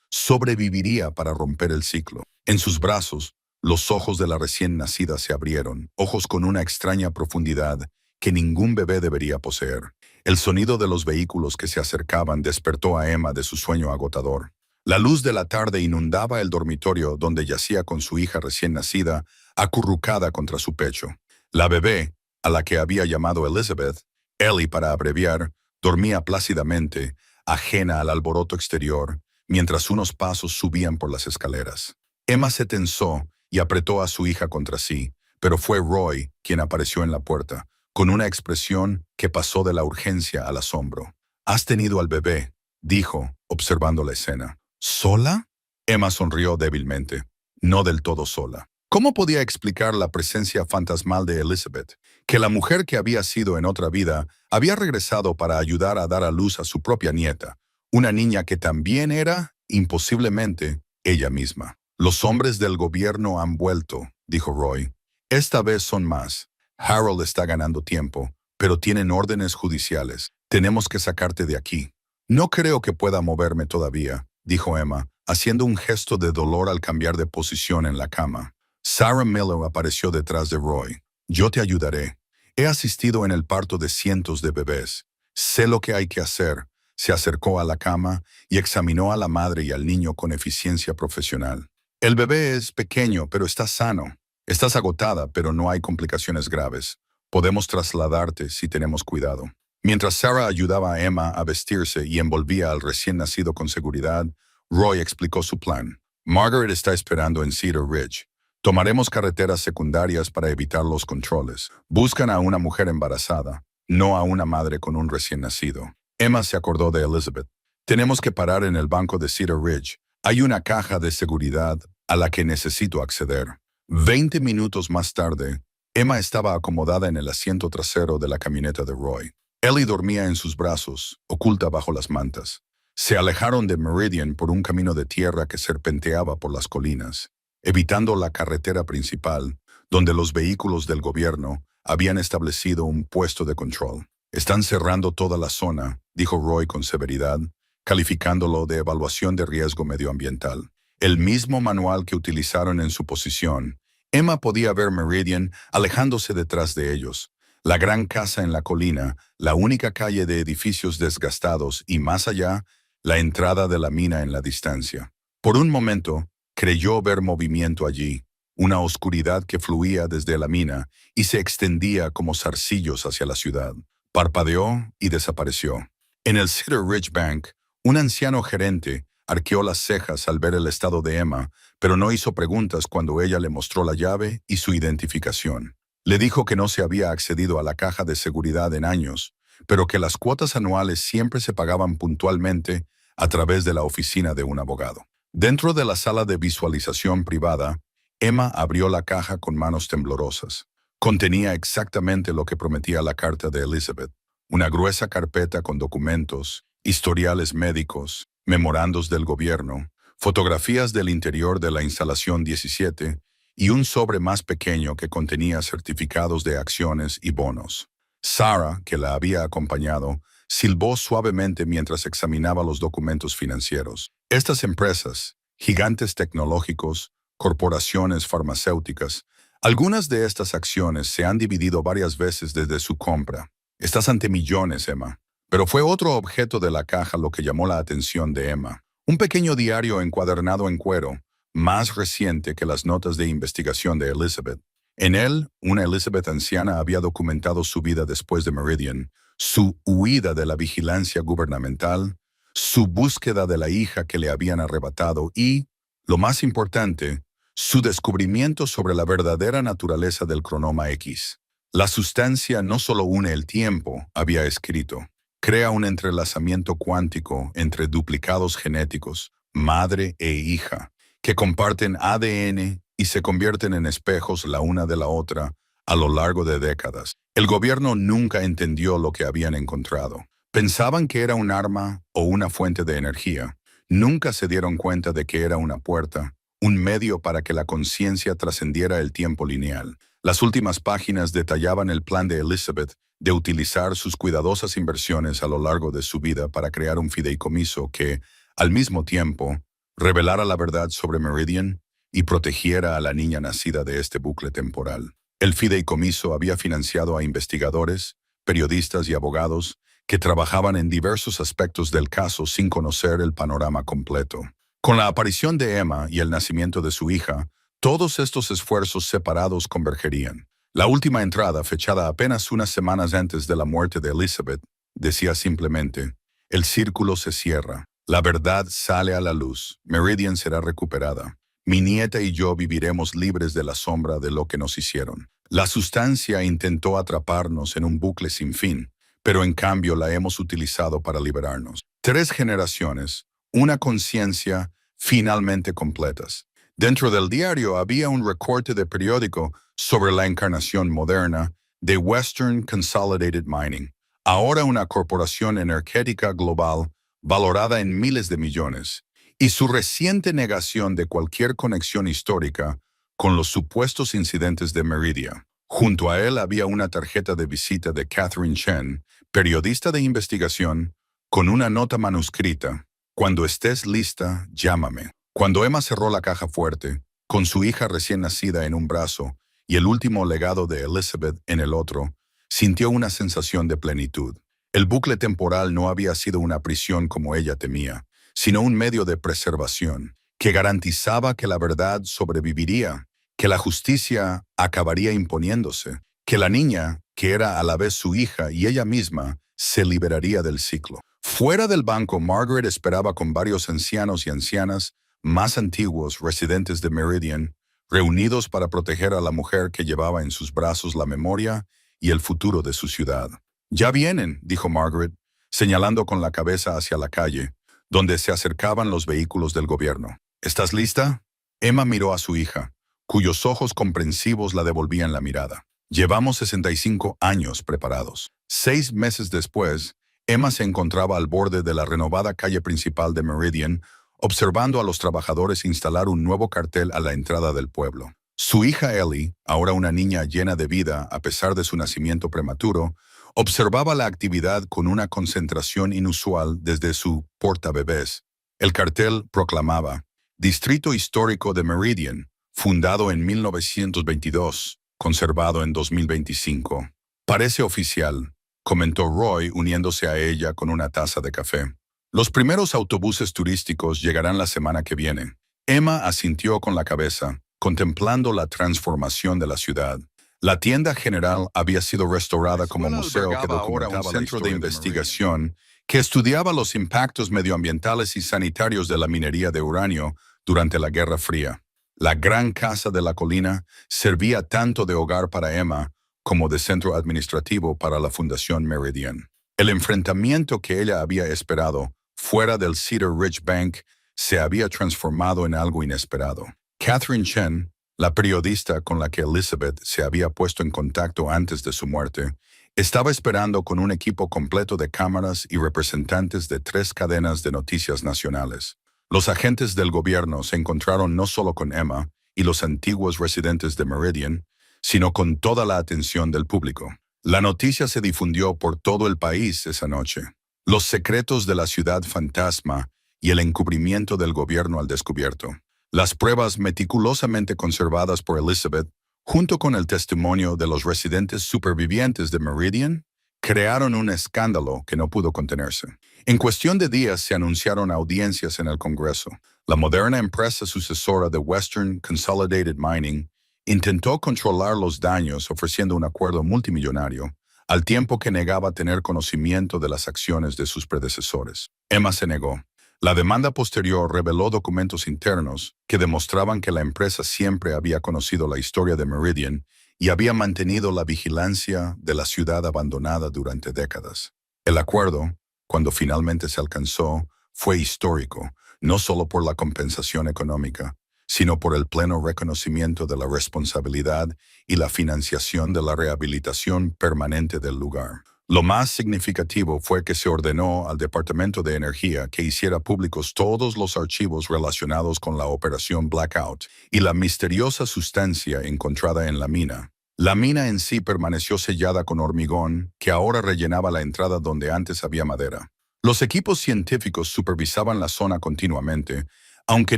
sobreviviría para romper el ciclo. En sus brazos, los ojos de la recién nacida se abrieron, ojos con una extraña profundidad que ningún bebé debería poseer. El sonido de los vehículos que se acercaban despertó a Emma de su sueño agotador. La luz de la tarde inundaba el dormitorio donde yacía con su hija recién nacida, acurrucada contra su pecho. La bebé, a la que había llamado Elizabeth, Ellie para abreviar, dormía plácidamente, ajena al alboroto exterior, mientras unos pasos subían por las escaleras. Emma se tensó y apretó a su hija contra sí, pero fue Roy quien apareció en la puerta, con una expresión que pasó de la urgencia al asombro. «¿Has tenido al bebé?», dijo, observando la escena. «¿Sola?». Emma sonrió débilmente. No del todo sola. ¿Cómo podía explicar la presencia fantasmal de Elizabeth? Que la mujer que había sido en otra vida había regresado para ayudar a dar a luz a su propia nieta, una niña que también era, imposiblemente, ella misma. «Los hombres del gobierno han vuelto», dijo Roy. «Esta vez son más. Harold está ganando tiempo, pero tienen órdenes judiciales. Tenemos que sacarte de aquí». «No creo que pueda moverme todavía», dijo Emma, haciendo un gesto de dolor al cambiar de posición en la cama. Sarah Miller apareció detrás de Roy. «Yo te ayudaré». He asistido en el parto de cientos de bebés. Sé lo que hay que hacer. Se acercó a la cama y examinó a la madre y al niño con eficiencia profesional. El bebé es pequeño, pero está sano. Estás agotada, pero no hay complicaciones graves. Podemos trasladarte si tenemos cuidado. Mientras Sarah ayudaba a Emma a vestirse y envolvía al recién nacido con seguridad, Roy explicó su plan. Margaret está esperando en Cedar Ridge. Tomaremos carreteras secundarias para evitar los controles. Buscan a una mujer embarazada, no a una madre con un recién nacido. Emma se acordó de Elizabeth. Tenemos que parar en el banco de Cedar Ridge. Hay una caja de seguridad a la que necesito acceder. 20 minutos más tarde, Emma estaba acomodada en el asiento trasero de la camioneta de Roy. Ellie dormía en sus brazos, oculta bajo las mantas. Se alejaron de Meridian por un camino de tierra que serpenteaba por las colinas, evitando la carretera principal, donde los vehículos del gobierno habían establecido un puesto de control. Están cerrando toda la zona, dijo Roy con severidad, calificándolo de evaluación de riesgo medioambiental. El mismo manual que utilizaron en su posición. Emma podía ver Meridian alejándose detrás de ellos. La gran casa en la colina, la única calle de edificios desgastados y más allá, la entrada de la mina en la distancia. Por un momento, creyó ver movimiento allí, una oscuridad que fluía desde la mina y se extendía como zarcillos hacia la ciudad. Parpadeó y desapareció. En el Cedar Ridge Bank, un anciano gerente arqueó las cejas al ver el estado de Emma, pero no hizo preguntas cuando ella le mostró la llave y su identificación. Le dijo que no se había accedido a la caja de seguridad en años, pero que las cuotas anuales siempre se pagaban puntualmente a través de la oficina de un abogado. Dentro de la sala de visualización privada, Emma abrió la caja con manos temblorosas. Contenía exactamente lo que prometía la carta de Elizabeth: una gruesa carpeta con documentos, historiales médicos, memorandos del gobierno, fotografías del interior de la instalación 17 y un sobre más pequeño que contenía certificados de acciones y bonos. Sarah, que la había acompañado, silbó suavemente mientras examinaba los documentos financieros. Estas empresas, gigantes tecnológicos, corporaciones farmacéuticas, algunas de estas acciones se han dividido varias veces desde su compra. Estás ante millones, Emma. Pero fue otro objeto de la caja lo que llamó la atención de Emma. Un pequeño diario encuadernado en cuero, más reciente que las notas de investigación de Elizabeth. En él, una Elizabeth anciana había documentado su vida después de Meridian, su huida de la vigilancia gubernamental, su búsqueda de la hija que le habían arrebatado y, lo más importante, su descubrimiento sobre la verdadera naturaleza del cronoma X. La sustancia no solo une el tiempo, había escrito. Crea un entrelazamiento cuántico entre duplicados genéticos, madre e hija, que comparten ADN y se convierten en espejos la una de la otra a lo largo de décadas. El gobierno nunca entendió lo que habían encontrado. Pensaban que era un arma o una fuente de energía. Nunca se dieron cuenta de que era una puerta, un medio para que la conciencia trascendiera el tiempo lineal. Las últimas páginas detallaban el plan de Elizabeth de utilizar sus cuidadosas inversiones a lo largo de su vida para crear un fideicomiso que, al mismo tiempo, revelara la verdad sobre Meridian y protegiera a la niña nacida de este bucle temporal. El fideicomiso había financiado a investigadores, periodistas y abogados que trabajaban en diversos aspectos del caso sin conocer el panorama completo. Con la aparición de Emma y el nacimiento de su hija, todos estos esfuerzos separados convergerían. La última entrada, fechada apenas unas semanas antes de la muerte de Elizabeth, decía simplemente: el círculo se cierra, la verdad sale a la luz, Meridian será recuperada. Mi nieta y yo viviremos libres de la sombra de lo que nos hicieron. La sustancia intentó atraparnos en un bucle sin fin, pero en cambio la hemos utilizado para liberarnos. 3 generaciones, una conciencia finalmente completas. Dentro del diario había un recorte de periódico sobre la encarnación moderna de Western Consolidated Mining, ahora una corporación energética global valorada en miles de millones, y su reciente negación de cualquier conexión histórica con los supuestos incidentes de Meridian. Junto a él había una tarjeta de visita de Catherine Chen, periodista de investigación, con una nota manuscrita: cuando estés lista, llámame. Cuando Emma cerró la caja fuerte, con su hija recién nacida en un brazo y el último legado de Elizabeth en el otro, Sintió una sensación de plenitud. El bucle temporal no había sido una prisión como ella temía, sino un medio de preservación, que garantizaba que la verdad sobreviviría, que la justicia acabaría imponiéndose, que la niña, que era a la vez su hija y ella misma, se liberaría del ciclo. Fuera del banco, Margaret esperaba con varios ancianos y ancianas más antiguos residentes de Meridian, reunidos para proteger a la mujer que llevaba en sus brazos la memoria y el futuro de su ciudad. «Ya vienen», dijo Margaret, señalando con la cabeza hacia la calle, donde se acercaban los vehículos del gobierno. «¿Estás lista?» Emma miró a su hija, cuyos ojos comprensivos la devolvían la mirada. «Llevamos 65 años preparados». 6 meses después, Emma se encontraba al borde de la renovada calle principal de Meridian, observando a los trabajadores instalar un nuevo cartel a la entrada del pueblo. Su hija Ellie, ahora una niña llena de vida a pesar de su nacimiento prematuro, observaba la actividad con una concentración inusual desde su portabebés. El cartel proclamaba: Distrito Histórico de Meridian, fundado en 1922, conservado en 2025. «Parece oficial», comentó Roy uniéndose a ella con una taza de café. «Los primeros autobuses turísticos llegarán la semana que viene». Emma asintió con la cabeza, contemplando la transformación de la ciudad. La tienda general había sido restaurada como museo que documentaba un centro de investigación que estudiaba los impactos medioambientales y sanitarios de la minería de uranio durante la Guerra Fría. La gran casa de la colina servía tanto de hogar para Emma como de centro administrativo para la Fundación Meridian. El enfrentamiento que ella había esperado fuera del Cedar Ridge Bank se había transformado en algo inesperado. Catherine Chen, la periodista con la que Elizabeth se había puesto en contacto antes de su muerte, estaba esperando con un equipo completo de cámaras y representantes de 3 cadenas de noticias nacionales. Los agentes del gobierno se encontraron no solo con Emma y los antiguos residentes de Meridian, sino con toda la atención del público. La noticia se difundió por todo el país esa noche. Los secretos de la ciudad fantasma y el encubrimiento del gobierno al descubierto. Las pruebas meticulosamente conservadas por Elizabeth, junto con el testimonio de los residentes supervivientes de Meridian, crearon un escándalo que no pudo contenerse. En cuestión de días se anunciaron audiencias en el Congreso. La moderna empresa sucesora de Western Consolidated Mining intentó controlar los daños ofreciendo un acuerdo multimillonario, al tiempo que negaba tener conocimiento de las acciones de sus predecesores. Emma se negó. La demanda posterior reveló documentos internos que demostraban que la empresa siempre había conocido la historia de Meridian y había mantenido la vigilancia de la ciudad abandonada durante décadas. El acuerdo, cuando finalmente se alcanzó, fue histórico, no solo por la compensación económica, sino por el pleno reconocimiento de la responsabilidad y la financiación de la rehabilitación permanente del lugar. Lo más significativo fue que se ordenó al Departamento de Energía que hiciera públicos todos los archivos relacionados con la operación Blackout y la misteriosa sustancia encontrada en la mina. La mina en sí permaneció sellada con hormigón que ahora rellenaba la entrada donde antes había madera. Los equipos científicos supervisaban la zona continuamente, aunque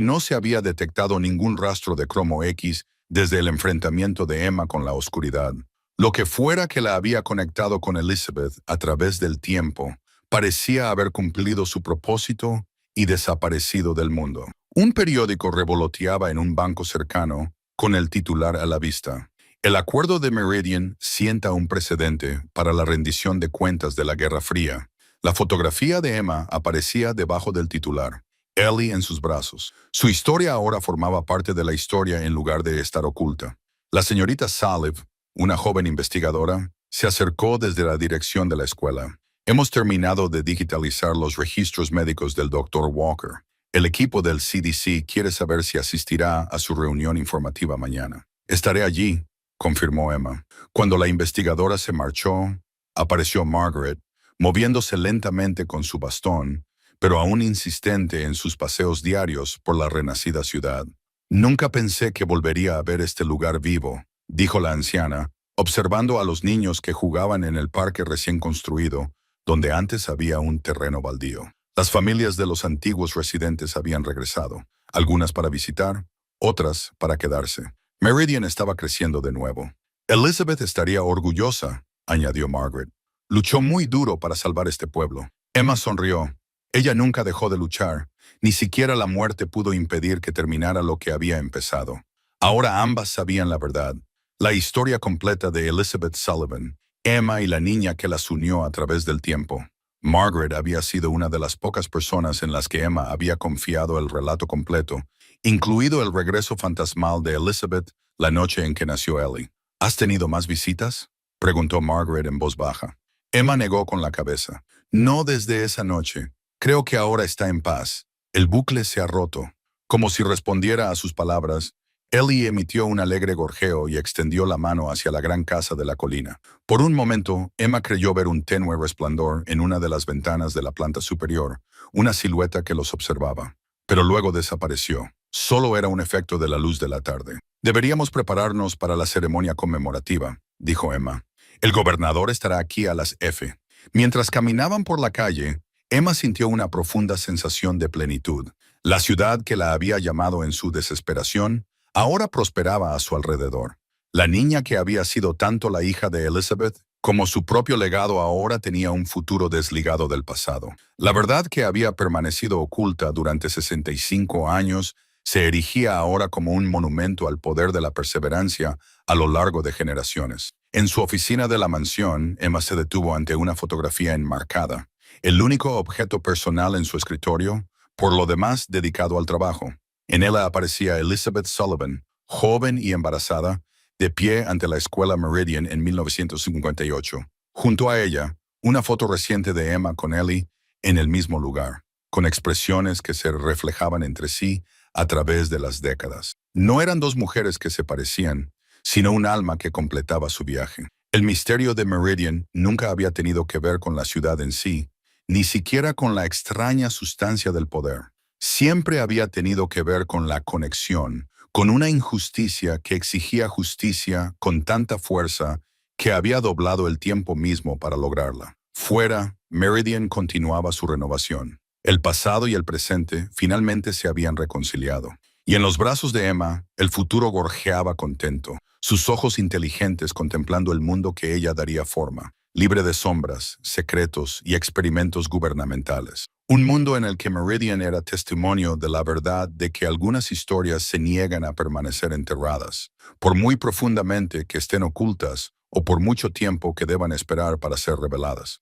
no se había detectado ningún rastro de cromo X desde el enfrentamiento de Emma con la oscuridad. Lo que fuera que la había conectado con Elizabeth a través del tiempo, parecía haber cumplido su propósito y desaparecido del mundo. Un periódico revoloteaba en un banco cercano, con el titular a la vista. El acuerdo de Meridian sienta un precedente para la rendición de cuentas de la Guerra Fría. La fotografía de Emma aparecía debajo del titular, Ellie en sus brazos. Su historia ahora formaba parte de la historia en lugar de estar oculta. La señorita Saliv, una joven investigadora, se acercó desde la dirección de la escuela. «Hemos terminado de digitalizar los registros médicos del Dr. Walker. El equipo del CDC quiere saber si asistirá a su reunión informativa mañana». «Estaré allí», confirmó Emma. Cuando la investigadora se marchó, apareció Margaret, moviéndose lentamente con su bastón, pero aún insistente en sus paseos diarios por la renacida ciudad. «Nunca pensé que volvería a ver este lugar vivo», dijo la anciana, observando a los niños que jugaban en el parque recién construido, donde antes había un terreno baldío. Las familias de los antiguos residentes habían regresado, algunas para visitar, otras para quedarse. Meridian estaba creciendo de nuevo. Elizabeth estaría orgullosa, añadió Margaret. Luchó muy duro para salvar este pueblo. Emma sonrió. Ella nunca dejó de luchar. Ni siquiera la muerte pudo impedir que terminara lo que había empezado. Ahora ambas sabían la verdad. La historia completa de Elizabeth Sullivan, Emma y la niña que las unió a través del tiempo. Margaret había sido una de las pocas personas en las que Emma había confiado el relato completo, incluido el regreso fantasmal de Elizabeth la noche en que nació Ellie. ¿Has tenido más visitas?, preguntó Margaret en voz baja. Emma negó con la cabeza. No desde esa noche. Creo que ahora está en paz. El bucle se ha roto. Como si respondiera a sus palabras, Ellie emitió un alegre gorjeo y extendió la mano hacia la gran casa de la colina. Por un momento, Emma creyó ver un tenue resplandor en una de las ventanas de la planta superior, una silueta que los observaba. Pero luego desapareció. Solo era un efecto de la luz de la tarde. Deberíamos prepararnos para la ceremonia conmemorativa, dijo Emma. El gobernador estará aquí a las F. Mientras caminaban por la calle, Emma sintió una profunda sensación de plenitud. La ciudad que la había llamado en su desesperación, ahora prosperaba a su alrededor. La niña que había sido tanto la hija de Elizabeth como su propio legado ahora tenía un futuro desligado del pasado. La verdad que había permanecido oculta durante 65 años se erigía ahora como un monumento al poder de la perseverancia a lo largo de generaciones. En su oficina de la mansión, Emma se detuvo ante una fotografía enmarcada, el único objeto personal en su escritorio, por lo demás dedicado al trabajo. En ella aparecía Elizabeth Sullivan, joven y embarazada, de pie ante la escuela Meridian en 1958. Junto a ella, una foto reciente de Emma con Ellie en el mismo lugar, con expresiones que se reflejaban entre sí a través de las décadas. No eran dos mujeres que se parecían, sino un alma que completaba su viaje. El misterio de Meridian nunca había tenido que ver con la ciudad en sí, ni siquiera con la extraña sustancia del poder. Siempre había tenido que ver con la conexión, con una injusticia que exigía justicia con tanta fuerza que había doblado el tiempo mismo para lograrla. Fuera, Meridian continuaba su renovación. El pasado y el presente finalmente se habían reconciliado. Y en los brazos de Emma, el futuro gorjeaba contento, sus ojos inteligentes contemplando el mundo que ella daría forma, libre de sombras, secretos y experimentos gubernamentales. Un mundo en el que Meridian era testimonio de la verdad de que algunas historias se niegan a permanecer enterradas, por muy profundamente que estén ocultas o por mucho tiempo que deban esperar para ser reveladas.